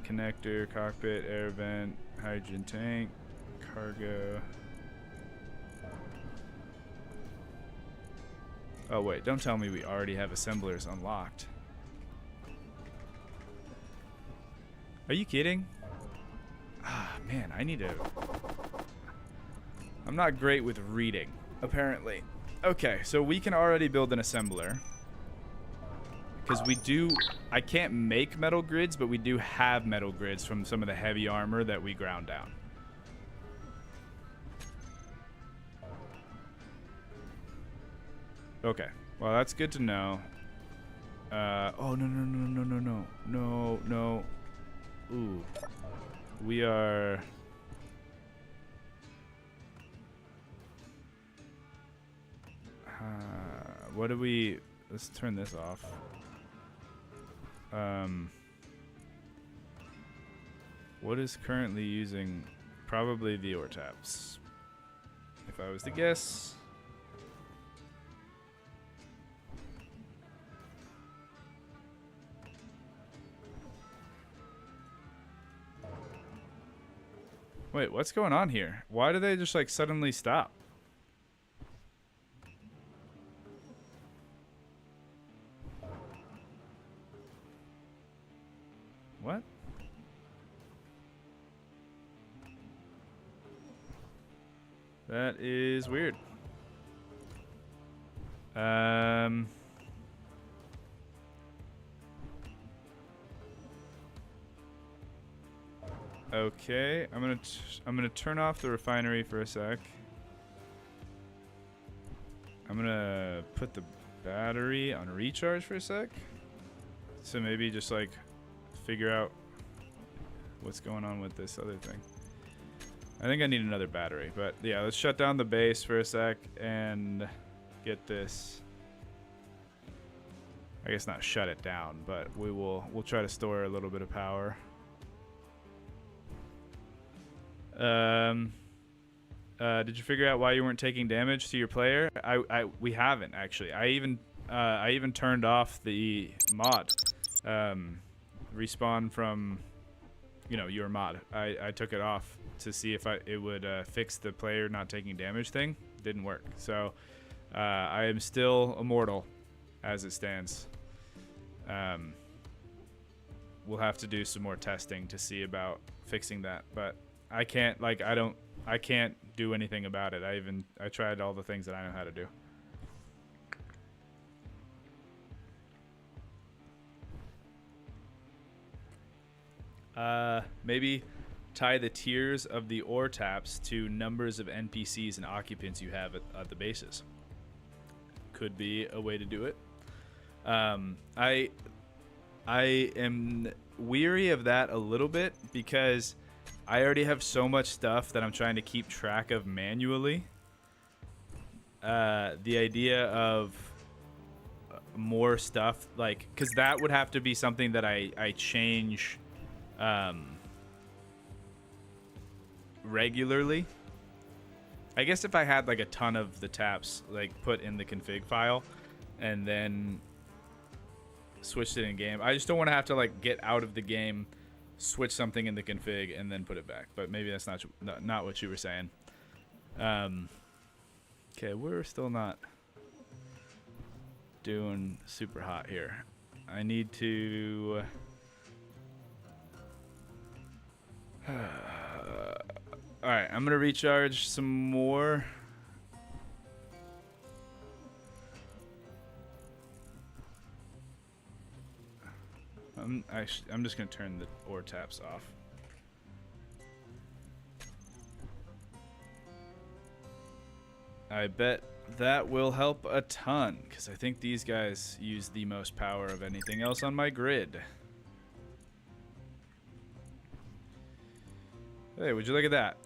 Speaker 1: connector, cockpit, air vent, hydrogen tank, cargo. Oh wait, don't tell me we already have assemblers unlocked. Are you kidding? Ah, man, I need to... I'm not great with reading, apparently. Okay, so we can already build an assembler. Because we do... I can't make metal grids, but we do have metal grids from some of the heavy armor that we ground down. Okay, well, that's good to know. Oh, no. Ooh. We are... what do we... Let's turn this off. What is currently using... Probably the ore taps. If I was to guess... Wait, what's going on here? Why do they just like suddenly stop? What? That is weird. Okay, I'm gonna turn off the refinery for a sec. I'm gonna put the battery on recharge for a sec. So maybe just like figure out what's going on with this other thing. I think I need another battery, but yeah, let's shut down the base for a sec and get this. I guess not shut it down, but we'll try to store a little bit of power. Did you figure out why you weren't taking damage to your player? We haven't actually. I even turned off the mod, respawn from, your mod. I took it off to see if it would fix the player not taking damage thing. Didn't work. So I am still immortal as it stands. We'll have to do some more testing to see about fixing that, but I can't do anything about it. I tried all the things that I know how to do. Maybe tie the tiers of the ore taps to numbers of NPCs and occupants you have at the bases. Could be a way to do it. I am weary of that a little bit because I already have so much stuff that I'm trying to keep track of manually. The idea of more stuff, because that would have to be something that I change regularly. I guess if I had a ton of the taps put in the config file and then switched it in game, I just don't want to have to get out of the game, switch something in the config, and then put it back. But maybe that's not what you were saying. Okay, we're still not doing super hot here. I need to all right, I'm gonna recharge some more. I'm just gonna turn the ore taps off. I bet that will help a ton, because I think these guys use the most power of anything else on my grid. Hey, would you look at that?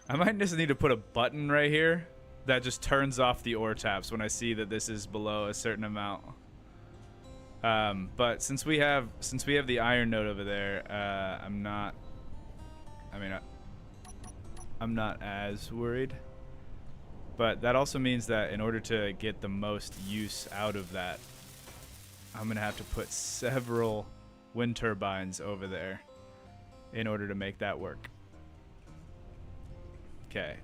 Speaker 1: I might just need to put a button right here that just turns off the ore taps when I see that this is below a certain amount. But since we have the iron node over there, I'm not as worried. But that also means that in order to get the most use out of that, I'm gonna have to put several wind turbines over there in order to make that work. Okay.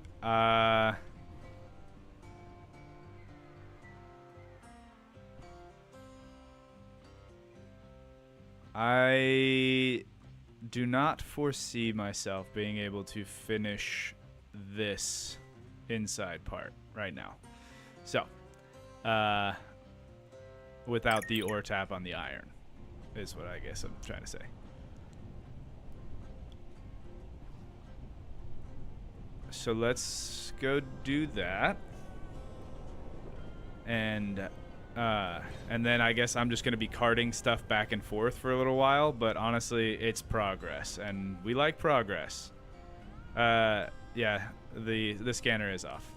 Speaker 1: I do not foresee myself being able to finish this inside part right now. So, without the ore tap on the iron is what I guess I'm trying to say. So let's go do that. And then I guess I'm just going to be carting stuff back and forth for a little while, but honestly, it's progress, and we like progress. Yeah, the scanner is off.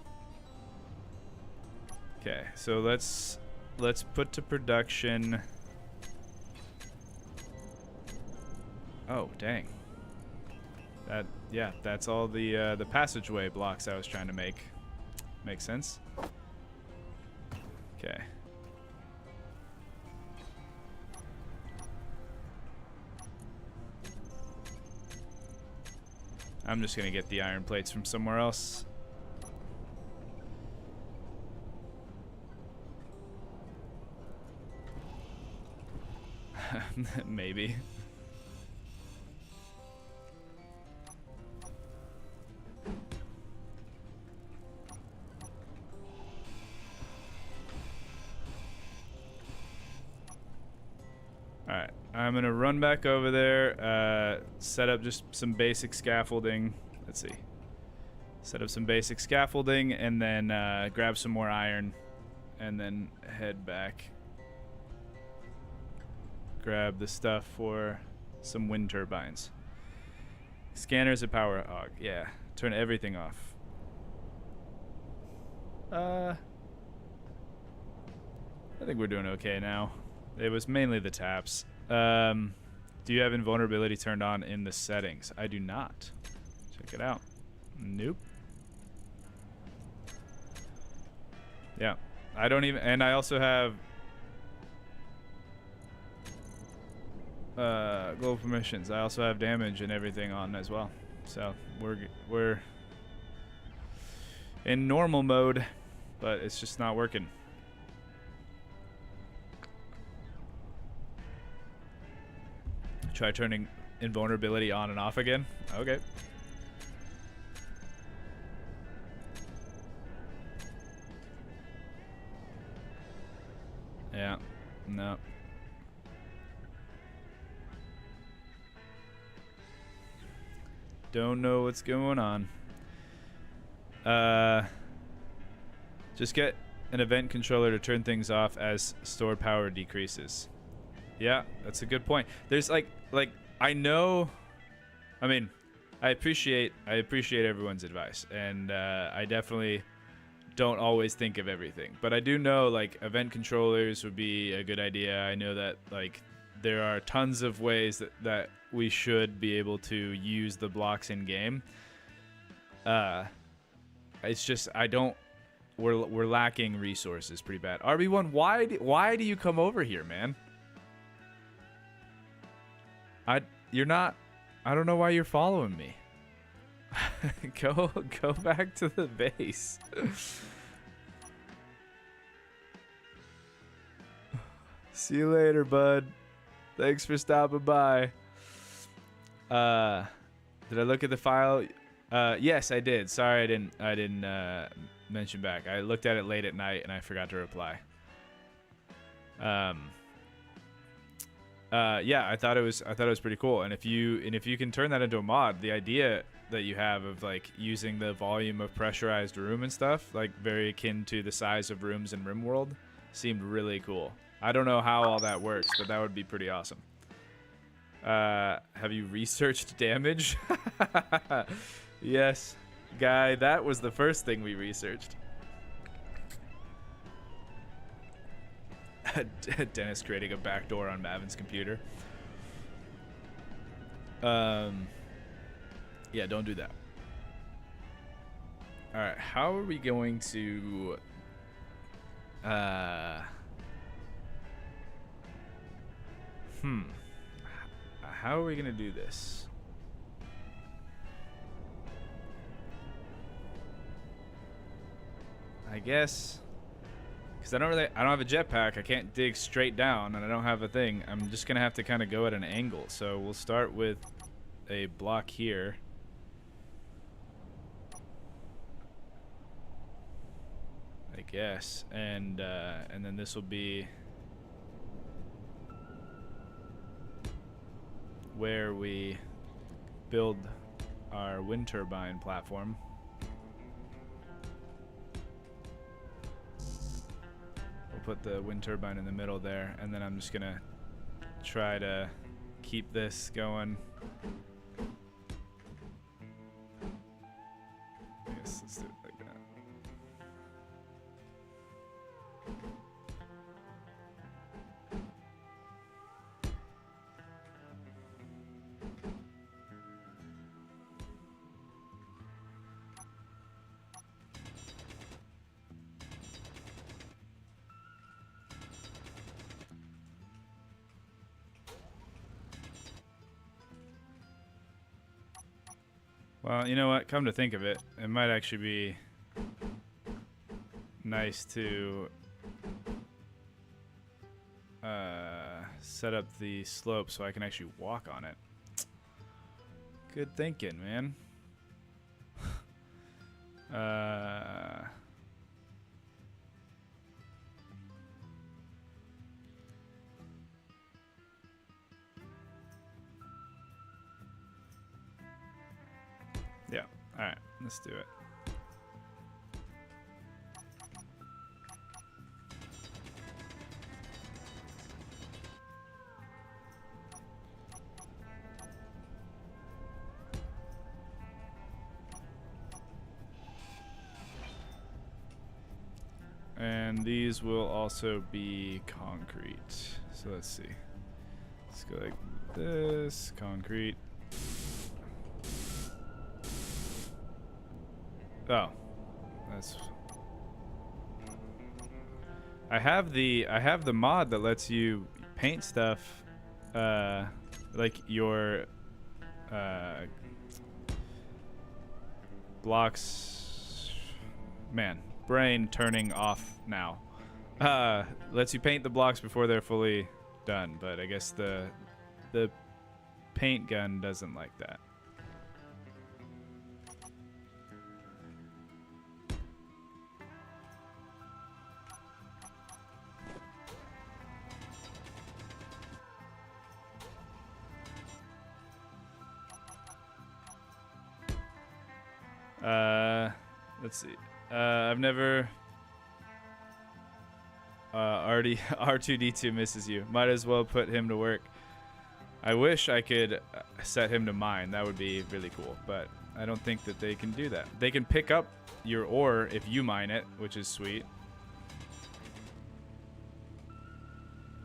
Speaker 1: Okay, so let's put to production. Oh, dang. That's all the passageway blocks I was trying to make. Makes sense. Okay. I'm just gonna get the iron plates from somewhere else. Maybe. Alright, I'm gonna run back over there, set up just some basic scaffolding. Let's see. Set up some basic scaffolding, and then grab some more iron, and then head back. Grab the stuff for some wind turbines. Scanners and power hog. Yeah, turn everything off. I think we're doing okay now. It was mainly the taps. Do you have invulnerability turned on in the settings? I do not. Check it out. Nope. Yeah. I don't even... And I also have... global permissions. I also have damage and everything on as well. So, we're in normal mode, but it's just not working. Try turning invulnerability on and off again. Okay. Yeah. No. Don't know what's going on. Just get an event controller to turn things off as stored power decreases. Yeah, that's a good point. There's like I know, I mean, I appreciate everyone's advice, and I definitely don't always think of everything, but I do know like event controllers would be a good idea. I know that like there are tons of ways that we should be able to use the blocks in game. It's just we're lacking resources pretty bad. RB1, why do you come over here, man? You're not. I don't know why you're following me. Go back to the base. See you later, bud. Thanks for stopping by. Did I look at the file? Yes, I did. Sorry, I didn't mention back. I looked at it late at night and I forgot to reply. Yeah, I thought it was pretty cool. And if you can turn that into a mod, the idea that you have of like using the volume of pressurized room and stuff, like very akin to the size of rooms in RimWorld, seemed really cool. I don't know how all that works, but that would be pretty awesome. Have you researched damage? Yes, guy, that was the first thing we researched. Dennis creating a backdoor on Mavin's computer. Yeah, don't do that. Alright, how are we going to... How are we going to do this? I guess... Because I don't have a jetpack, I can't dig straight down, and I don't have a thing. I'm just going to have to kind of go at an angle. So we'll start with a block here. I guess. And then this will be where we build our wind turbine platform. Put the wind turbine in the middle there, and then I'm just gonna try to keep this going. I guess let's do it like that. Well, you know what? Come to think of it, it might actually be nice to set up the slope so I can actually walk on it. Good thinking, man. Yeah. All right. Let's do it. And these will also be concrete. So let's see. Let's go like this, concrete. Oh, that's. I have the mod that lets you paint stuff, like your blocks. Man, brain turning off now. Lets you paint the blocks before they're fully done, but I guess the paint gun doesn't like that. Let's see. I've never. Already R2D2 misses you. Might as well put him to work. I wish I could set him to mine. That would be really cool, but I don't think that they can do that. They can pick up your ore if you mine it, which is sweet.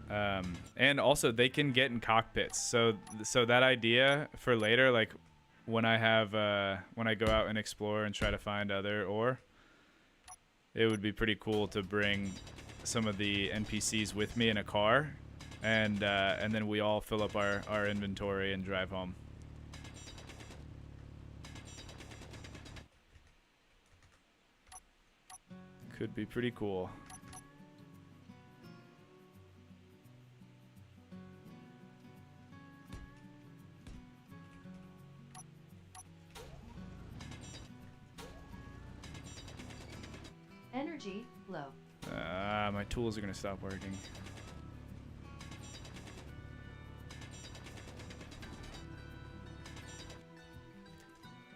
Speaker 1: And also they can get in cockpits. So that idea for later, like when I go out and explore and try to find other ore, it would be pretty cool to bring some of the NPCs with me in a car, and then we all fill up our inventory and drive home. Could be pretty cool.
Speaker 2: Energy low.
Speaker 1: My tools are gonna stop working.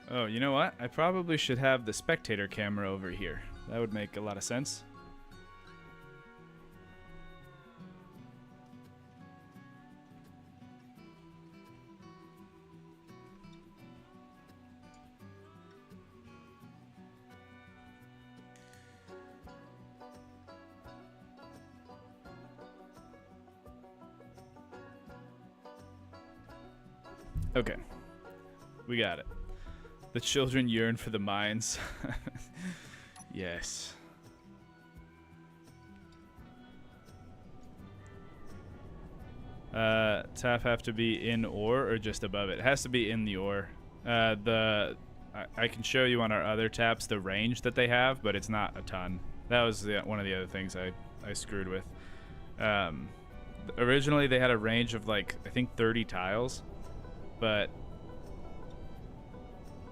Speaker 1: Oh, you know what? I probably should have the spectator camera over here. That would make a lot of sense. Okay, we got it. The children yearn for the mines. Yes. Tap have to be in ore or just above it? It has to be in the ore. I can show you on our other taps the range that they have, but it's not a ton. That was one of the other things I screwed with. Originally they had a range of like I think 30 tiles. But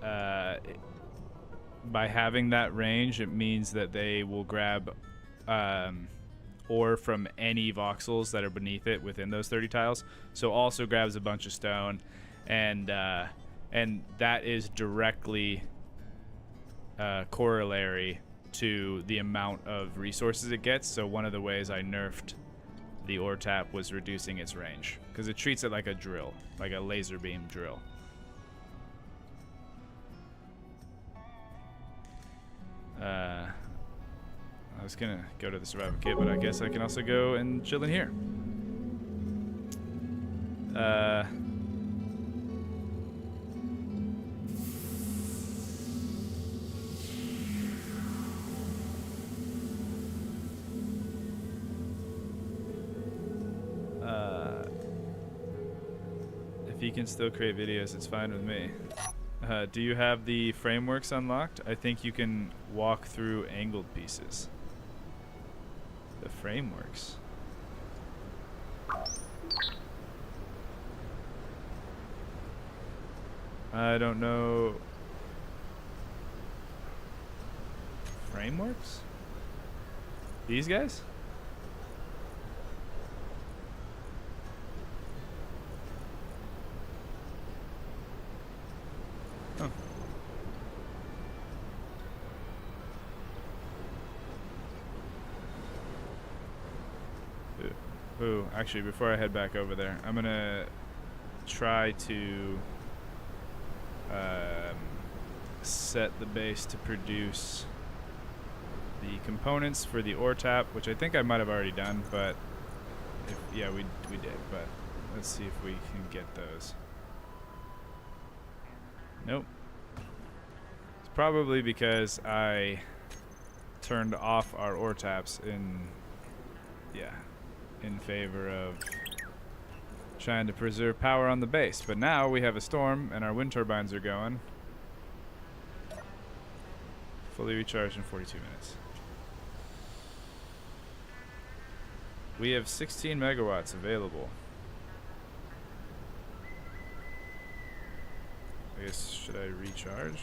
Speaker 1: by having that range, it means that they will grab ore from any voxels that are beneath it within those 30 tiles. So also grabs a bunch of stone, and that is directly corollary to the amount of resources it gets. So one of the ways I nerfed the ore tap was reducing its range, because it treats it like a drill, like a laser beam drill. I was gonna go to the survival kit, but I guess I can also go and chill in here. If he can still create videos, it's fine with me. Do you have the frameworks unlocked? I think you can walk through angled pieces. The frameworks. I don't know. Frameworks? These guys? Oh. Ooh, actually, before I head back over there, I'm gonna try to set the base to produce the components for the ore tap, which I think I might have already done, but yeah, we did. But let's see if we can get those. Nope. It's probably because I turned off our ore taps in favor of trying to preserve power on the base. But now we have a storm and our wind turbines are going. Fully recharged in 42 minutes. We have 16 megawatts available. I guess, should I recharge?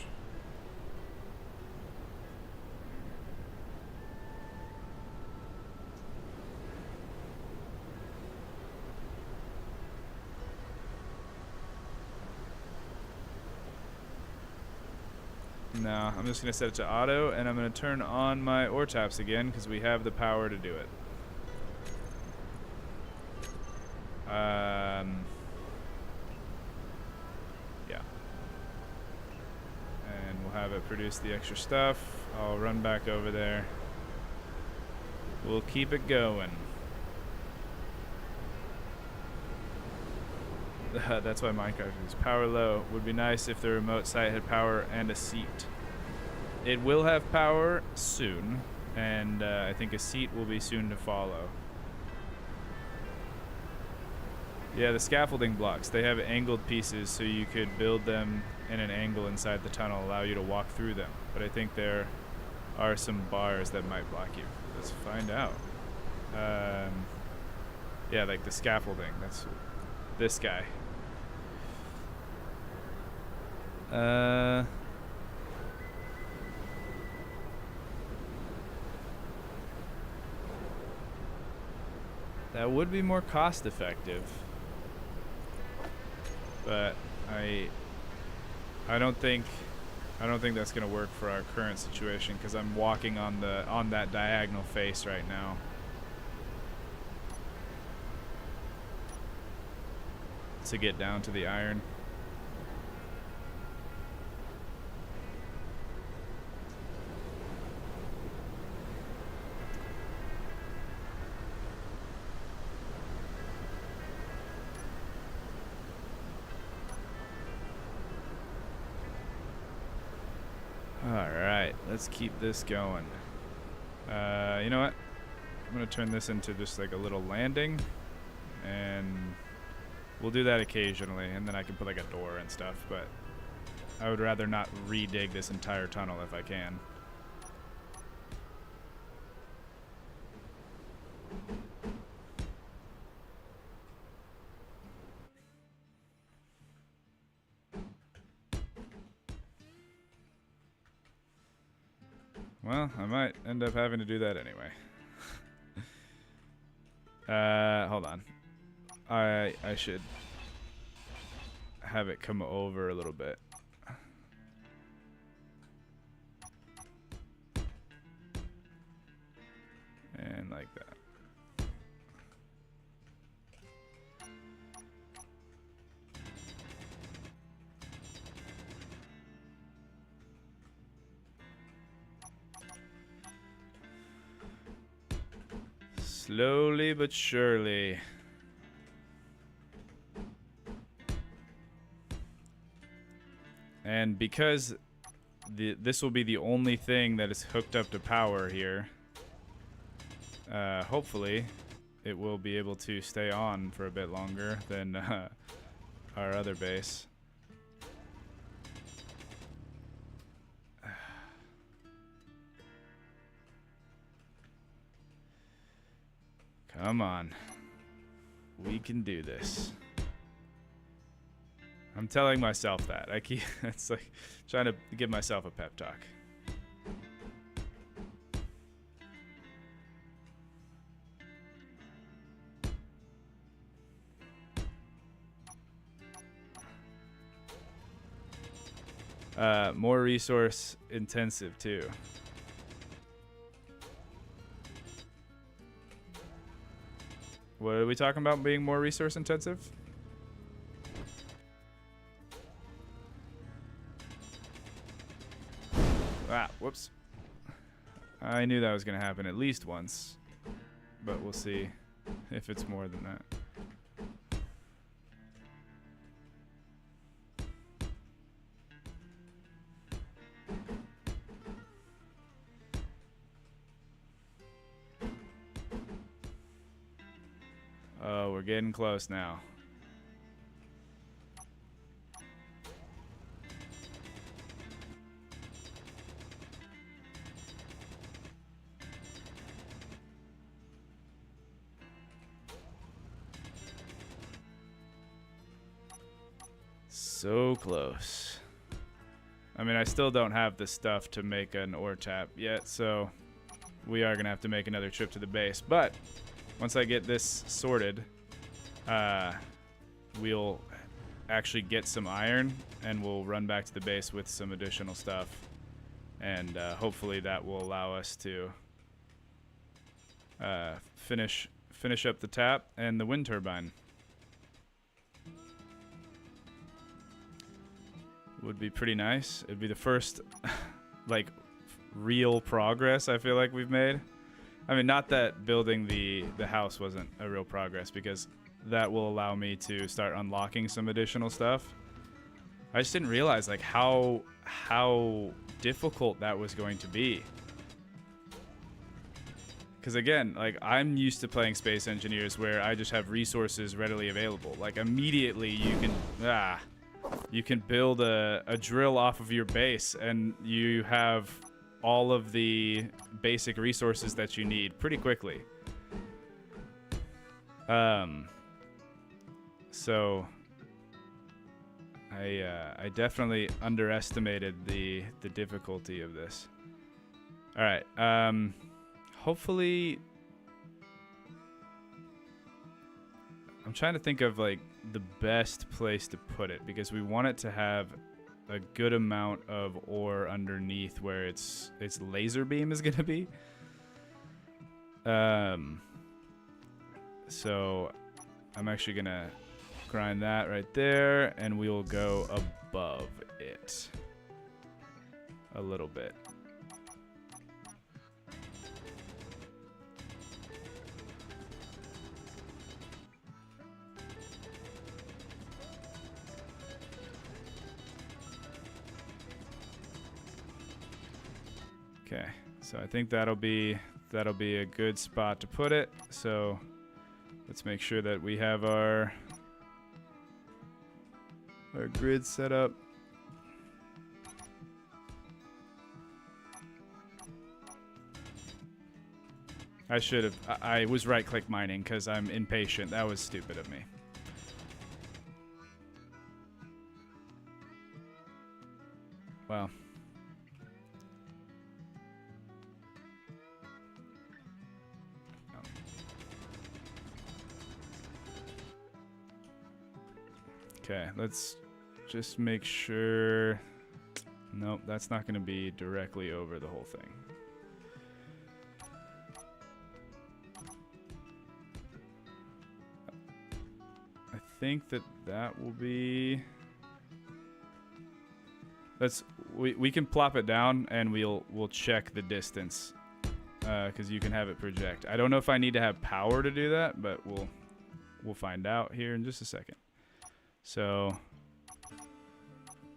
Speaker 1: No, I'm just going to set it to auto, and I'm going to turn on my ore taps again because we have the power to do it. Yeah. And we'll have it produce the extra stuff. I'll run back over there. We'll keep it going. That's why Minecraft is power low. Would be nice if the remote site had power and a seat. It will have power soon, and I think a seat will be soon to follow. Yeah, the scaffolding blocks, they have angled pieces, so you could build them in an angle inside the tunnel, allow you to walk through them. But I think there are some bars that might block you. Let's find out. Yeah, like the scaffolding. That's this guy. That would be more cost effective, but I don't think that's gonna work for our current situation because I'm walking on that diagonal face right now. To get down to the iron. Alright, let's keep this going. You know what? I'm gonna turn this into just like a little landing, and we'll do that occasionally, and then I can put like a door and stuff, but I would rather not re-dig this entire tunnel if I can. Well, I might end up having to do that anyway. Hold on. I should have it come over a little bit. And like that. Slowly but surely. And because this will be the only thing that is hooked up to power here, hopefully it will be able to stay on for a bit longer than our other base. Come on. We can do this. I'm telling myself that. It's like trying to give myself a pep talk. More resource intensive too. What are we talking about being more resource intensive? Ah, whoops. I knew that was going to happen at least once, but we'll see if it's more than that. Oh, we're getting close now. So close. I mean, I still don't have the stuff to make an ore tap yet, so we are gonna have to make another trip to the base. But once I get this sorted, we'll actually get some iron and we'll run back to the base with some additional stuff, and hopefully that will allow us to finish up the tap and the wind turbine. Would be pretty nice. It'd be the first like real progress I feel like we've made. I mean, not that building the house wasn't a real progress, because that will allow me to start unlocking some additional stuff. I just didn't realize like how difficult that was going to be. Because again, like, I'm used to playing Space Engineers where I just have resources readily available. Like immediately you can build a drill off of your base and you have all of the basic resources that you need pretty quickly. So I definitely underestimated the difficulty of this. All right. Hopefully, I'm trying to think of like the best place to put it, because we want it to have a good amount of ore underneath where its laser beam is gonna be. So I'm actually gonna grind that right there, and we'll go above it a little bit. Okay, so I think that'll be a good spot to put it. So let's make sure that we have our grid set up. I should have. I was right-click mining because I'm impatient. That was stupid of me. Well. Okay, let's just make sure. Nope, that's not going to be directly over the whole thing. I think that will be. We can plop it down and we'll check the distance, because you can have it project. I don't know if I need to have power to do that, but we'll find out here in just a second. So,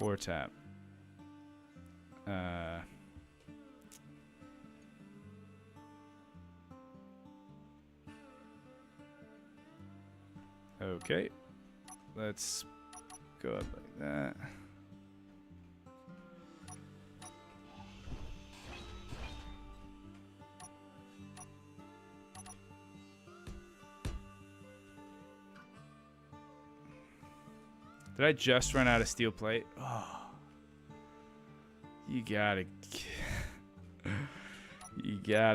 Speaker 1: ore tap. Okay, let's go up like that. Did I just run out of steel plate? Oh, you gotta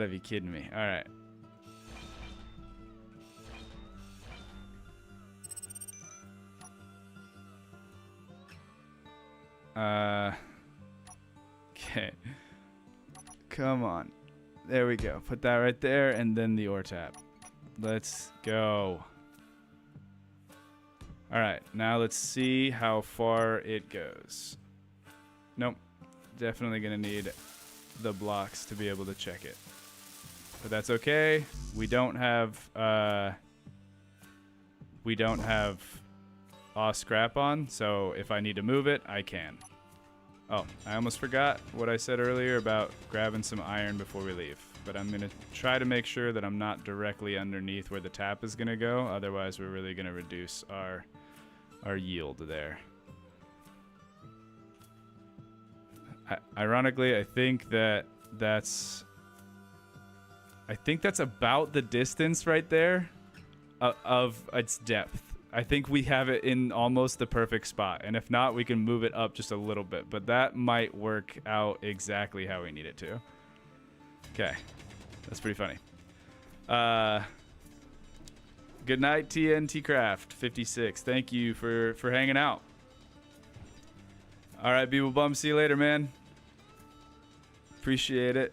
Speaker 1: be kidding me. All right. Okay. Come on. There we go. Put that right there, and then the ore tap. Let's go. All right, now let's see how far it goes. Nope, definitely gonna need the blocks to be able to check it. But that's okay. We don't have scrap on, so if I need to move it, I can. Oh, I almost forgot what I said earlier about grabbing some iron before we leave. But I'm going to try to make sure that I'm not directly underneath where the tap is going to go. Otherwise, we're really going to reduce our yield there. Ironically, I think that's about the distance right there of its depth. I think we have it in almost the perfect spot. And if not, we can move it up just a little bit. But that might work out exactly how we need it to. Okay. That's pretty funny. Good night, TNT Craft 56. Thank you for hanging out. All right, Beeble Bum. See you later, man. Appreciate it.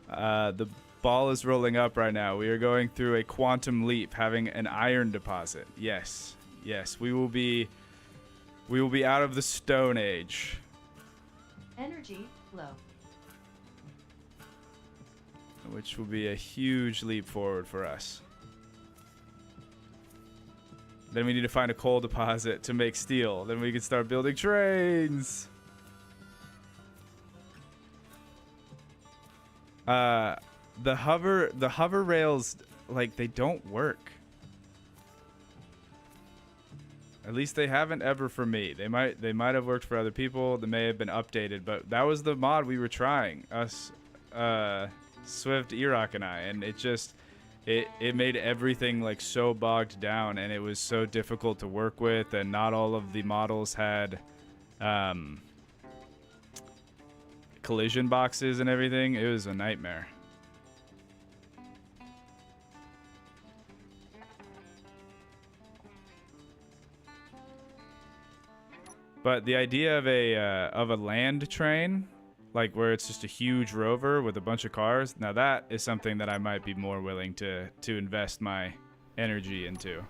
Speaker 1: The ball is rolling up right now. We are going through a quantum leap, having an iron deposit. Yes, yes, we will be out of the Stone Age.
Speaker 2: Energy flow.
Speaker 1: Which will be a huge leap forward for us. Then we need to find a coal deposit to make steel. Then we can start building trains. The hover rails, like, they don't work. At least they haven't ever for me. They might have worked for other people. They may have been updated, but that was the mod we were trying. Us, Swift, Erock, and I, and it made everything like so bogged down, and it was so difficult to work with, and not all of the models had collision boxes and everything. It was a nightmare. But the idea of a land train, like where it's just a huge rover with a bunch of cars, now that is something that I might be more willing to invest my energy into.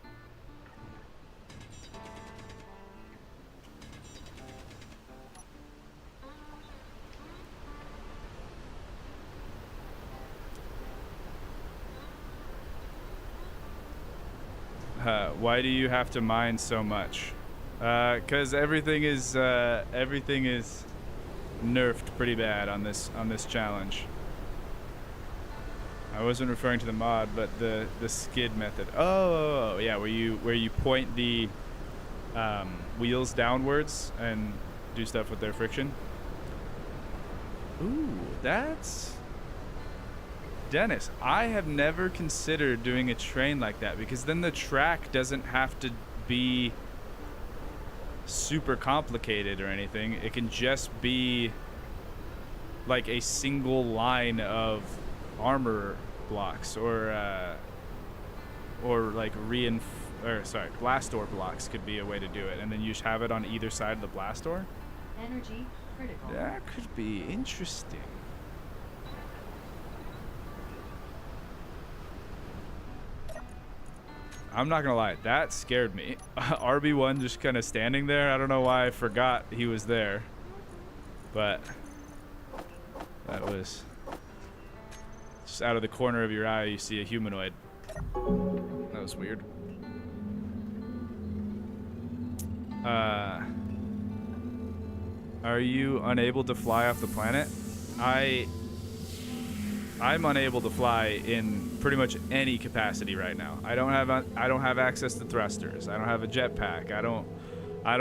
Speaker 1: Why do you have to mine so much? Because everything is nerfed pretty bad on this challenge. I wasn't referring to the mod, but the skid method. Oh yeah, where you point the wheels downwards and do stuff with their friction. Ooh, that's Dennis. I have never considered doing a train like that, because then the track doesn't have to be super complicated or anything. It can just be like a single line of armor blocks or like blast door blocks could be a way to do it, and then you just have it on either side of the blast door.
Speaker 2: Energy critical.
Speaker 1: That could be interesting. I'm not gonna lie, that scared me. RB1 just kind of standing there. I don't know why I forgot he was there, but that was just out of the corner of your eye. You see a humanoid. That was weird. Are you unable to fly off the planet? I'm unable to fly in pretty much any capacity right now. I don't have access to thrusters. I don't have a jetpack. I don't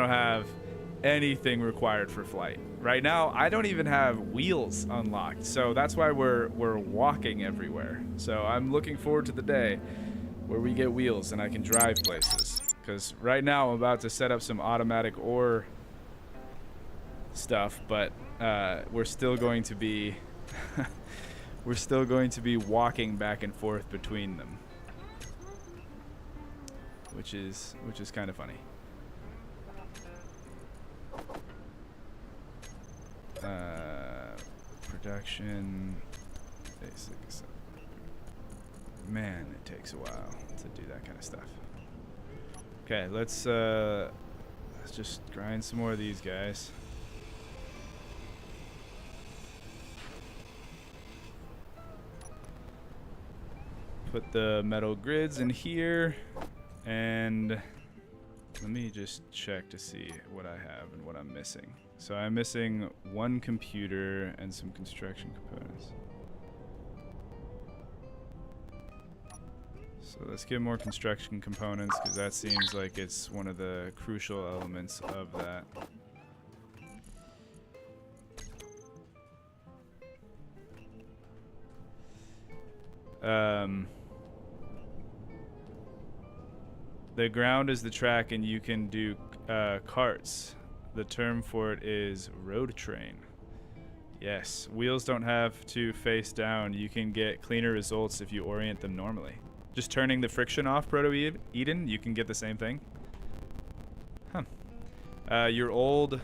Speaker 1: have anything required for flight. Right now, I don't even have wheels unlocked. So that's why we're walking everywhere. So I'm looking forward to the day where we get wheels and I can drive places. Because right now I'm about to set up some automatic ore stuff, but we're still going to be walking back and forth between them, which is kind of funny. Production basic. Man, it takes a while to do that kind of stuff. Okay, let's just grind some more of these guys. put the metal grids in here, and let me just check to see what I have and what I'm missing. So I'm missing one computer and some construction components. So let's get more construction components, because that seems like it's one of the crucial elements of that. The ground is the track, and you can do carts. The term for it is road train. Yes, wheels don't have to face down. You can get cleaner results if you orient them normally. Just turning the friction off, Proto-Eden, you can get the same thing. Huh. Your old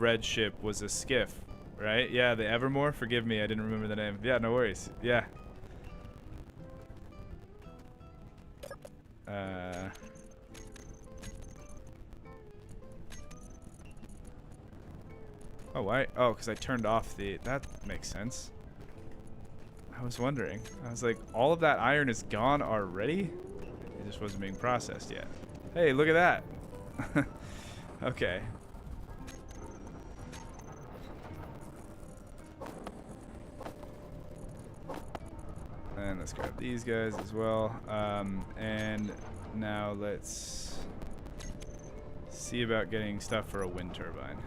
Speaker 1: red ship was a skiff, right? Yeah, the Evermore. Forgive me, I didn't remember the name. Yeah, no worries. Yeah. Oh, why? Oh, because I turned off the... That makes sense. I was wondering. I was like, all of that iron is gone already? It just wasn't being processed yet. Hey, look at that. Okay. And let's grab these guys as well. And now let's see about getting stuff for a wind turbine.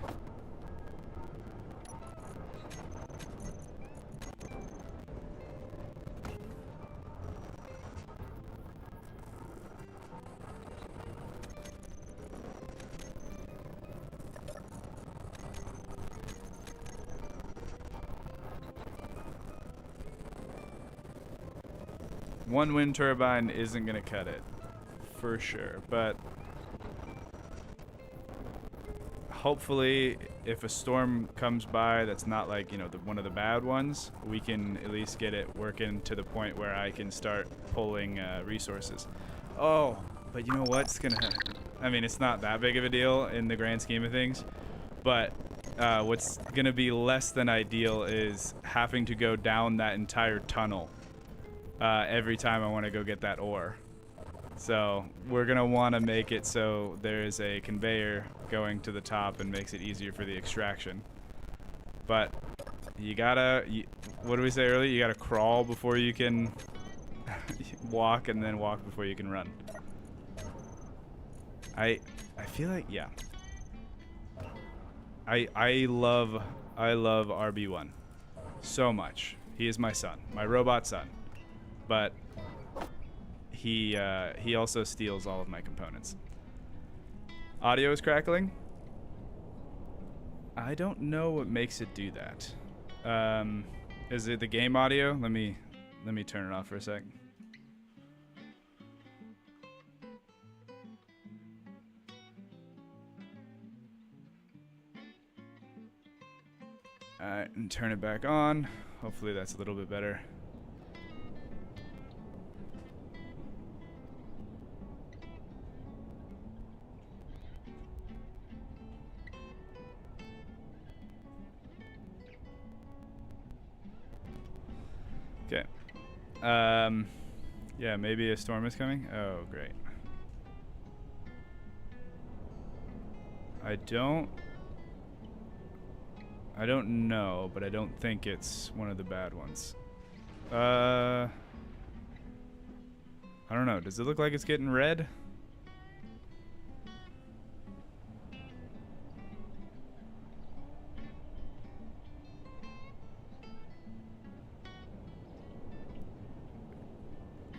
Speaker 1: One wind turbine isn't going to cut it, for sure. But hopefully, if a storm comes by that's not like, you know, one of the bad ones, we can at least get it working to the point where I can start pulling resources. Oh, but you know what's going to... I mean, it's not that big of a deal in the grand scheme of things. But what's going to be less than ideal is having to go down that entire tunnel every time I want to go get that ore. So we're going to want to make it so there is a conveyor going to the top and makes it easier for the extraction. But you gotta, what did we say earlier? You gotta crawl before you can walk, and then walk before you can run. I feel like, yeah. I love RB1 so much. He is my son, my robot son. But he also steals all of my components. Audio is crackling. I don't know what makes it do that. Is it the game audio? Let me turn it off for a sec. Alright, and turn it back on. Hopefully that's a little bit better. Okay. Yeah, maybe a storm is coming. Oh, great. I don't know, but I don't think it's one of the bad ones. I don't know. Does it look like it's getting red?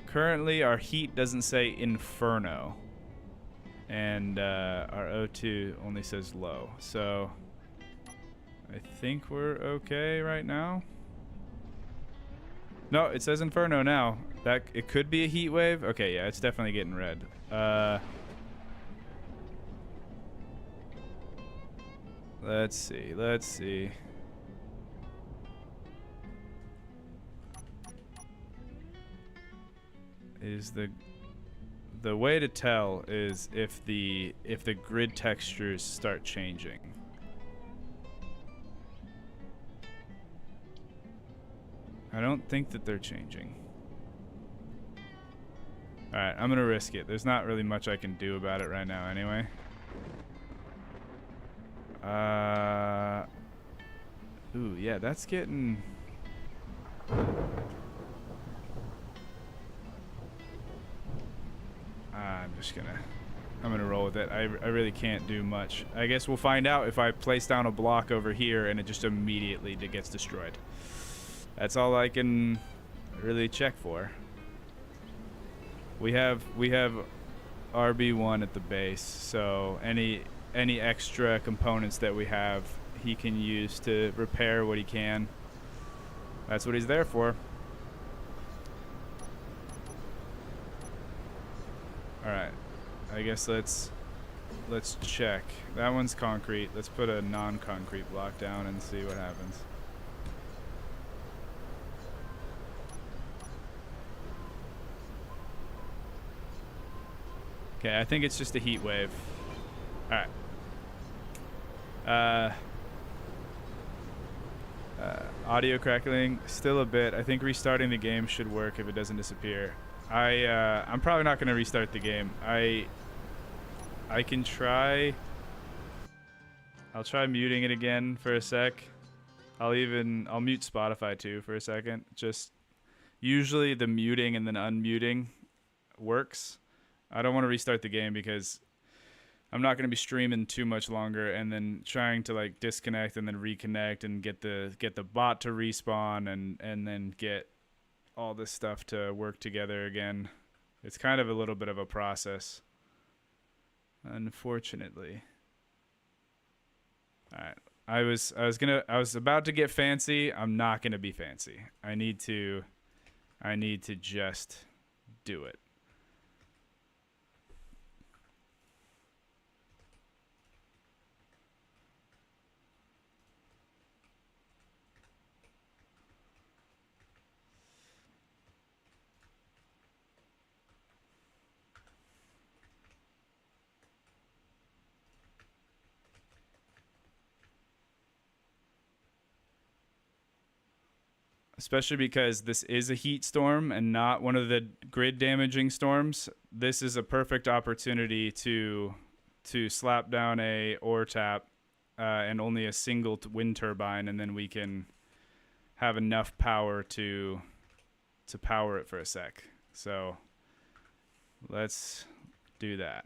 Speaker 1: Currently, our heat doesn't say Inferno, and our O2 only says low. So I think we're okay right now. No, it says Inferno now. That it could be a heat wave. Okay, yeah, it's definitely getting red. Let's see. Is the way to tell is if the grid textures start changing. I don't think that they're changing. Alright, I'm gonna risk it. There's not really much I can do about it right now anyway. Ooh, yeah, that's getting... I'm gonna roll with it. I really can't do much. I guess we'll find out if I place down a block over here and it just immediately gets destroyed. That's all I can really check for. We have RB1 at the base, so any extra components that we have, he can use to repair what he can. That's what he's there for. Alright, I guess let's check. That one's concrete. Let's put a non-concrete block down and see what happens. Okay, I think it's just a heat wave. Alright. Audio crackling, still a bit. I think restarting the game should work if it doesn't disappear. I'm probably not going to restart the game. I can try. I'll try muting it again for a sec. I'll mute Spotify too for a second. Just usually the muting and then unmuting works. I don't want to restart the game because I'm not going to be streaming too much longer, and then trying to like disconnect and then reconnect and get the bot to respawn and then get all this stuff to work together again. It's kind of a little bit of a process, unfortunately. All right. I was about to get fancy. I'm not going to be fancy. I need to just do it. Especially because this is a heat storm and not one of the grid damaging storms. This is a perfect opportunity to slap down a ore tap and only a single wind turbine, and then we can have enough power to power it for a sec. So let's do that.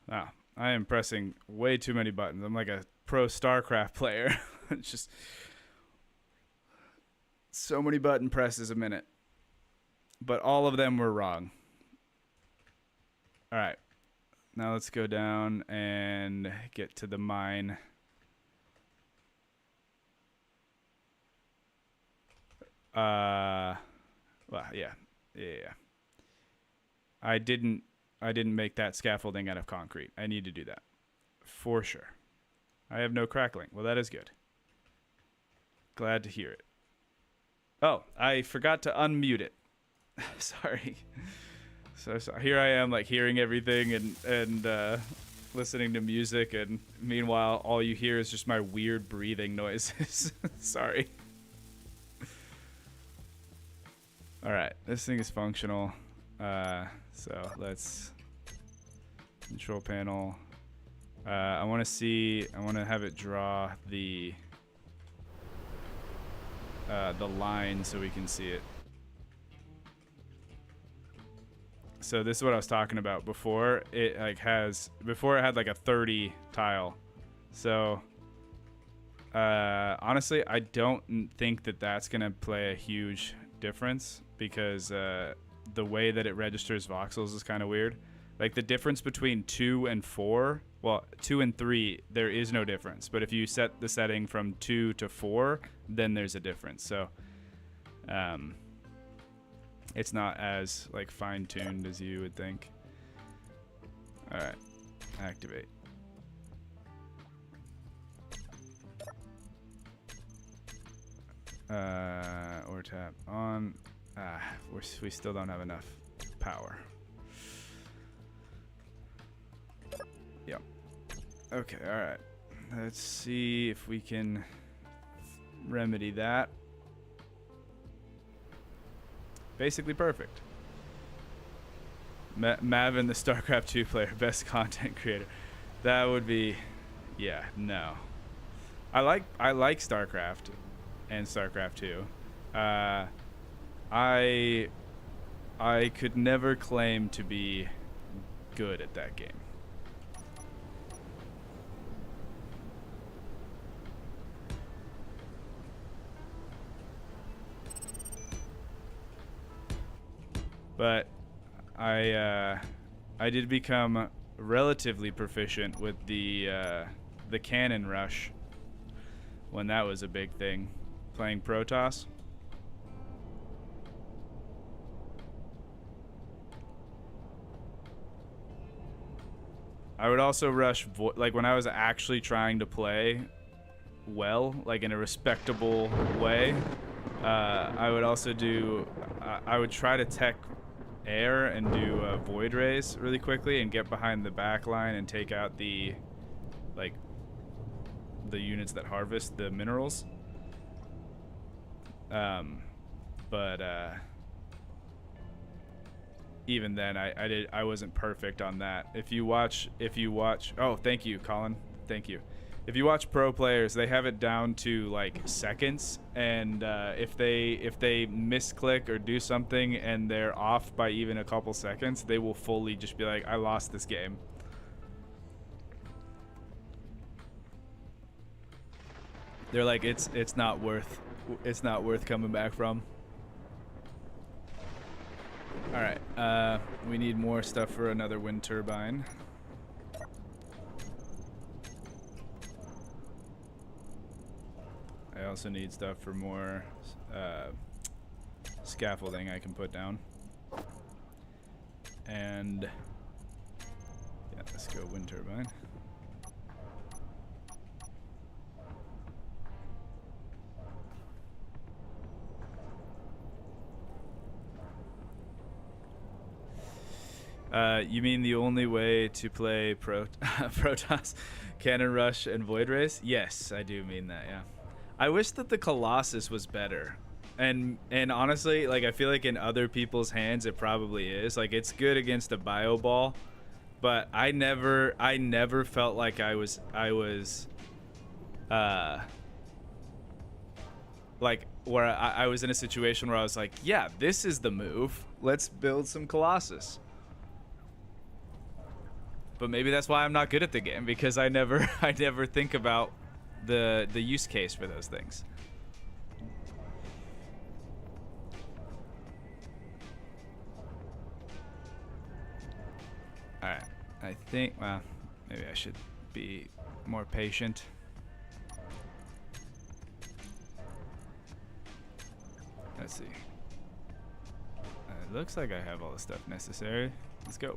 Speaker 1: Wow, I am pressing way too many buttons. I'm like a pro StarCraft player. It's just so many button presses a minute. But all of them were wrong. All right. Now let's go down and get to the mine. Well, yeah. I didn't make that scaffolding out of concrete. I need to do that. For sure. I have no crackling. Well, that is good. Glad to hear it. Oh, I forgot to unmute it. Sorry. So here I am, like, hearing everything and listening to music, and meanwhile, all you hear is just my weird breathing noises. Sorry. All right, this thing is functional. So let's control panel. I want to have it draw the line so we can see it. So this is what I was talking about before. It before it had like a 30 tile. So honestly, I don't think that that's gonna play a huge difference, because the way that it registers voxels is kind of weird. Like the difference between 2 and 4, well, 2 and 3, there is no difference. But if you set the setting from 2 to 4, then there's a difference. So It's not as like fine-tuned as you would think. All right, activate. Or tap on. We still don't have enough power. Yep. Okay, all right. Let's see if we can remedy that. Basically perfect. Mavin, the StarCraft 2 player, best content creator. That would be, yeah, no. I like StarCraft and StarCraft 2. I could never claim to be good at that game. But I did become relatively proficient with the cannon rush when that was a big thing, playing Protoss. I would also rush like when I was actually trying to play well, like in a respectable way. I would also do. I would try to tech air and do a void rays really quickly and get behind the back line and take out the units that harvest the minerals. But even then I wasn't perfect on that. If you watch oh, thank you, Colin. Thank you. If you watch pro players, they have it down to like seconds, and if they misclick or do something and they're off by even a couple seconds, they will fully just be like, I lost this game. They're like, it's not worth coming back from. All right, we need more stuff for another wind turbine. I also need stuff for more scaffolding I can put down. And yeah, let's go wind turbine. You mean the only way to play Protoss, Cannon Rush, and Void Race? Yes, I do mean that, yeah. I wish that the Colossus was better. And honestly, like, I feel like in other people's hands it probably is. Like, it's good against a bio ball, but I never felt like I was like where I was in a situation where I was like, yeah, this is the move. Let's build some Colossus. But maybe that's why I'm not good at the game, because I never think about the use case for those things. All right, I think, well, maybe I should be more patient. Let's see. It looks like I have all the stuff necessary. Let's go.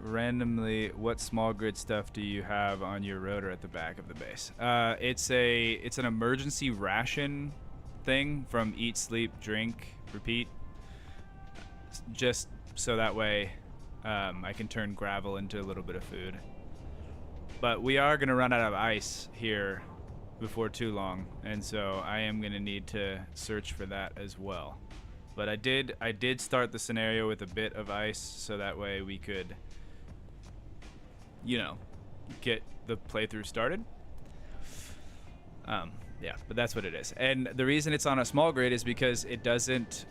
Speaker 1: Randomly, what small grid stuff do you have on your rotor at the back of the base? It's an emergency ration thing from eat, sleep, drink, repeat. Just so that way I can turn gravel into a little bit of food. But we are gonna run out of ice here before too long, and so I am gonna need to search for that as well. But I did start the scenario with a bit of ice, so that way we could, you know, get the playthrough started. Yeah, but that's what it is. And the reason it's on a small grid is because it doesn't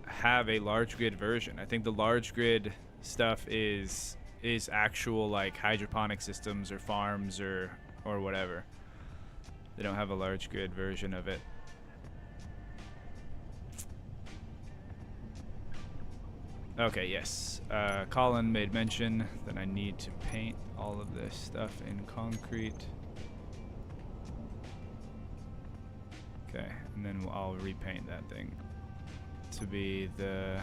Speaker 1: have a large grid version. I think the large grid stuff is actual like hydroponic systems or farms or whatever. They don't have a large grid version of it. Okay, yes. Colin made mention that I need to paint all of this stuff in concrete. Okay, and then I'll repaint that thing to be the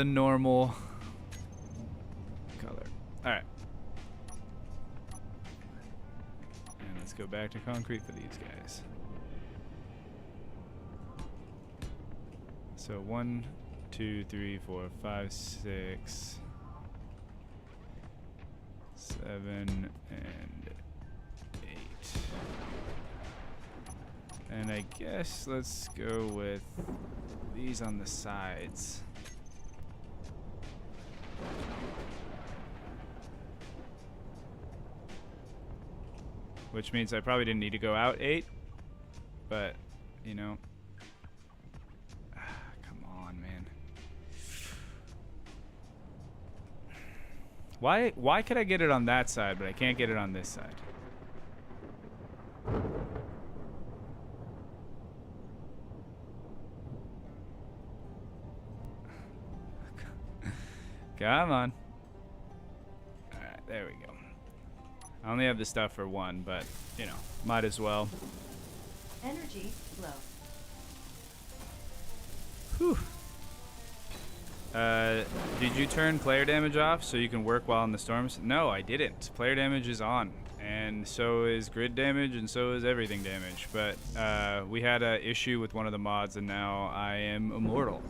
Speaker 1: normal color. All right. And let's go back to concrete for these guys. So 1, 2, 3, 4, 5, 6, 7, and 8. And I guess let's go with these on the sides. Which means I probably didn't need to go out 8, but, you know. Come on, man. Why could I get it on that side, but I can't get it on this side? Come on. Alright, there we go. I only have the stuff for 1, but, you know, might as well.
Speaker 2: Energy low.
Speaker 1: Whew. Did you turn player damage off so you can work while in the storms? No, I didn't. Player damage is on, and so is grid damage, and so is everything damage. But we had an issue with one of the mods, and now I am immortal.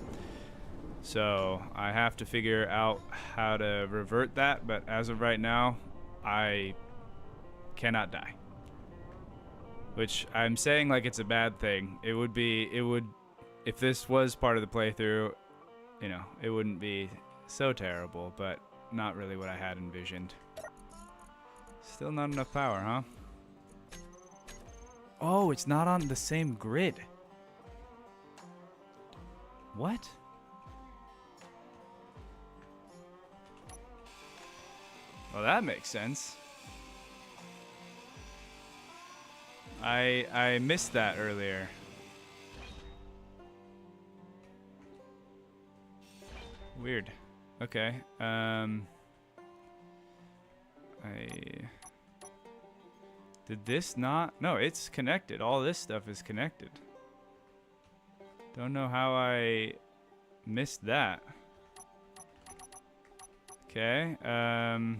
Speaker 1: So I have to figure out how to revert that, but as of right now, I cannot die. Which I'm saying like it's a bad thing. It would, if this was part of the playthrough, you know, it wouldn't be so terrible, but not really what I had envisioned. Still not enough power, huh? Oh, it's not on the same grid. What? Well, that makes sense. I missed that earlier. Weird. Okay. Did this not? No, it's connected. All this stuff is connected. Don't know how I missed that. Okay. No.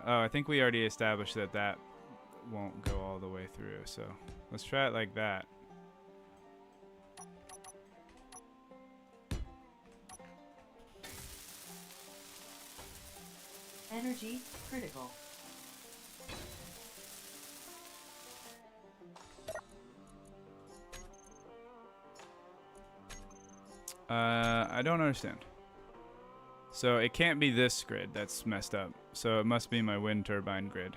Speaker 1: Oh, I think we already established that that won't go all the way through, so let's try it like that.
Speaker 2: Energy critical.
Speaker 1: I don't understand. So it can't be this grid that's messed up. So it must be my wind turbine grid.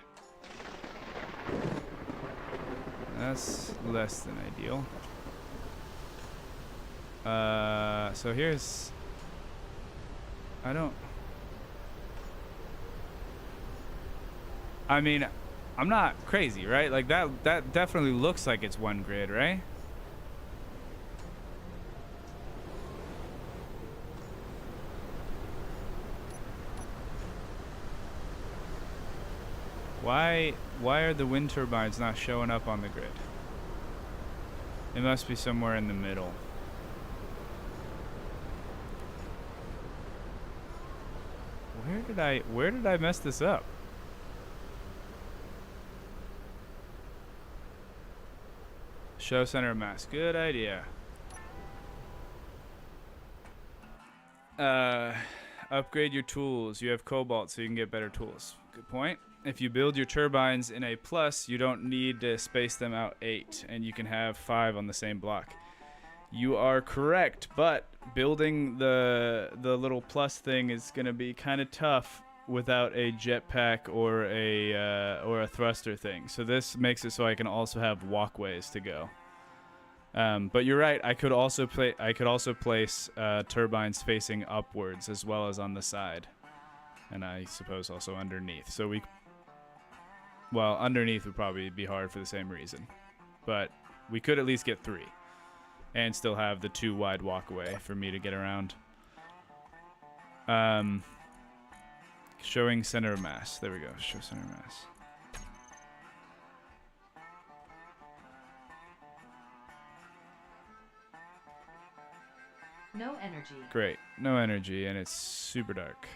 Speaker 1: That's less than ideal. So here's... I mean, I'm not crazy, right? Like that definitely looks like it's one grid, right? Why are the wind turbines not showing up on the grid? It must be somewhere in the middle. Where did I mess this up? Show center of mass. Good idea. Upgrade your tools. You have cobalt, so you can get better tools. Good point. If you build your turbines in A+, you don't need to space them out 8, and you can have 5 on the same block. You are correct, but building the little plus thing is going to be kind of tough without a jetpack or a thruster thing. So this makes it so I can also have walkways to go. But you're right. I could also place turbines facing upwards as well as on the side, and I suppose also underneath. So underneath would probably be hard for the same reason, but we could at least get 3, and still have the 2 wide walkway for me to get around. Showing center of mass. There we go. Show center of mass.
Speaker 2: No energy.
Speaker 1: Great. No energy, and it's super dark.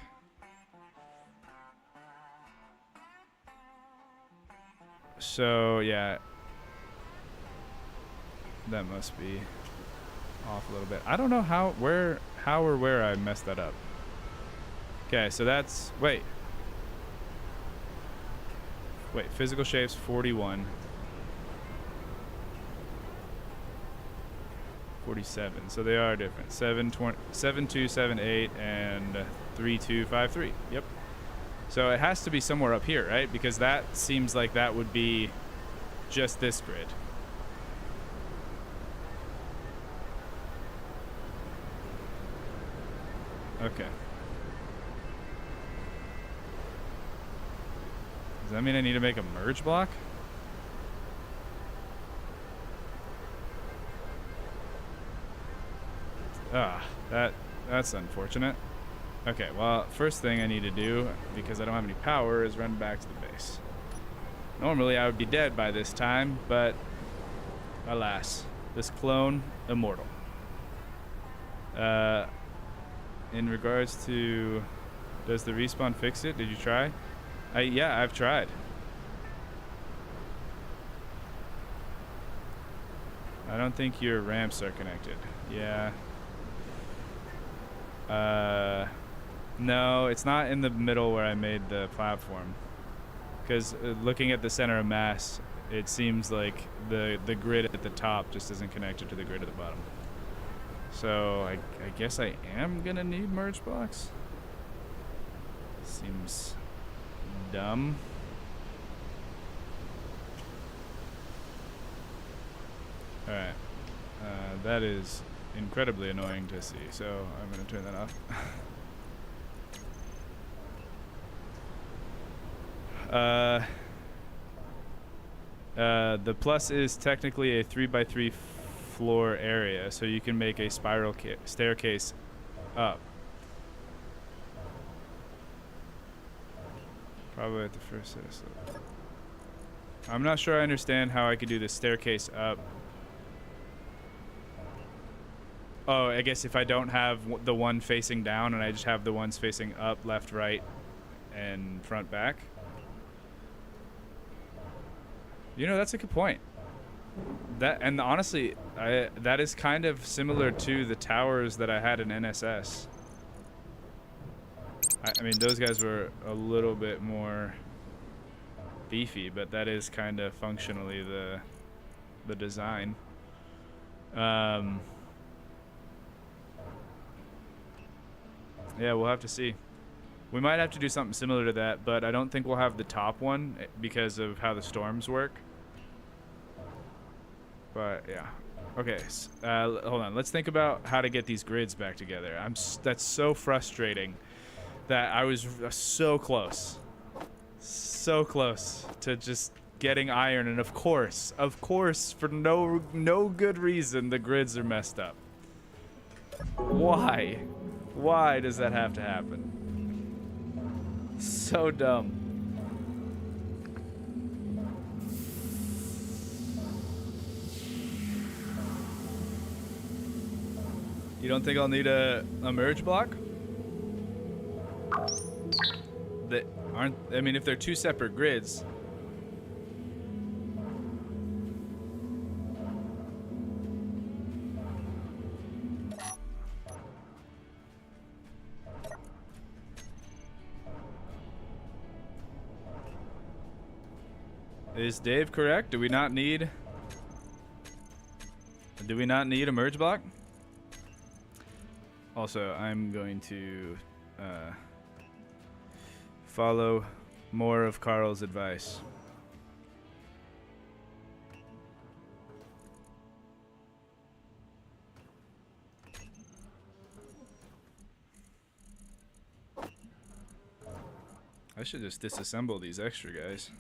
Speaker 1: So, yeah. That must be off a little bit. I don't know how or where I messed that up. Okay, so that's... Wait, physical shapes, 41. 47. So they are different. 7278 and 3253. Yep. So it has to be somewhere up here, right? Because that seems like that would be just this grid. Okay. Does that mean I need to make a merge block? That's unfortunate. Okay, well, first thing I need to do, because I don't have any power, is run back to the base. Normally I would be dead by this time, but alas, this clone, immortal. In regards to, does the respawn fix it? Did you try? Yeah, I've tried. I don't think your ramps are connected. Yeah. No, it's not in the middle where I made the platform. Because looking at the center of mass, it seems like the grid at the top just isn't connected to the grid at the bottom. So I guess I am gonna need merge blocks. Seems dumb. Alright. That is incredibly annoying to see, so I'm gonna turn that off. The plus is technically a 3x3 floor area, so you can make a spiral staircase up. Probably at the first set of slopes. I'm not sure I understand how I could do the staircase up. Oh, I guess if I don't have the one facing down and I just have the ones facing up, left, right, and front, back. You know, that's a good point. And honestly, that is kind of similar to the towers that I had in NSS. I mean, those guys were a little bit more beefy, but that is kind of functionally the design. Yeah, we'll have to see. We might have to do something similar to that, but I don't think we'll have the top one because of how the storms work. But yeah. Okay, hold on. Let's think about how to get these grids back together. That's so frustrating that I was so close to just getting iron, and of course, for no good reason, the grids are messed up. Why does that have to happen? So dumb. You don't think I'll need a merge block? That aren't, I mean, if they're two separate grids. Is Dave correct? Do we not need a merge block? Also, I'm going to follow more of Carl's advice. I should just disassemble these extra guys.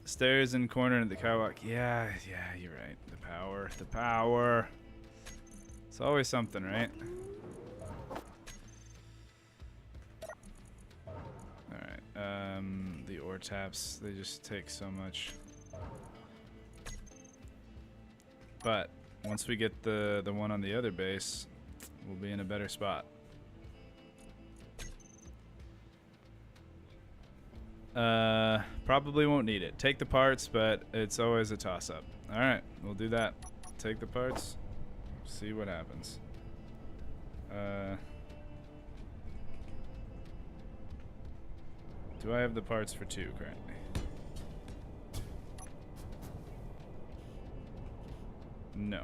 Speaker 1: Stairs in corner in the catwalk. Yeah, you're right. The power. It's always something, right? Alright, the ore taps, they just take so much. But once we get the one on the other base, we'll be in a better spot. Probably won't need it. Take the parts, but it's always a toss-up. Alright, we'll do that. Take the parts, see what happens. Do I have the parts for 2 currently? No.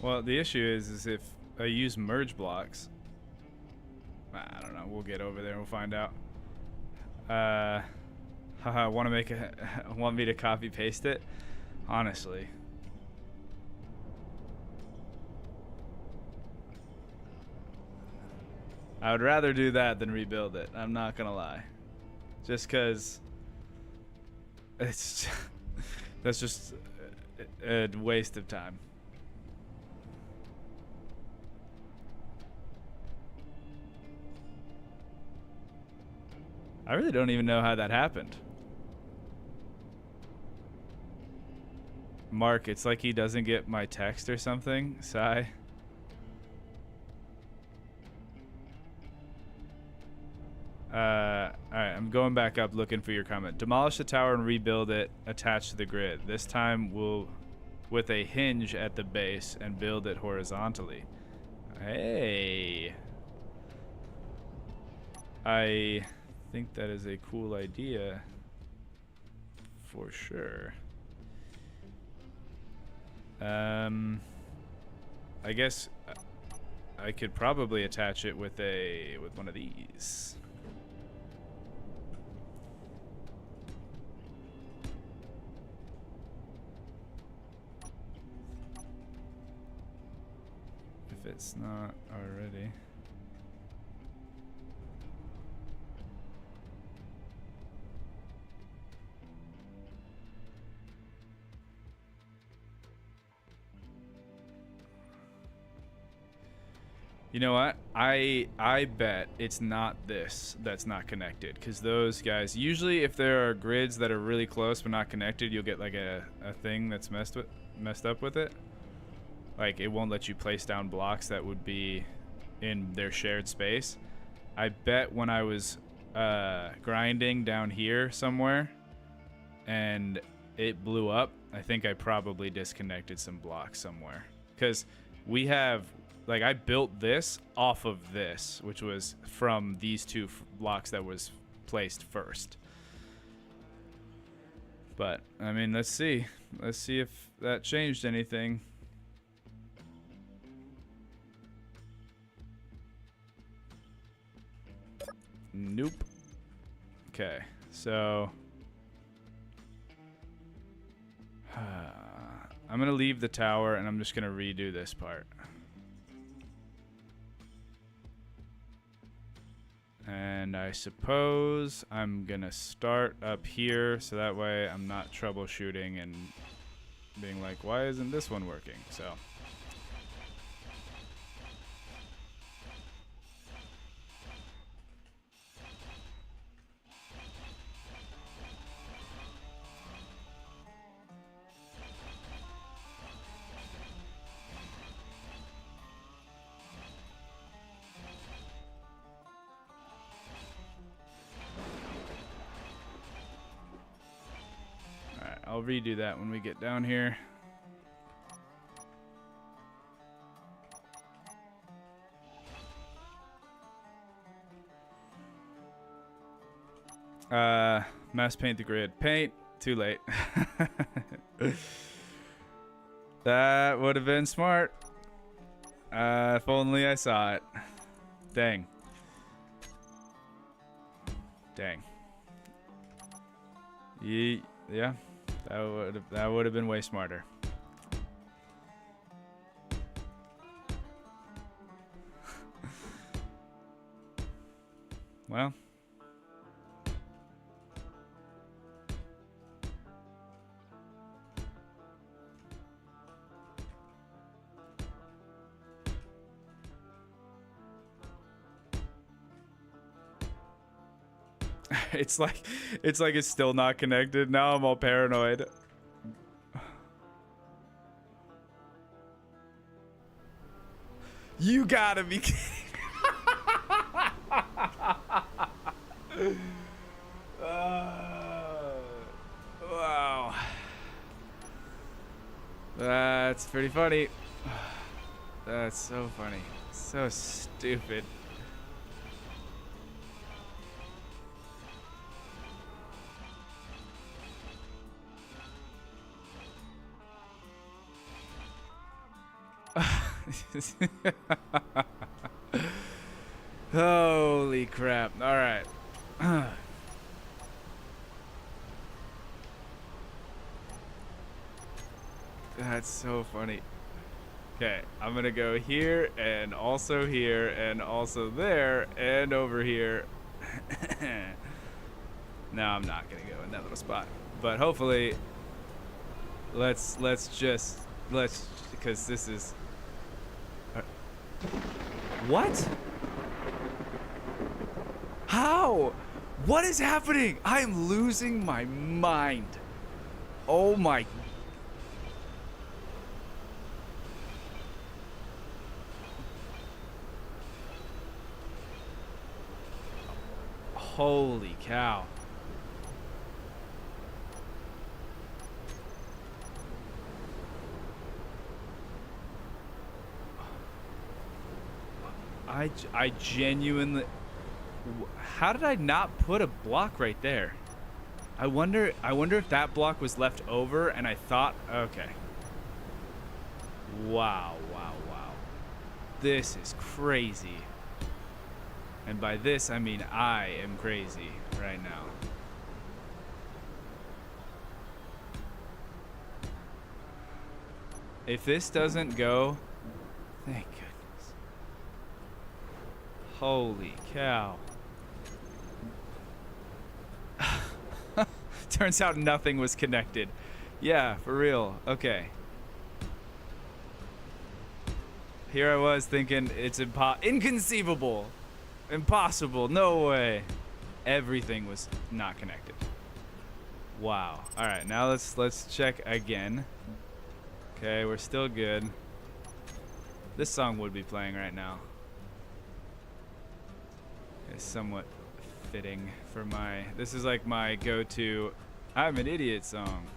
Speaker 1: Well, the issue is if I use merge blocks, I don't know. We'll get over there and we'll find out. Want to make a want me to copy paste it? Honestly, I would rather do that than rebuild it. I'm not gonna lie, just because it's that's just a waste of time. I really don't even know how that happened. Mark, it's like he doesn't get my text or something. Sigh. Alright, I'm going back up looking for your comment. Demolish the tower and rebuild it attached to the grid. This time we'll with a hinge at the base and build it horizontally. Hey. I think that is a cool idea for sure. I guess I could probably attach it with one of these. If it's not already. You know what? I bet it's not this that's not connected, because those guys usually, if there are grids that are really close but not connected, you'll get like a thing that's messed up with it. Like it won't let you place down blocks that would be in their shared space. I bet when I was grinding down here somewhere and it blew up, I think I probably disconnected some blocks somewhere, because we have. Like, I built this off of this, which was from these 2 blocks that was placed first. But, I mean, let's see. Let's see if that changed anything. Nope. Okay, so... I'm going to leave the tower, and I'm just going to redo this part. And I suppose I'm gonna start up here so that way I'm not troubleshooting and being like, why isn't this one working? So I'll redo that when we get down here. Mass paint the grid. Paint. Too late. That would have been smart. If only I saw it. Dang. Dang. Yeah. That would have been way smarter. Well. It's like it's still not connected. Now I'm all paranoid. You gotta be kidding. Wow. That's pretty funny. That's so funny. So stupid. Holy crap. All right. That's so funny. Okay, I'm gonna go here and also there and over here. No, I'm not gonna go in that little spot. But hopefully let's because this is what? How? What is happening? I am losing my mind. Oh my. Holy cow. I genuinely. How did I not put a block right there? I wonder if that block was left over and I thought, okay. Wow. This is crazy. And by this, I mean I am crazy right now. If this doesn't go, thank goodness. Holy cow. Turns out nothing was connected. Yeah, for real. Okay. Here I was thinking it's inconceivable. Impossible. No way. Everything was not connected. Wow. All right, now let's check again. Okay, we're still good. This song would be playing right now. It's somewhat fitting for my. This is like my go-to I'm an idiot song.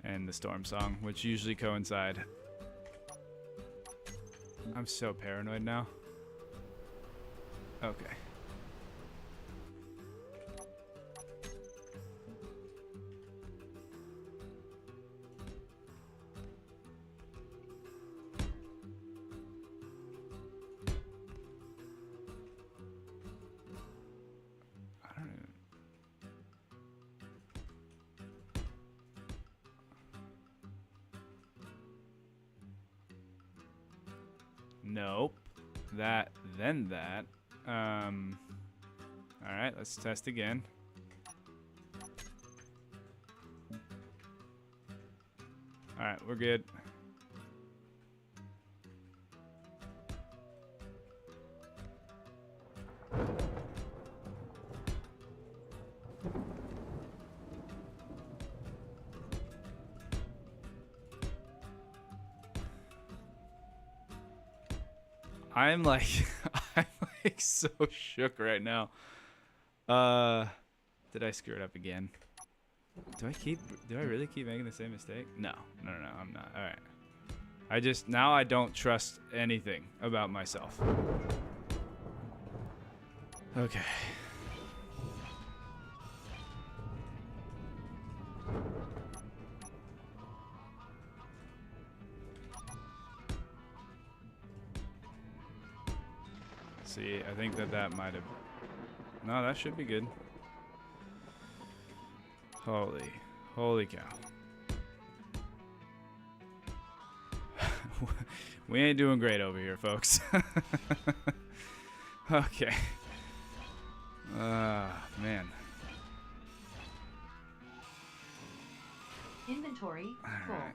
Speaker 1: And the storm song, which usually coincide. I'm so paranoid now. Okay. I don't know. Nope. That, then that. Alright, let's test again. Alright, we're good. I'm like, I'm like so shook right now. Did I screw it up again? Do I really keep making the same mistake? No, I'm not. All right. Now I don't trust anything about myself. Okay. See, I think that might have... No, that should be good. Holy cow. We ain't doing great over here, folks. Okay. Man.
Speaker 2: Inventory full.
Speaker 1: All right.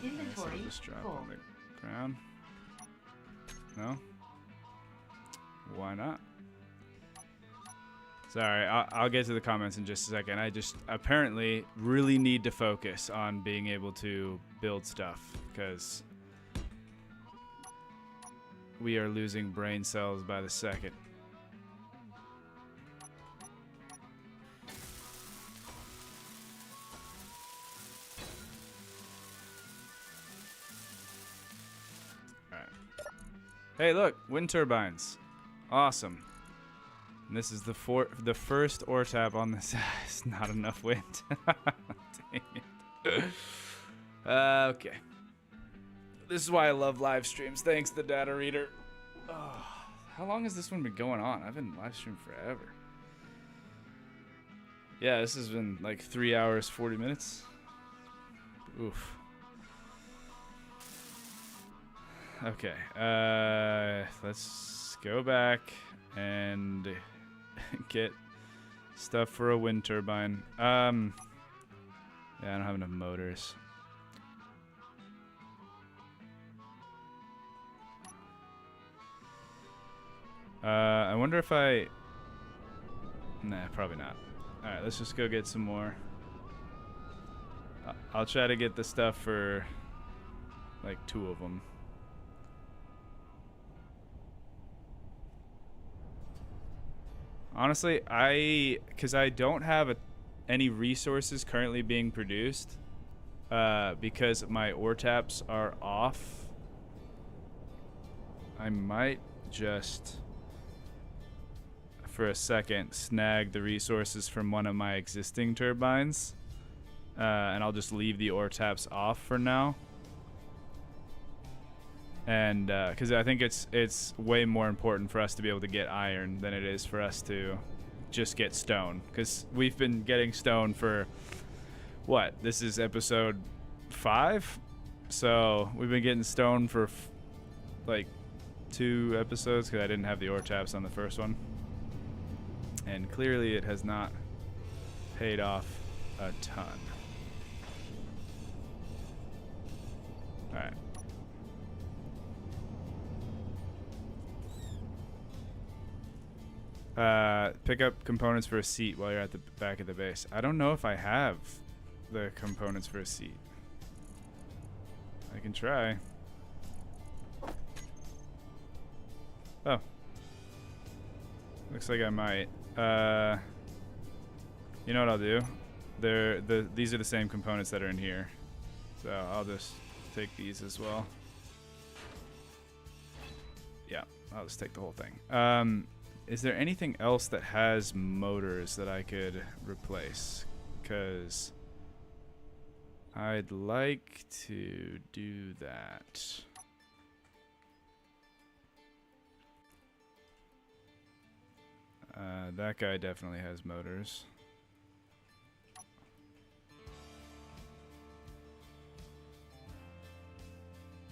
Speaker 2: Inventory
Speaker 1: Just drop
Speaker 2: full.
Speaker 1: on the ground. No? Why not? Sorry, I'll get to the comments in just a second. I just apparently really need to focus on being able to build stuff because we are losing brain cells by the second. Hey, look, wind turbines. Awesome. And this is the first ore tap on this. It's not enough wind. Dang it. Okay. This is why I love live streams. Thanks, the data reader. Oh, how long has this one been going on? I've been live streaming forever. Yeah, this has been like 3 hours, 40 minutes. Oof. Okay, let's go back and get stuff for a wind turbine. Yeah, I don't have enough motors. I wonder if I... Nah, probably not. Alright, let's just go get some more. I'll try to get the stuff for like 2 of them. Honestly, because I don't have any resources currently being produced, because my ore taps are off, I might just, for a second, snag the resources from one of my existing turbines, and I'll just leave the ore taps off for now. And because I think it's way more important for us to be able to get iron than it is for us to just get stone. Because we've been getting stone for, what? This is episode 5? So we've been getting stone for like 2 episodes because I didn't have the ore taps on the first one. And clearly it has not paid off a ton. Alright. Pick up components for a seat while you're at the back of the base. I don't know if I have the components for a seat. I can try. Oh. Looks like I might. You know what I'll do? These are the same components that are in here. So I'll just take these as well. Yeah, I'll just take the whole thing. Is there anything else that has motors that I could replace? Because I'd like to do that. That guy definitely has motors.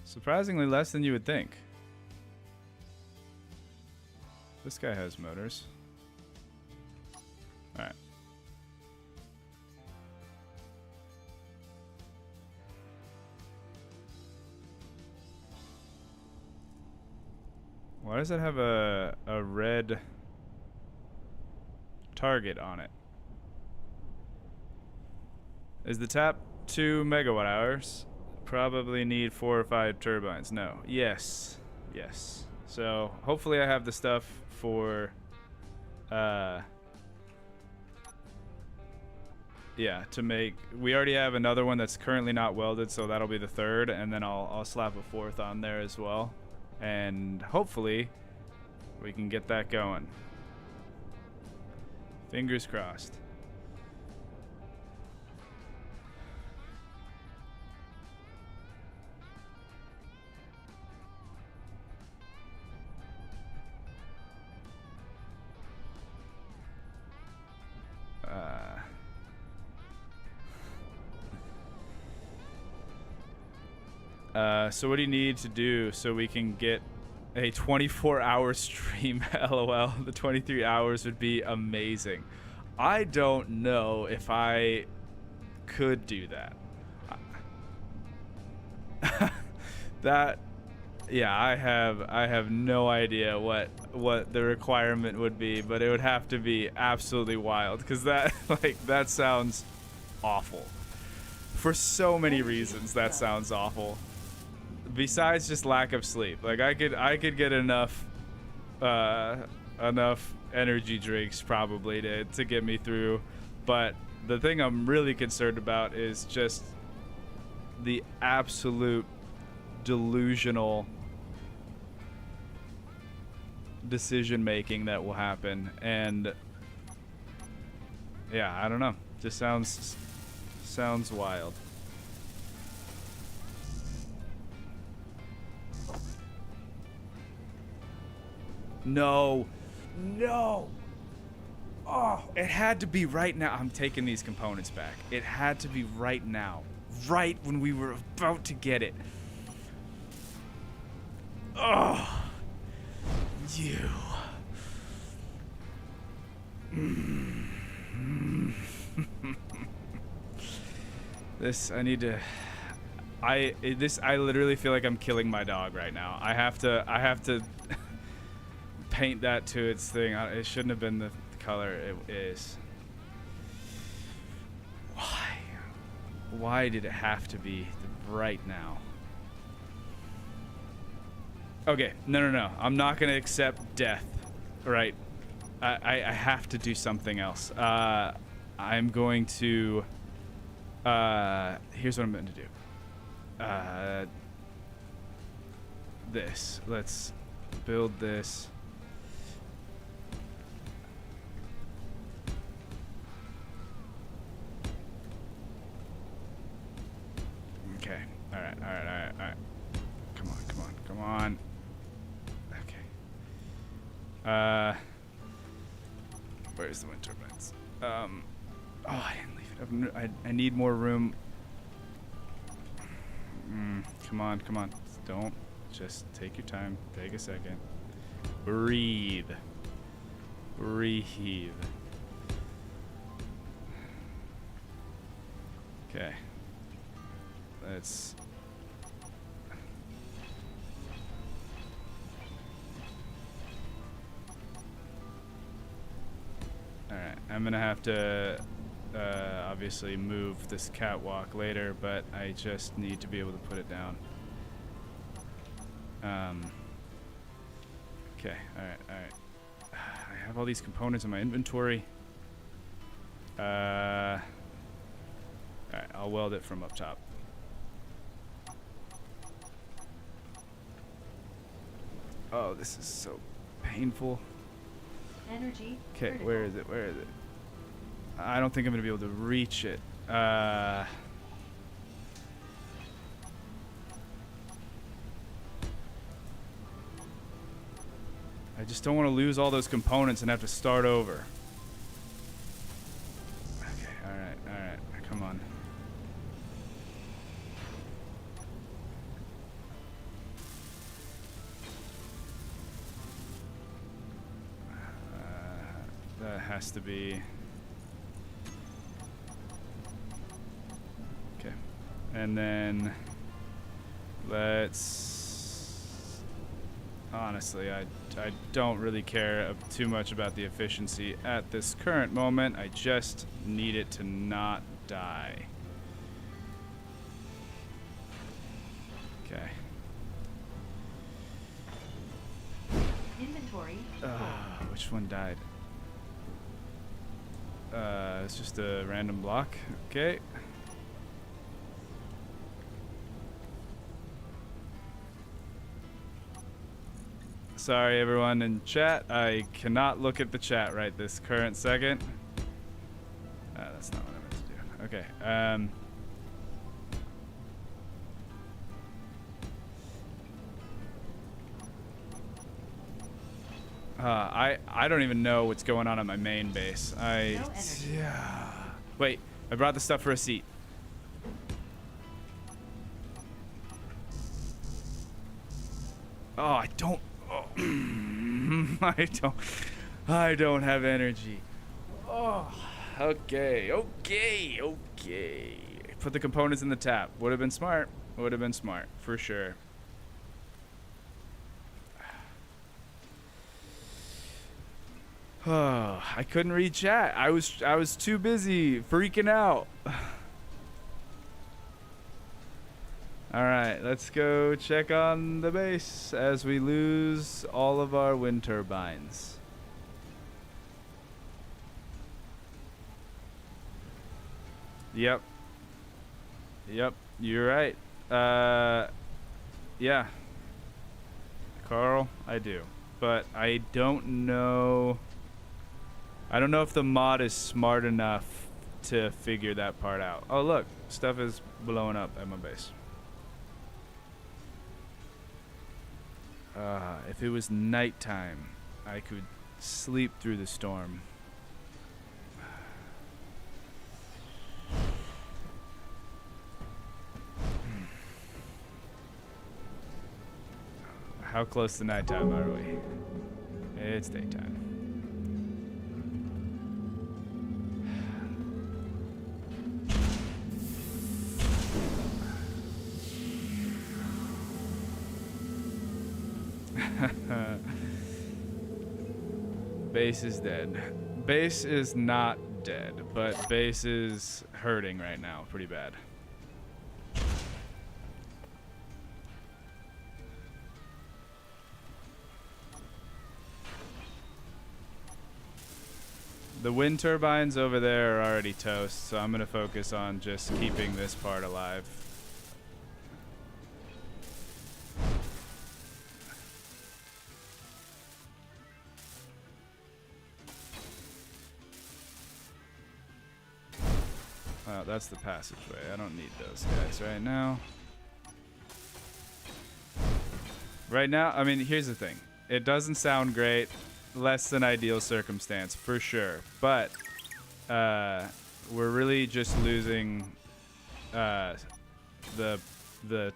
Speaker 1: Surprisingly less than you would think. This guy has motors. Alright. Why does it have a red target on it? Is the tap 2 megawatt hours? Probably need 4 or 5 turbines. No. Yes. Yes. So hopefully I have the stuff for yeah, to make. We already have another one that's currently not welded, so that'll be the third, and then I'll slap a fourth on there as well, and hopefully we can get that going. Fingers crossed. So what do you need to do so we can get a 24-hour stream? LOL. The 23 hours would be amazing. I don't know if I could do that. That, yeah, I have no idea what the requirement would be, but it would have to be absolutely wild, because that that sounds awful. For so many reasons, that sounds awful. Besides just lack of sleep, like I could get enough energy drinks probably to get me through, but the thing I'm really concerned about is just the absolute delusional decision making that will happen. And yeah, I don't know, just sounds wild. No. Oh, it had to be right now. I'm taking these components back. It had to be right now. Right when we were about to get it. Oh. You. This, I need to... I literally feel like I'm killing my dog right now. I have to paint that to its thing. It shouldn't have been the color it is. Why did it have to be right now? Okay, no. I'm not gonna accept death. Right? I have to do something else. I'm going to. Here's what I'm going to do. This. Let's build this. Okay. All right. Come on. Okay. Where's the wind turbines? Oh, I didn't leave it. I need more room. Come on. Don't. Just take your time. Take a second. Breathe. Okay. Let's... Alright, I'm gonna have to obviously move this catwalk later, but I just need to be able to put it down. Okay, alright. I have all these components in my inventory. Alright, I'll weld it from up top. Oh, this is so painful.
Speaker 2: Energy.
Speaker 1: Okay, where is it? I don't think I'm gonna be able to reach it. I just don't want to lose all those components and have to start over. Okay, alright. Come on. That has to be... Okay. And then... Let's... Honestly, I don't really care too much about the efficiency at this current moment. I just need it to not die. Okay.
Speaker 2: Inventory.
Speaker 1: Which one died? It's just a random block. Okay. Sorry, everyone in chat. I cannot look at the chat right this current second. That's not what I meant to do. Okay. I don't even know what's going on at my main base.
Speaker 2: No energy.
Speaker 1: Yeah. Wait, I brought the stuff for a seat. Oh, I don't. Oh. I don't have energy. Oh. Okay. Put the components in the tap. Would have been smart. Would have been smart for sure. Oh, I couldn't read chat. I was too busy freaking out. All right, let's go check on the base as we lose all of our wind turbines. Yep, you're right. Yeah, Carl, I do, but I don't know. I don't know if the mod is smart enough to figure that part out. Oh, look, stuff is blowing up at my base. If it was nighttime, I could sleep through the storm. How close to nighttime are we? It's daytime. Base is dead. Base is not dead, but base is hurting right now pretty bad. The wind turbines over there are already toast, so I'm going to focus on just keeping this part alive. Oh, that's the passageway. I don't need those guys right now. Right now, I mean, here's the thing. It doesn't sound great. Less than ideal circumstance, for sure. But we're really just losing the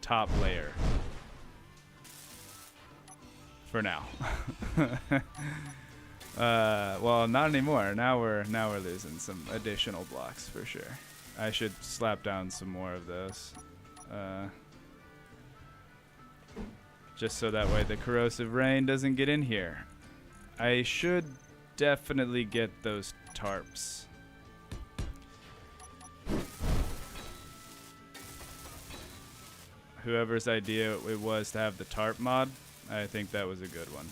Speaker 1: top layer. For now. Well, not anymore. Now we're losing some additional blocks for sure. I should slap down some more of those. Just so that way the corrosive rain doesn't get in here. I should definitely get those tarps. Whoever's idea it was to have the tarp mod, I think that was a good one.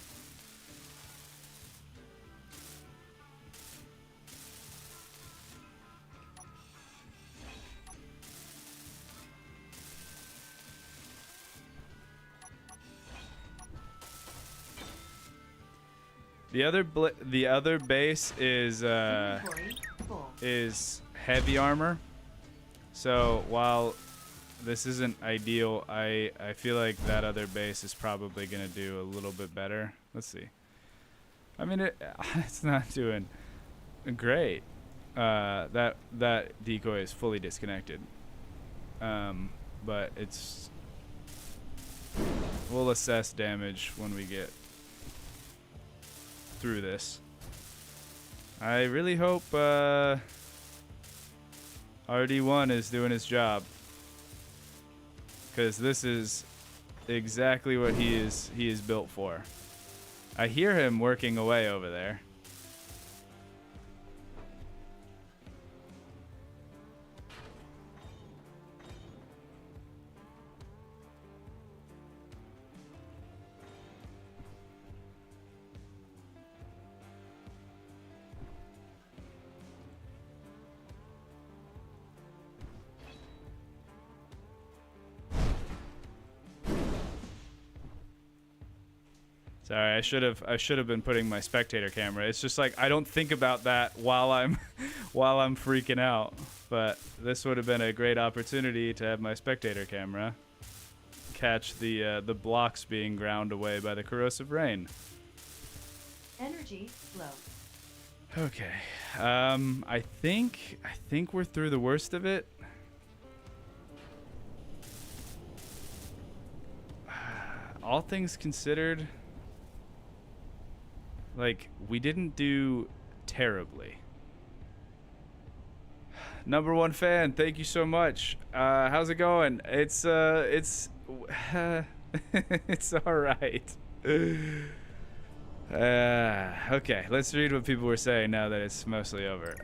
Speaker 1: The other base is heavy armor. So while this isn't ideal, I feel like that other base is probably gonna do a little bit better. Let's see. I mean, it's not doing great. That decoy is fully disconnected. But we'll assess damage when we get through this. I really hope RD1 is doing his job, because this is exactly what he is built for. I hear him working away over there. Sorry, I should have been putting my spectator camera. It's just like I don't think about that while I'm while I'm freaking out. But this would have been a great opportunity to have my spectator camera catch the blocks being ground away by the corrosive rain.
Speaker 2: Energy low.
Speaker 1: Okay. I think we're through the worst of it. All things considered, like, we didn't do terribly. Number one fan, thank you so much. How's it going? It's it's all right. Okay, let's read what people were saying now that it's mostly over.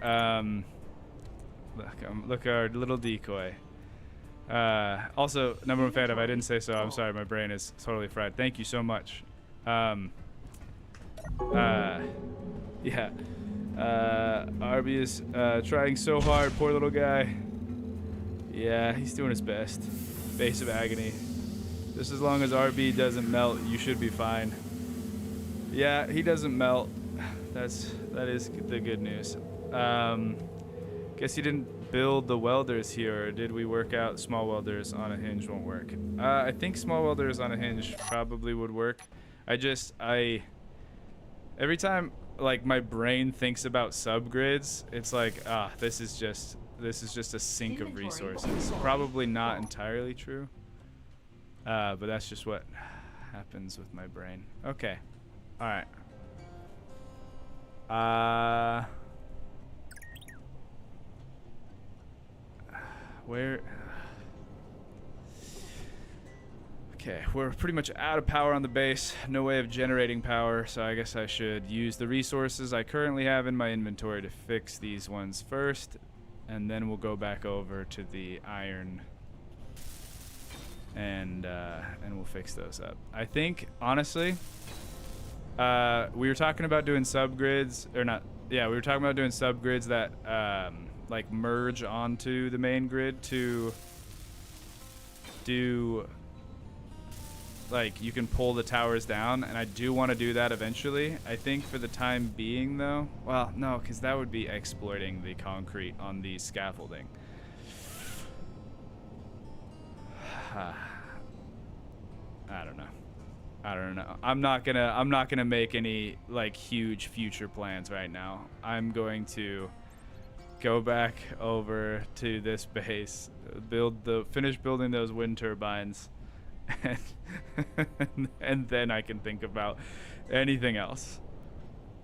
Speaker 1: Look our little decoy. Also, number one fan, if I didn't say so, I'm sorry, my brain is totally fried. Thank you so much. Yeah. Arby is trying so hard, poor little guy. Yeah, he's doing his best. Face of agony. Just as long as RB doesn't melt, you should be fine. Yeah, he doesn't melt. That is the good news. Guess you didn't build the welders here, or did we work out small welders on a hinge won't work? I think small welders on a hinge probably would work. Every time like my brain thinks about subgrids, it's like, this is just a sink of resources. Probably not entirely true. But that's just what happens with my brain. Okay. All right. Where? Okay, we're pretty much out of power on the base. No way of generating power, so I guess I should use the resources I currently have in my inventory to fix these ones first, and then we'll go back over to the iron and we'll fix those up. I think, honestly, we were talking about doing subgrids, or not, yeah, we were talking about doing subgrids that like merge onto the main grid to do, like, you can pull the towers down, and I do want to do that eventually. I think for the time being, though, well, no, because that would be exploiting the concrete on the scaffolding. I don't know. I'm not gonna make any like huge future plans right now. I'm going to go back over to this base, finish building those wind turbines, and then I can think about anything else.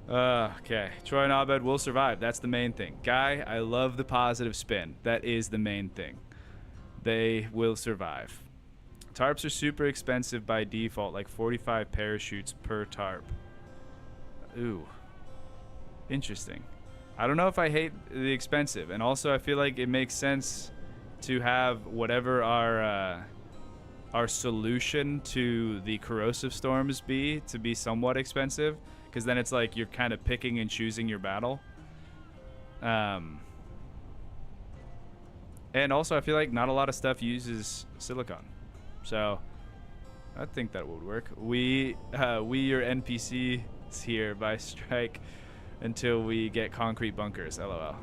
Speaker 1: Okay, Troy and Abed will survive. That's the main thing. Guy, I love the positive spin. That is the main thing. They will survive. Tarps are super expensive by default, like 45 parachutes per tarp. Ooh. Interesting. I don't know if I hate the expensive, and also I feel like it makes sense to have whatever our solution to the corrosive storms be to be somewhat expensive, because then it's like you're kind of picking and choosing your battle. And also I feel like not a lot of stuff uses silicon, so I think that would work. We your NPCs here by strike until we get concrete bunkers. LOL.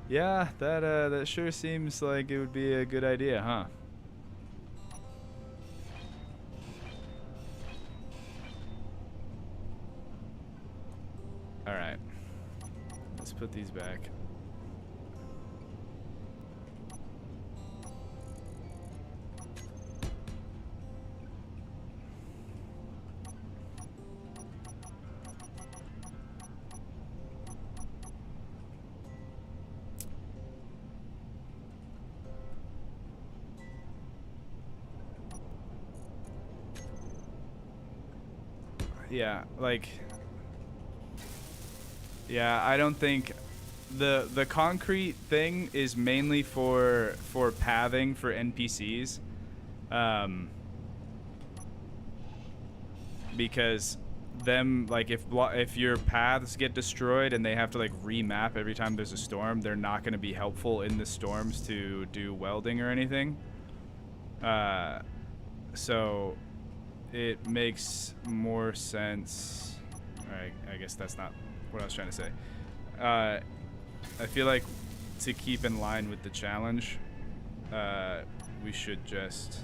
Speaker 1: Yeah, that sure seems like it would be a good idea, huh? All right, let's put these back. Yeah, like, yeah, I don't think the concrete thing is mainly for pathing for NPCs, because them, like, if your paths get destroyed and they have to like remap every time there's a storm, they're not going to be helpful in the storms to do welding or anything. So it makes more sense. I guess that's not what I was trying to say. I feel like to keep in line with the challenge, we should just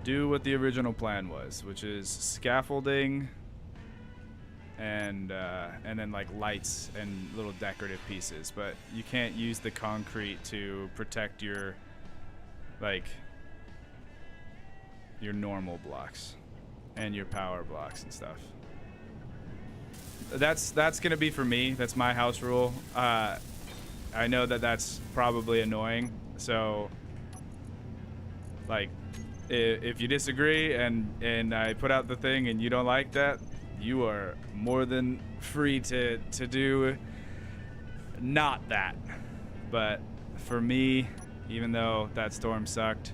Speaker 1: do what the original plan was, which is scaffolding and then like lights and little decorative pieces. But you can't use the concrete to protect your your normal blocks and your power blocks and stuff. That's gonna be for me. That's my house rule. I know that that's probably annoying, so like, if you disagree and I put out the thing and you don't like that, you are more than free to do not that. But for me, even though that storm sucked,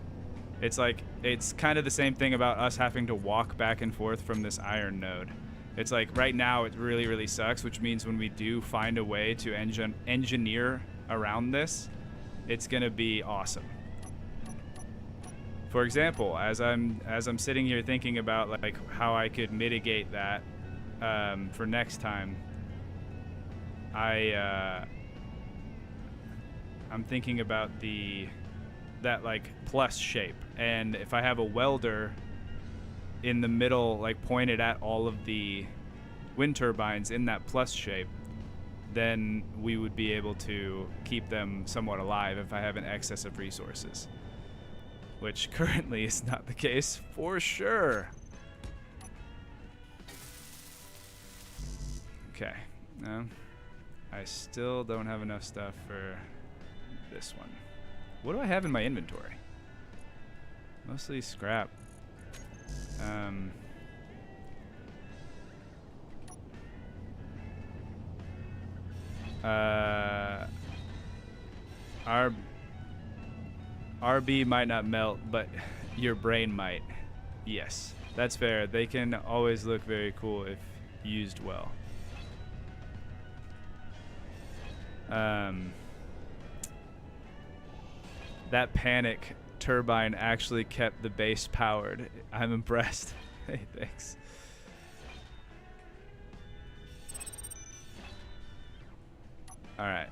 Speaker 1: it's like, it's kind of the same thing about us having to walk back and forth from this iron node. It's like right now it really, really sucks, which means when we do find a way to engineer around this, it's gonna be awesome. For example, as I'm sitting here thinking about like how I could mitigate that for next time, I'm thinking about that like plus shape, and if I have a welder in the middle, like pointed at all of the wind turbines in that plus shape, then we would be able to keep them somewhat alive if I have an excess of resources, which currently is not the case for sure. Okay, no, I still don't have enough stuff for this one. What do I have in my inventory? Mostly scrap. Our RB might not melt, but your brain might. Yes, that's fair. They can always look very cool if used well. That panic turbine actually kept the base powered. I'm impressed. Hey, thanks. Alright,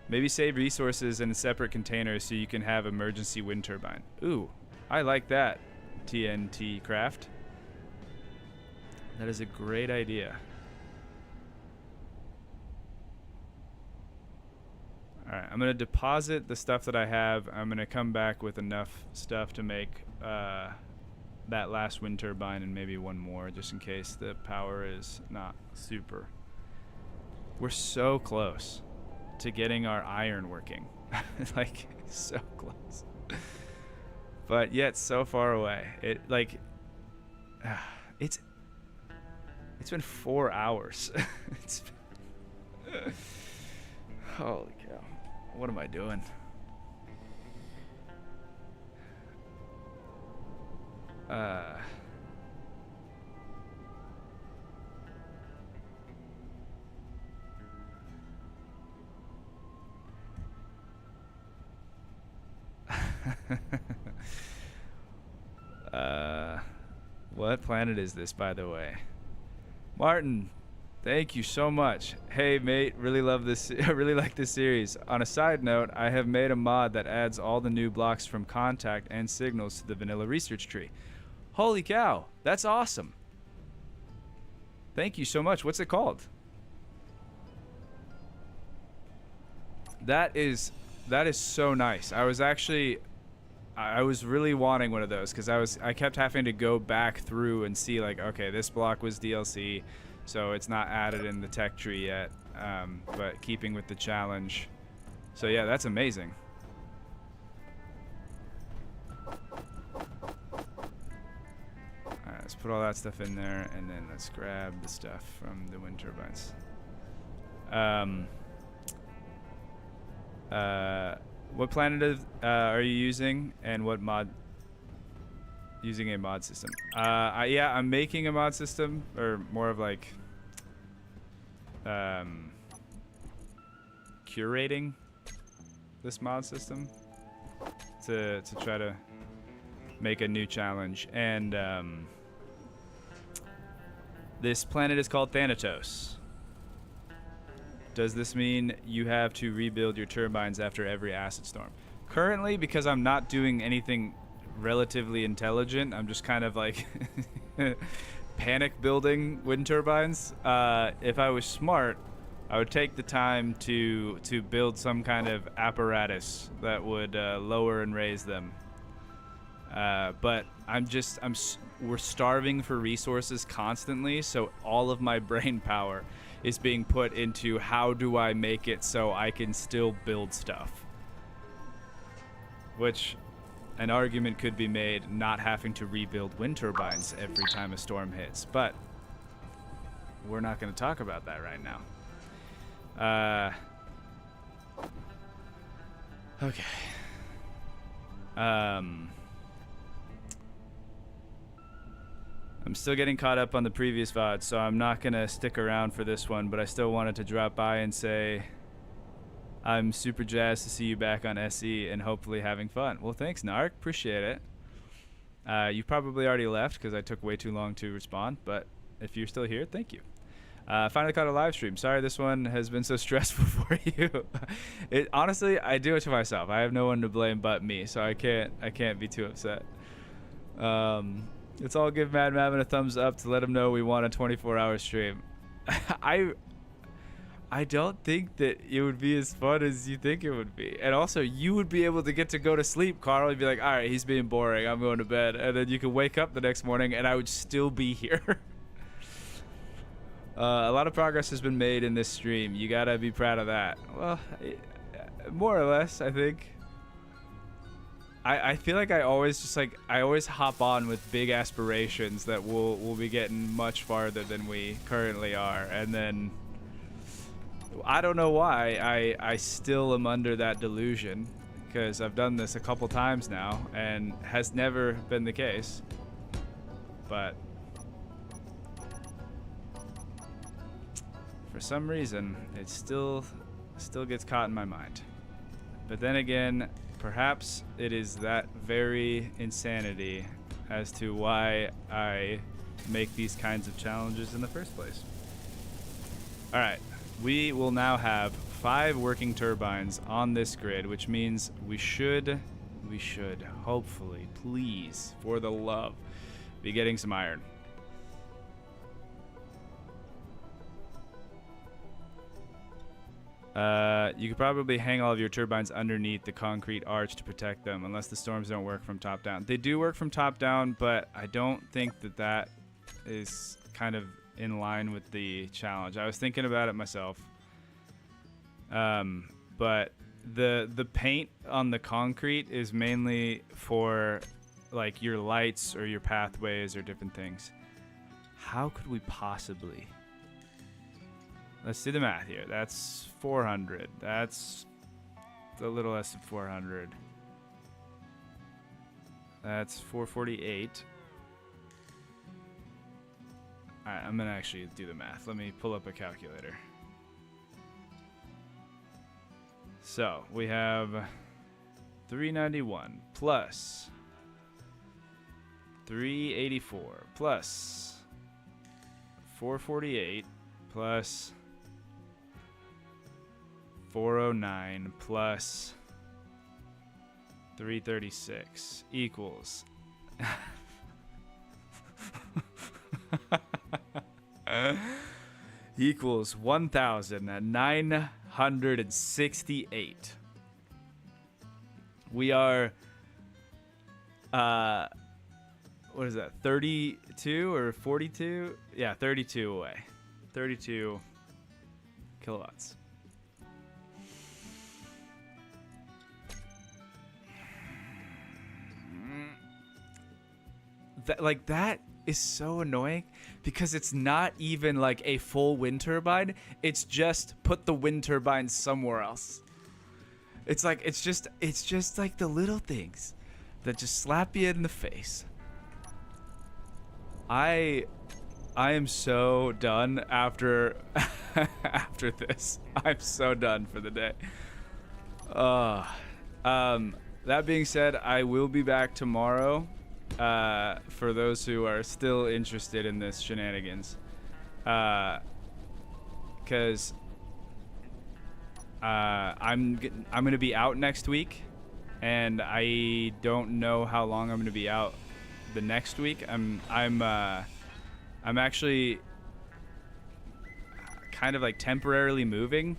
Speaker 1: maybe save resources in a separate container so you can have emergency wind turbine. Ooh, I like that, TNT Craft. That is a great idea. Alright, I'm going to deposit the stuff that I have. I'm going to come back with enough stuff to make that last wind turbine and maybe one more, just in case the power is not super. We're so close to getting our iron working. Like, so close. But yet so far away. It's been 4 hours. Holy cow. What am I doing? What planet is this, by the way? Martin, thank you so much. Hey, mate, really love this. I really like this series. On a side note, I have made a mod that adds all the new blocks from contact and signals to the vanilla research tree. Holy cow, that's awesome. Thank you so much. What's it called? That is so nice. I was really wanting one of those because I kept having to go back through and see, like, okay, this block was DLC, so it's not added in the tech tree yet, but keeping with the challenge. So yeah, that's amazing. let's put all that stuff in there, and then let's grab the stuff from the wind turbines. What planet are you using, and what mod? Using a mod system. Yeah, I'm making a mod system, or more of like curating this mod system to try to make a new challenge. And this planet is called Thanatos. Does this mean you have to rebuild your turbines after every acid storm? Currently, because I'm not doing anything relatively intelligent, I'm just kind of like panic building wind turbines. If I was smart, I would take the time to build some kind of apparatus that would lower and raise them. But we're starving for resources constantly, so all of my brain power is being put into how do I make it so I can still build stuff. Which an argument could be made not having to rebuild wind turbines every time a storm hits, but we're not going to talk about that right now. Okay. I'm still getting caught up on the previous VOD, so I'm not going to stick around for this one, but I still wanted to drop by and say I'm super jazzed to see you back on SE and hopefully having fun. Well, thanks, Narc. Appreciate it. You probably already left because I took way too long to respond, but if you're still here, thank you. Finally caught a live stream. Sorry this one has been so stressful for you. Honestly, I do it to myself. I have no one to blame but me, so I can't be too upset. Let's all give Mad Mammon a thumbs up to let him know we want a 24-hour stream. I don't think that it would be as fun as you think it would be. And also, you would be able to get to go to sleep, Carl. You'd be like, all right, he's being boring. I'm going to bed. And then you can wake up the next morning, and I would still be here. A lot of progress has been made in this stream. You got to be proud of that. Well, more or less, I think. I feel like I always hop on with big aspirations that we'll be getting much farther than we currently are. And then I don't know why I still am under that delusion, because I've done this a couple times now and has never been the case. But for some reason, it still gets caught in my mind. But then again, perhaps it is that very insanity as to why I make these kinds of challenges in the first place. All right. We will now have 5 working turbines on this grid, which means we should hopefully, please, for the love, be getting some iron. You could probably hang all of your turbines underneath the concrete arch to protect them, unless the storms don't work from top down. They do work from top down, but I don't think that is kind of in line with the challenge. I was thinking about it myself, but the paint on the concrete is mainly for like your lights or your pathways or different things. How could we possibly? Let's do the math here. That's 400. That's a little less than 400. That's 448. Alright, I'm gonna actually do the math. Let me pull up a calculator. So, we have 391 plus 384 plus 448 plus 409 plus 336 equals equals 1,968. We are what is that, 32 or 42? Yeah, 32 away. 32 kilowatts. That is so annoying because it's not even like a full wind turbine. It's just put the wind turbine somewhere else. It's like it's just like the little things that just slap you in the face. I am so done after after this. I'm so done for the day. That being said, I will be back tomorrow. For those who are still interested in this shenanigans, because I'm gonna be out next week, and I don't know how long I'm gonna be out the next week. I'm actually kind of like temporarily moving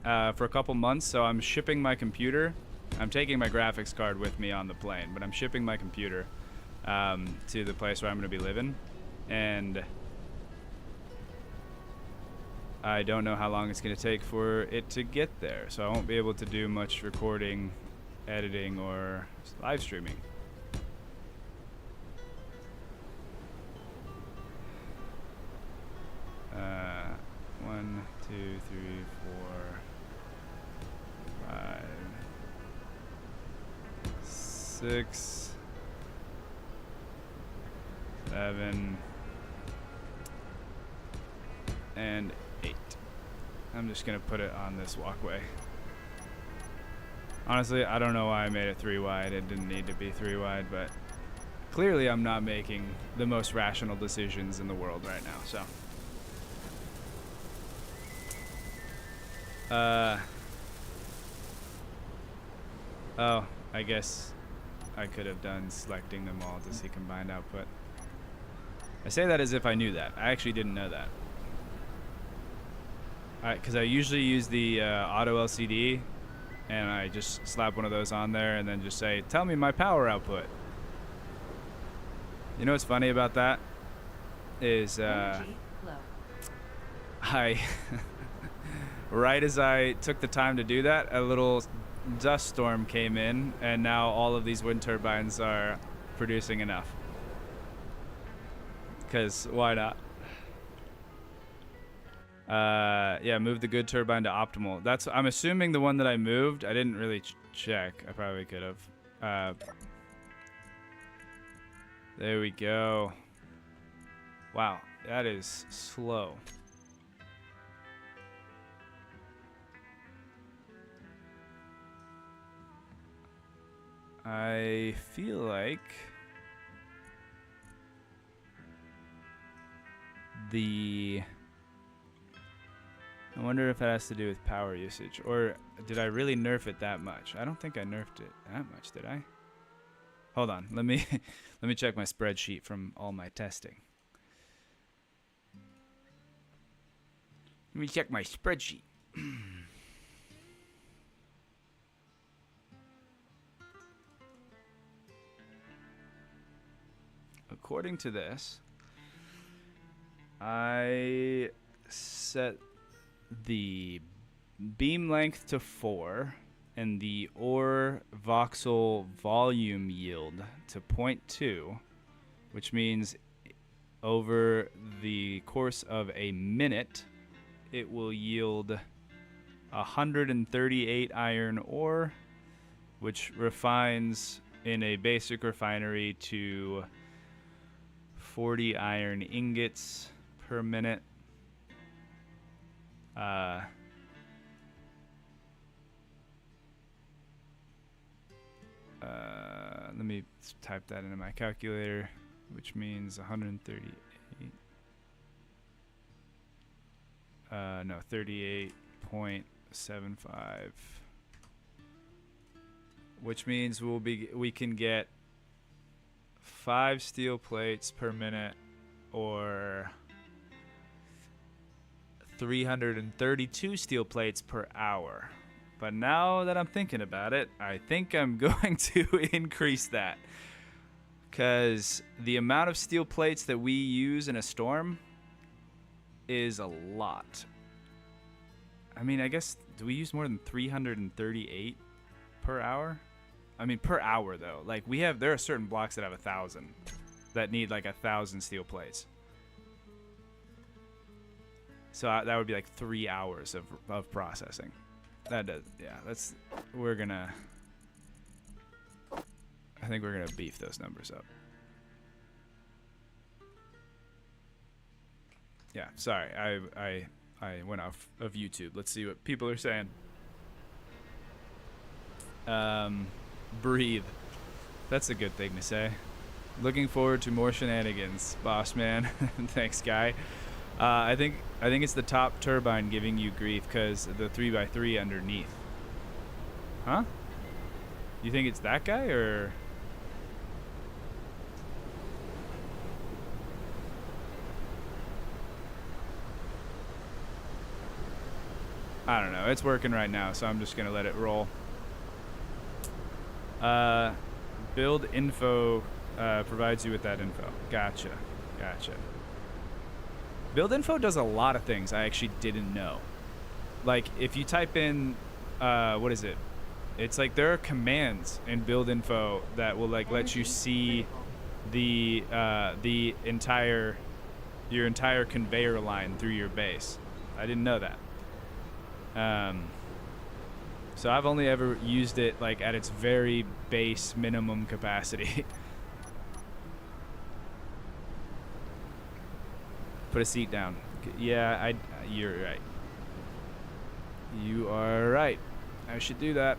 Speaker 1: for a couple months, so I'm shipping my computer. I'm taking my graphics card with me on the plane, but I'm shipping my computer to the place where I'm going to be living, and I don't know how long it's going to take for it to get there, so I won't be able to do much recording, editing, or live streaming. One, two, three, four, 5, 6, 7, and 8. I'm just gonna put it on this walkway. Honestly, I don't know why I made it 3 wide. It didn't need to be 3 wide, but clearly I'm not making the most rational decisions in the world right now, so. Oh, I guess I could have done selecting them all to see combined output. I say that as if I knew that. I actually didn't know that. Because I usually use the auto LCD, and I just slap one of those on there and then just say, tell me my power output. You know what's funny about that? Is right as I took the time to do that, a little dust storm came in, and now all of these wind turbines are producing enough. Because why not? Yeah, move the good turbine to optimal. That's, I'm assuming the one that I moved. I didn't really check. I probably could have. There we go. Wow, that is slow. I feel like I wonder if that has to do with power usage, or did I really nerf it that much? I don't think I nerfed it that much, did I? Hold on, let me let me check my spreadsheet from all my testing. Let me check my spreadsheet. According to this, I set the beam length to 4 and the ore voxel volume yield to 0.2, which means over the course of a minute, it will yield 138 iron ore, which refines in a basic refinery to 40 iron ingots per minute. Let me type that into my calculator, which means 138. No, 38.75. Which means we can get 5 steel plates per minute, or 332 steel plates per hour. But now that I'm thinking about it, I think I'm going to increase that, because the amount of steel plates that we use in a storm is a lot. I mean, I guess, do we use more than 338 per hour? I mean, per hour though. Like, there are certain blocks that have 1,000. that need like 1,000 steel plates. So that would be like 3 hours of processing. That does, yeah. I think we're gonna beef those numbers up. Yeah, sorry, I went off of YouTube. Let's see what people are saying. Breathe. That's a good thing to say. Looking forward to more shenanigans, boss man. Thanks, guy. I think it's the top turbine giving you grief because the 3x3 underneath. Huh? You think it's that guy or? I don't know. It's working right now, so I'm just gonna let it roll. Build info provides you with that info. Gotcha. Build info does a lot of things I actually didn't know. Like if you type in, what is it? It's like there are commands in build info that will like let you see the your entire conveyor line through your base. I didn't know that. So I've only ever used it like at its very base minimum capacity. Put a seat down. Yeah, you're right. You are right. I should do that.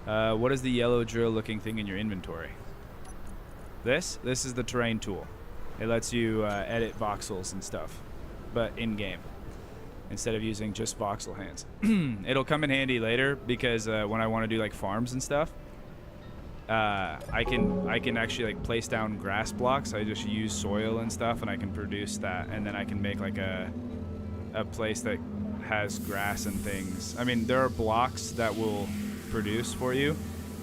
Speaker 1: What is the yellow drill looking thing in your inventory? This is the terrain tool. It lets you edit voxels and stuff, but in-game, instead of using just voxel hands. It'll come in handy later because when I want to do like farms and stuff, I can actually like place down grass blocks. I just use soil and stuff, and I can produce that, and then I can make like a place that has grass and things. I mean, there are blocks that will produce for you,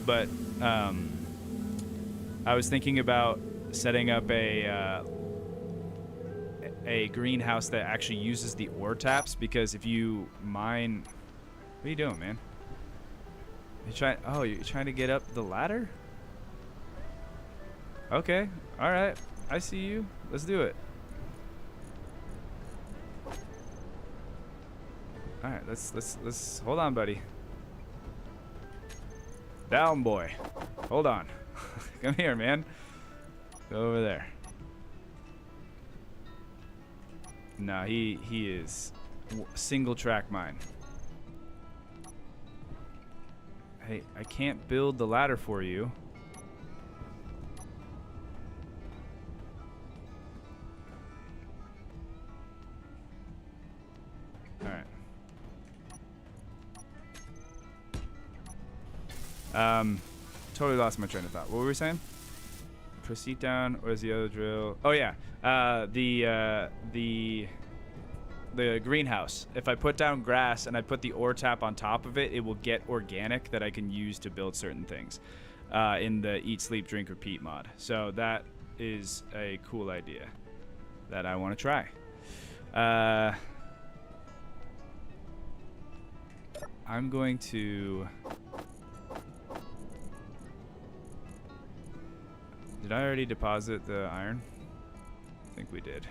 Speaker 1: but I was thinking about setting up a greenhouse that actually uses the ore taps, because if you mine, what are you doing, man? You're trying to get up the ladder? Okay, all right, I see you. Let's do it. All right, let's hold on, buddy. Down, boy. Hold on. Come here, man. Go over there. No, he is single track mine. Hey, I can't build the ladder for you. All right. Totally lost my train of thought. What were we saying? Proceed down. Where's the other drill? Oh yeah, the greenhouse. If I put down grass and I put the ore tap on top of it, it will get organic that I can use to build certain things in the Eat, Sleep, Drink, Repeat mod. So that is a cool idea that I want to try. I'm going to... Did I already deposit the iron? I think we did.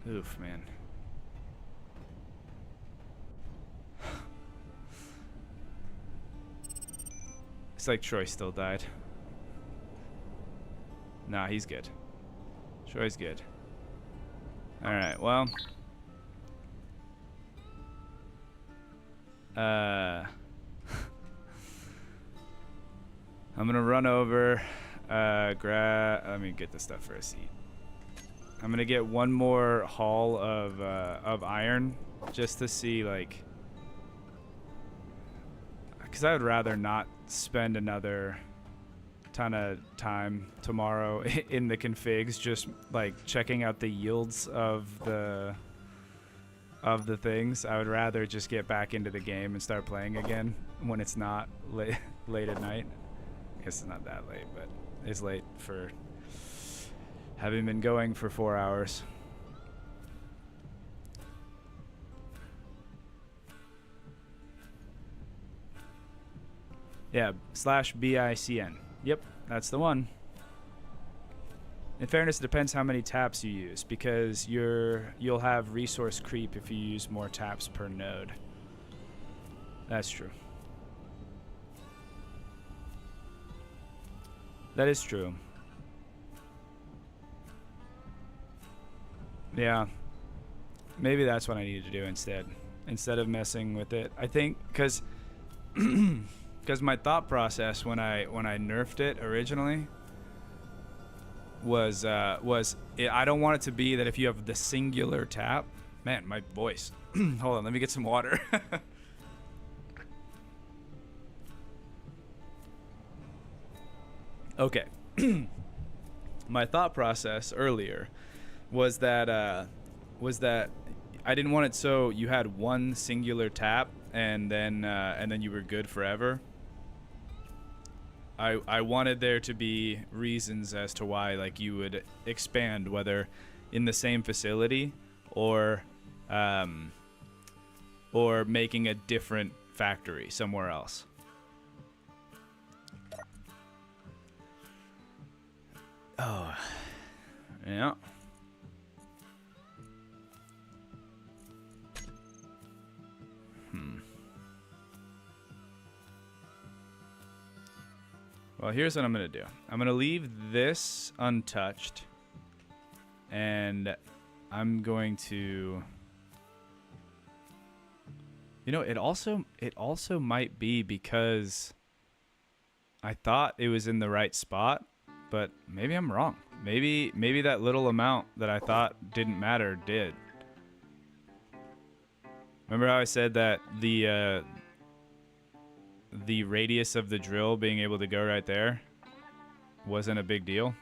Speaker 1: Oof, man. It's like Troy still died. Nah, he's good. Troy's good. Alright, well... I'm gonna run over, let me get the stuff for a seat. I'm gonna get one more haul of iron just to see, like, because I would rather not spend another ton of time tomorrow in the configs just like checking out the yields of the things. I would rather just get back into the game and start playing again when it's not late at night. I guess it's not that late, but it's late for Having been going for 4 hours. Yeah, /BICN. Yep, that's the one. In fairness, it depends how many taps you use, because you'll have resource creep if you use more taps per node. That's true. That is true. Yeah. Maybe that's what I need to do instead of messing with it. I think because my thought process when I nerfed it originally was I don't want it to be that if you have the singular tap. Man, my voice. Hold on, let me get some water. Okay. My thought process earlier was that I didn't want it so you had one singular tap and then you were good forever. I wanted there to be reasons as to why, like, you would expand, whether in the same facility or making a different factory somewhere else. Oh, yeah. Well, here's what I'm going to do. I'm going to leave this untouched. And I'm going to... You know, it also might be because I thought it was in the right spot, but maybe I'm wrong. Maybe that little amount that I thought didn't matter did. Remember how I said that the radius of the drill being able to go right there wasn't a big deal?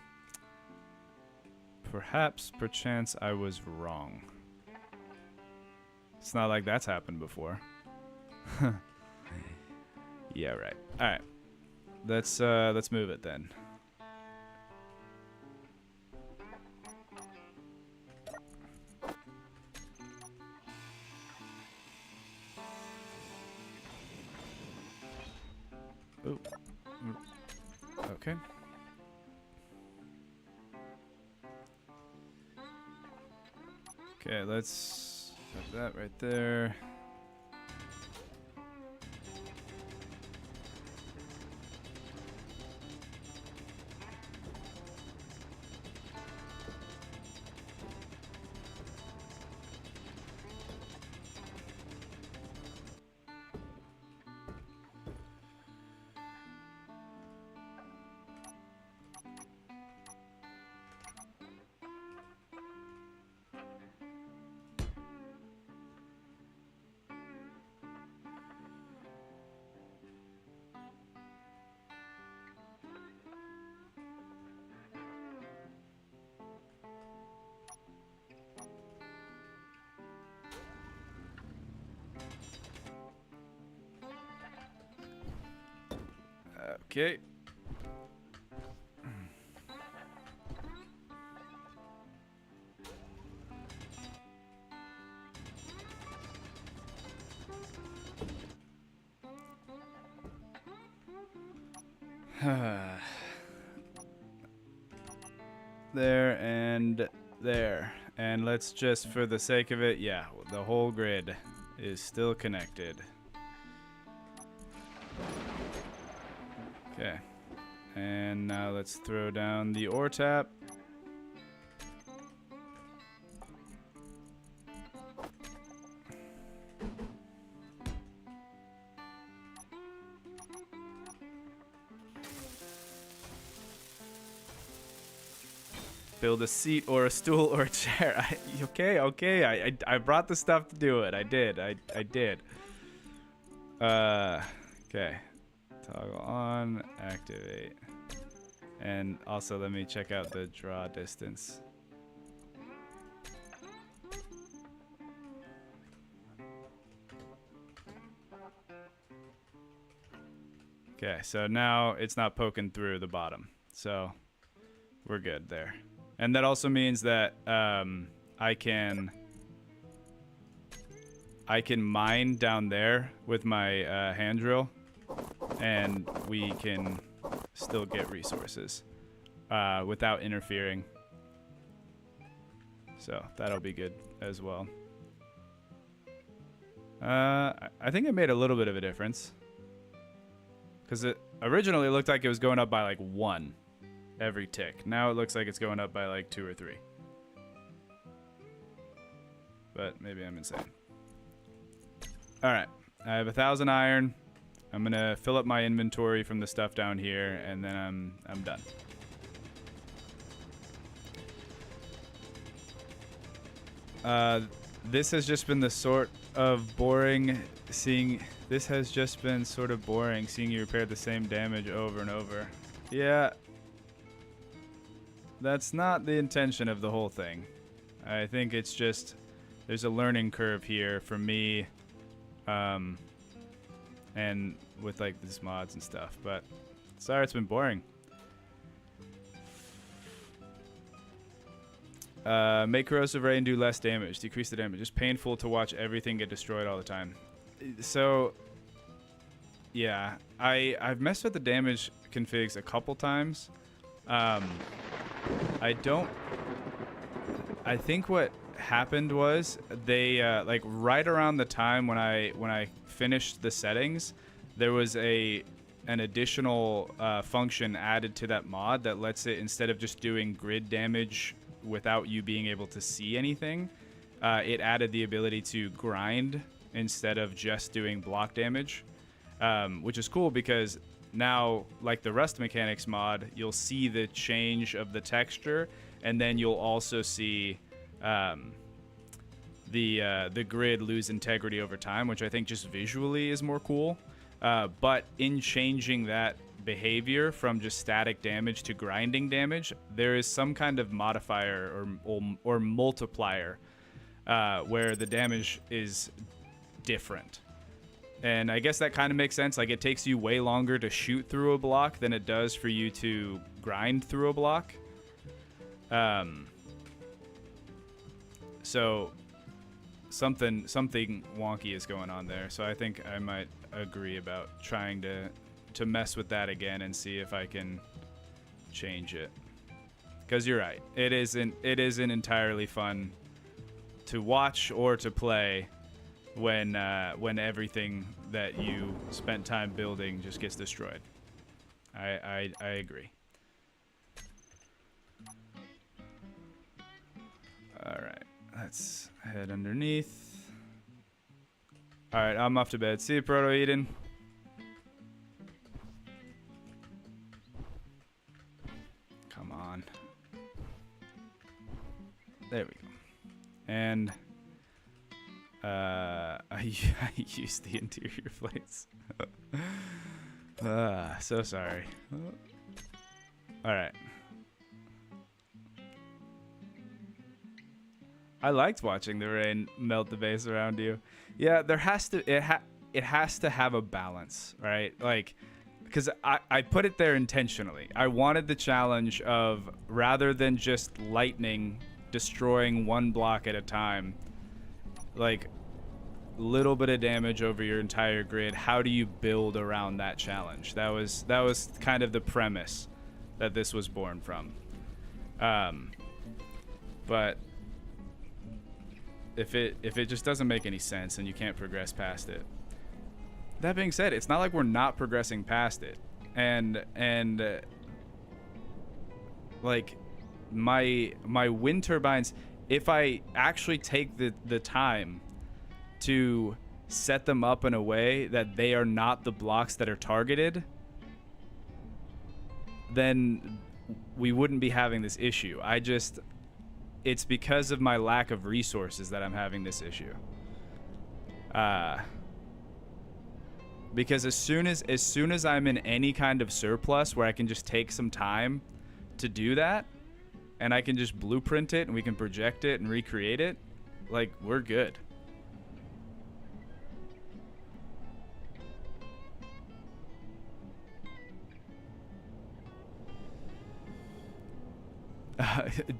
Speaker 1: Perchance I was wrong. It's not like that's happened before. Yeah, right. All right. Let's move it then. Ooh. Okay. Okay, let's have that right there. Okay. There and there. And let's just, for the sake of it, yeah, the whole grid is still connected. Okay. And now let's throw down the ore tap. Build a seat or a stool or a chair. Okay. I brought the stuff to do it. I did. Okay. Toggle on, activate. And also let me check out the draw distance. Okay, so now it's not poking through the bottom. So we're good there. And that also means that I can mine down there with my hand drill, and we can still get resources without interfering. So that'll be good as well. I think it made a little bit of a difference, because it originally looked like it was going up by like 1 every tick. Now it looks like it's going up by like 2 or 3. But maybe I'm insane. All right, I have 1,000 iron. I'm gonna fill up my inventory from the stuff down here, and then I'm done. This has just been the sort of boring seeing. This has just been sort of boring seeing you repair the same damage over and over. Yeah, that's not the intention of the whole thing. I think it's just there's a learning curve here for me, and with like these mods and stuff. But sorry, it's been boring. Make corrosive rain do less damage. Decrease the damage. It's painful to watch everything get destroyed all the time. So, yeah, I've messed with the damage configs a couple times. I think what happened was they like right around the time when I finished the settings, there was an additional function added to that mod that lets it, instead of just doing grid damage without you being able to see anything, it added the ability to grind instead of just doing block damage, which is cool because now, like the Rust Mechanics mod, you'll see the change of the texture, and then you'll also see the grid lose integrity over time, which I think just visually is more cool. But in changing that behavior from just static damage to grinding damage, there is some kind of modifier or multiplier where the damage is different. And I guess that kind of makes sense. Like, it takes you way longer to shoot through a block than it does for you to grind through a block. So something wonky is going on there. So I think I might agree about trying to mess with that again and see if I can change it. Because you're right, it isn't entirely fun to watch or to play when everything that you spent time building just gets destroyed. I agree. All right, let's head underneath. All right, I'm off to bed. See you, Proto Eden. Come on. There we go. And I used the interior plates. So sorry. All right. I liked watching the rain melt the base around you. Yeah, there has to it has to have a balance, right? Like, because I put it there intentionally. I wanted the challenge of, rather than just lightning destroying one block at a time, like little bit of damage over your entire grid, how do you build around that challenge? That was kind of the premise that this was born from. But if it just doesn't make any sense and you can't progress past it. That being said, it's not like we're not progressing past it. And like my wind turbines, if I actually take the time to set them up in a way that they are not the blocks that are targeted, then we wouldn't be having this issue. It's because of my lack of resources that I'm having this issue. Because as soon as I'm in any kind of surplus where I can just take some time to do that, and I can just blueprint it and we can project it and recreate it, like, we're good.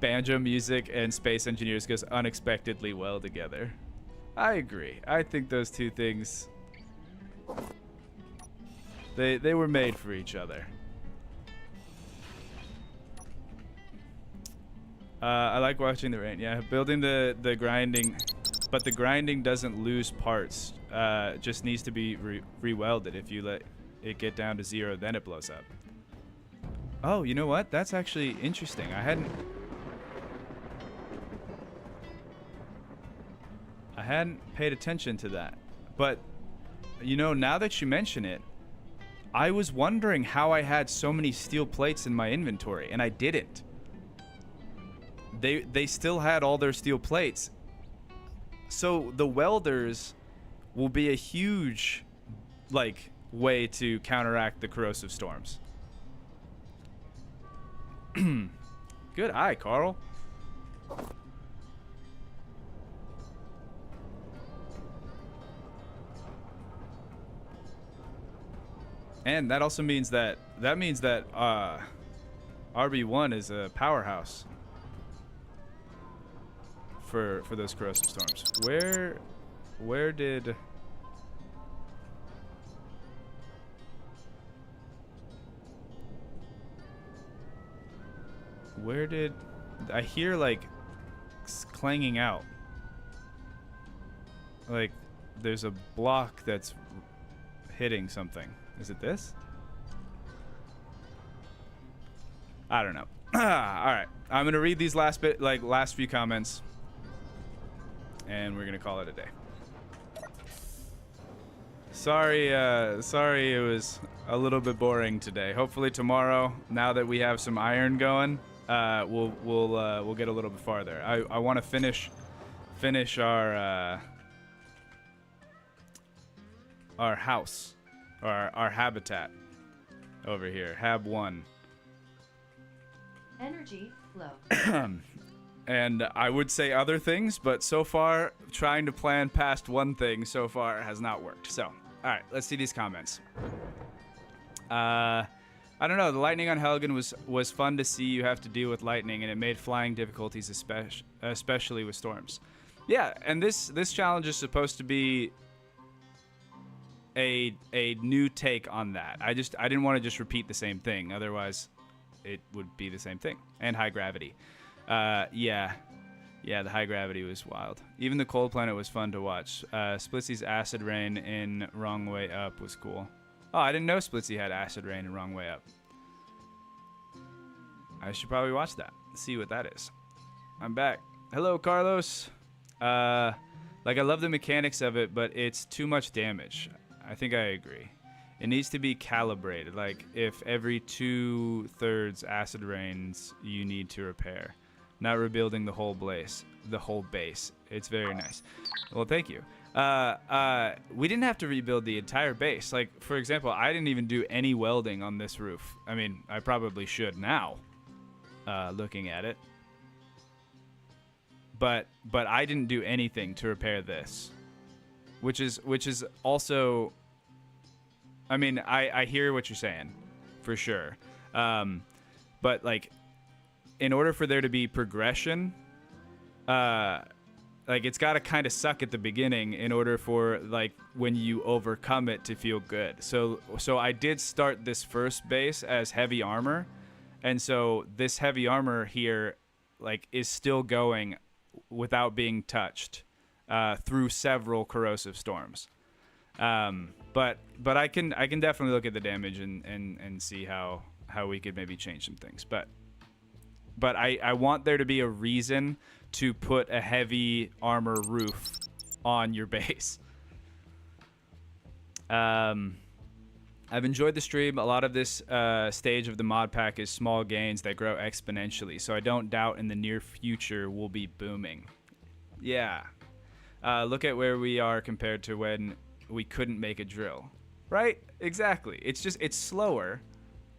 Speaker 1: Banjo music and space engineers goes unexpectedly well together. I agree. I think those two things, they were made for each other. I like watching the rain. Yeah, building the grinding, but the grinding doesn't lose parts. Just needs to be re-welded. If you let it get down to 0, then it blows up. Oh, you know what? That's actually interesting. I hadn't paid attention to that. But, you know, now that you mention it, I was wondering how I had so many steel plates in my inventory, and I didn't. They still had all their steel plates. So the welders will be a huge, like, way to counteract the corrosive storms. Good eye, Carl. And that also means that RB1 is a powerhouse for those corrosive storms. Where did I hear, like, clanging out? Like there's a block that's hitting something. Is it this? I don't know. All right, I'm gonna read these last few comments, and we're gonna call it a day. Sorry, it was a little bit boring today. Hopefully tomorrow, now that we have some iron going, we'll get a little bit farther. I want to finish our house, our habitat over here, Hab 1.
Speaker 2: Energy flow.
Speaker 1: And I would say other things, but so far, trying to plan past one thing so far has not worked. So, all right, let's see these comments. I don't know. The lightning on Helgen was fun to see. You have to deal with lightning, and it made flying difficulties, especially with storms. Yeah, and this challenge is supposed to be a new take on that. I didn't want to just repeat the same thing. Otherwise, it would be the same thing. And high gravity. Yeah, the high gravity was wild. Even the cold planet was fun to watch. Splitsy's acid rain in Wrong Way Up was cool. Oh, I didn't know Splitsy had acid rain in Wrong Way Up. I should probably watch that. See what that is. I'm back. Hello, Carlos. I love the mechanics of it, but it's too much damage. I think I agree. It needs to be calibrated. Like, if every 2/3 acid rains, you need to repair. Not rebuilding the whole base. It's very nice. Well, thank you. We didn't have to rebuild the entire base. Like, for example, I didn't even do any welding on this roof. I mean, I probably should now, looking at it. But I didn't do anything to repair this, which is also, I mean, I hear what you're saying, for sure. But, like, in order for there to be progression, like, it's got to kind of suck at the beginning in order for, like, when you overcome it to feel good. So I did start this first base as heavy armor, and so this heavy armor here, like, is still going without being touched through several corrosive storms. But I can definitely look at the damage and see how we could maybe change some things. But I want there to be a reason to put a heavy armor roof on your base. I've enjoyed the stream. A lot of this stage of the mod pack is small gains that grow exponentially, so I don't doubt in the near future we'll be booming. Yeah. Look at where we are compared to when we couldn't make a drill. Right? Exactly. It's slower,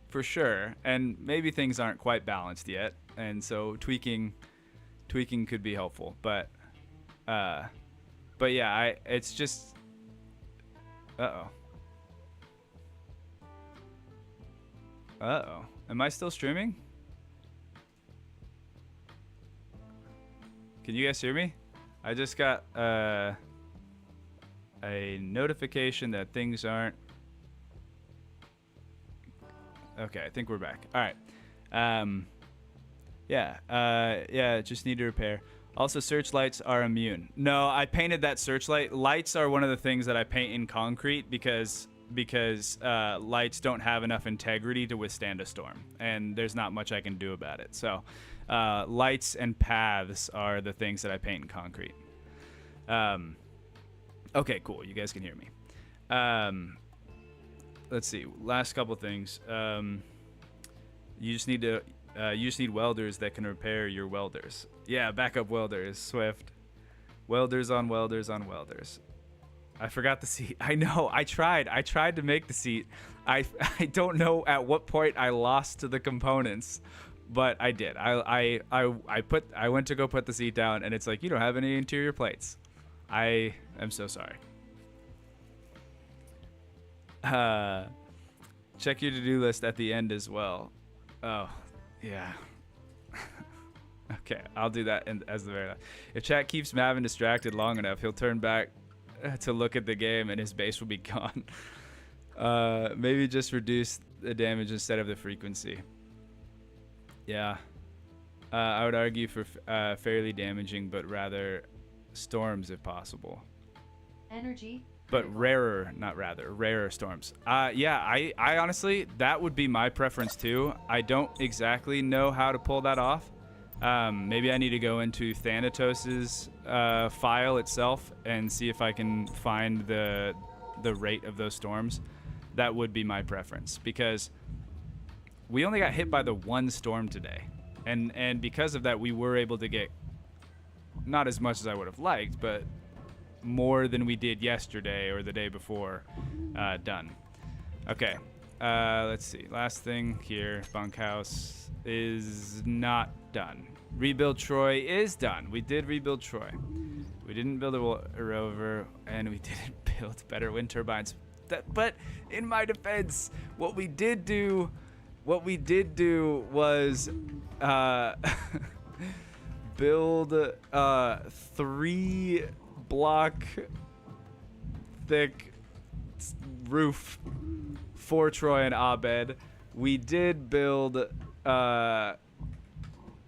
Speaker 1: for sure, and maybe things aren't quite balanced yet, and so tweaking could be helpful. But yeah, it's just, uh-oh. Am I still streaming? Can you guys hear me? I just got a notification that things aren't. Okay, I think we're back. All right. Yeah, just need to repair. Also, searchlights are immune. No, I painted that searchlight. Lights are one of the things that I paint in concrete because lights don't have enough integrity to withstand a storm, and there's not much I can do about it. So, lights and paths are the things that I paint in concrete. Okay, cool. You guys can hear me. Let's see. Last couple things. You just need welders that can repair your welders. Yeah, backup welders, Swift. Welders on welders on welders. I forgot the seat. I know. I tried to make the seat. I don't know at what point I lost to the components, but I did. I went to go put the seat down, and it's like, you don't have any interior plates. I am so sorry. Check your to-do list at the end as well. Oh, yeah. Okay, I'll do that as the very last. If chat keeps Mavin distracted long enough, he'll turn back to look at the game and his base will be gone. Maybe just reduce the damage instead of the frequency. Yeah. I would argue for fairly damaging, but rather storms if possible.
Speaker 2: Energy.
Speaker 1: But rarer, not rather, rarer storms. Yeah, I honestly, that would be my preference too. I don't exactly know how to pull that off. Maybe I need to go into Thanatos's file itself and see if I can find the rate of those storms. That would be my preference, because we only got hit by the one storm today. And because of that, we were able to get not as much as I would have liked, but more than we did yesterday or the day before done. Okay, let's see. Last thing here, bunkhouse is not done. Rebuild Troy is done. We did rebuild Troy. We didn't build a rover, and we didn't build better wind turbines. But in my defense, what we did do was build 3 block thick roof for Troy and Abed. We did build an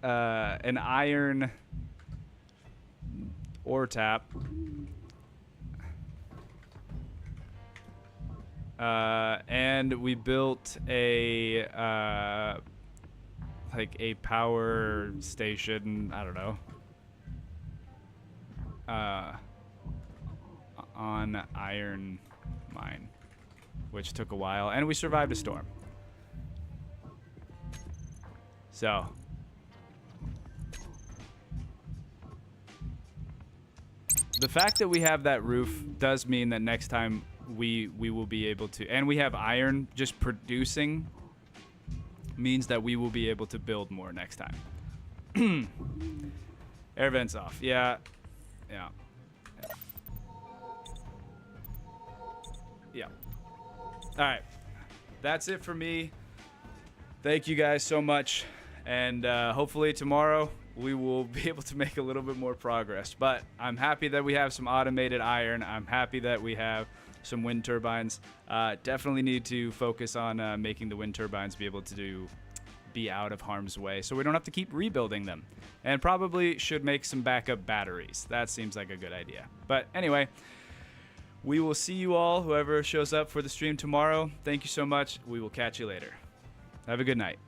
Speaker 1: iron ore tap. And we built a like a power station, I don't know, on iron mine, which took a while, and we survived a storm. So the fact that we have that roof does mean that next time we will be able to, and we have iron just producing, means that we will be able to build more next time. Air vents off. Yeah. All right, that's it for me. Thank you guys so much, and hopefully tomorrow we will be able to make a little bit more progress. But I'm happy that we have some automated iron. I'm happy that we have some wind turbines. Definitely need to focus on making the wind turbines be able to be out of harm's way, so we don't have to keep rebuilding them. And probably should make some backup batteries. That seems like a good idea. But anyway, we will see you all, whoever shows up for the stream tomorrow. Thank you so much. We will catch you later. Have a good night.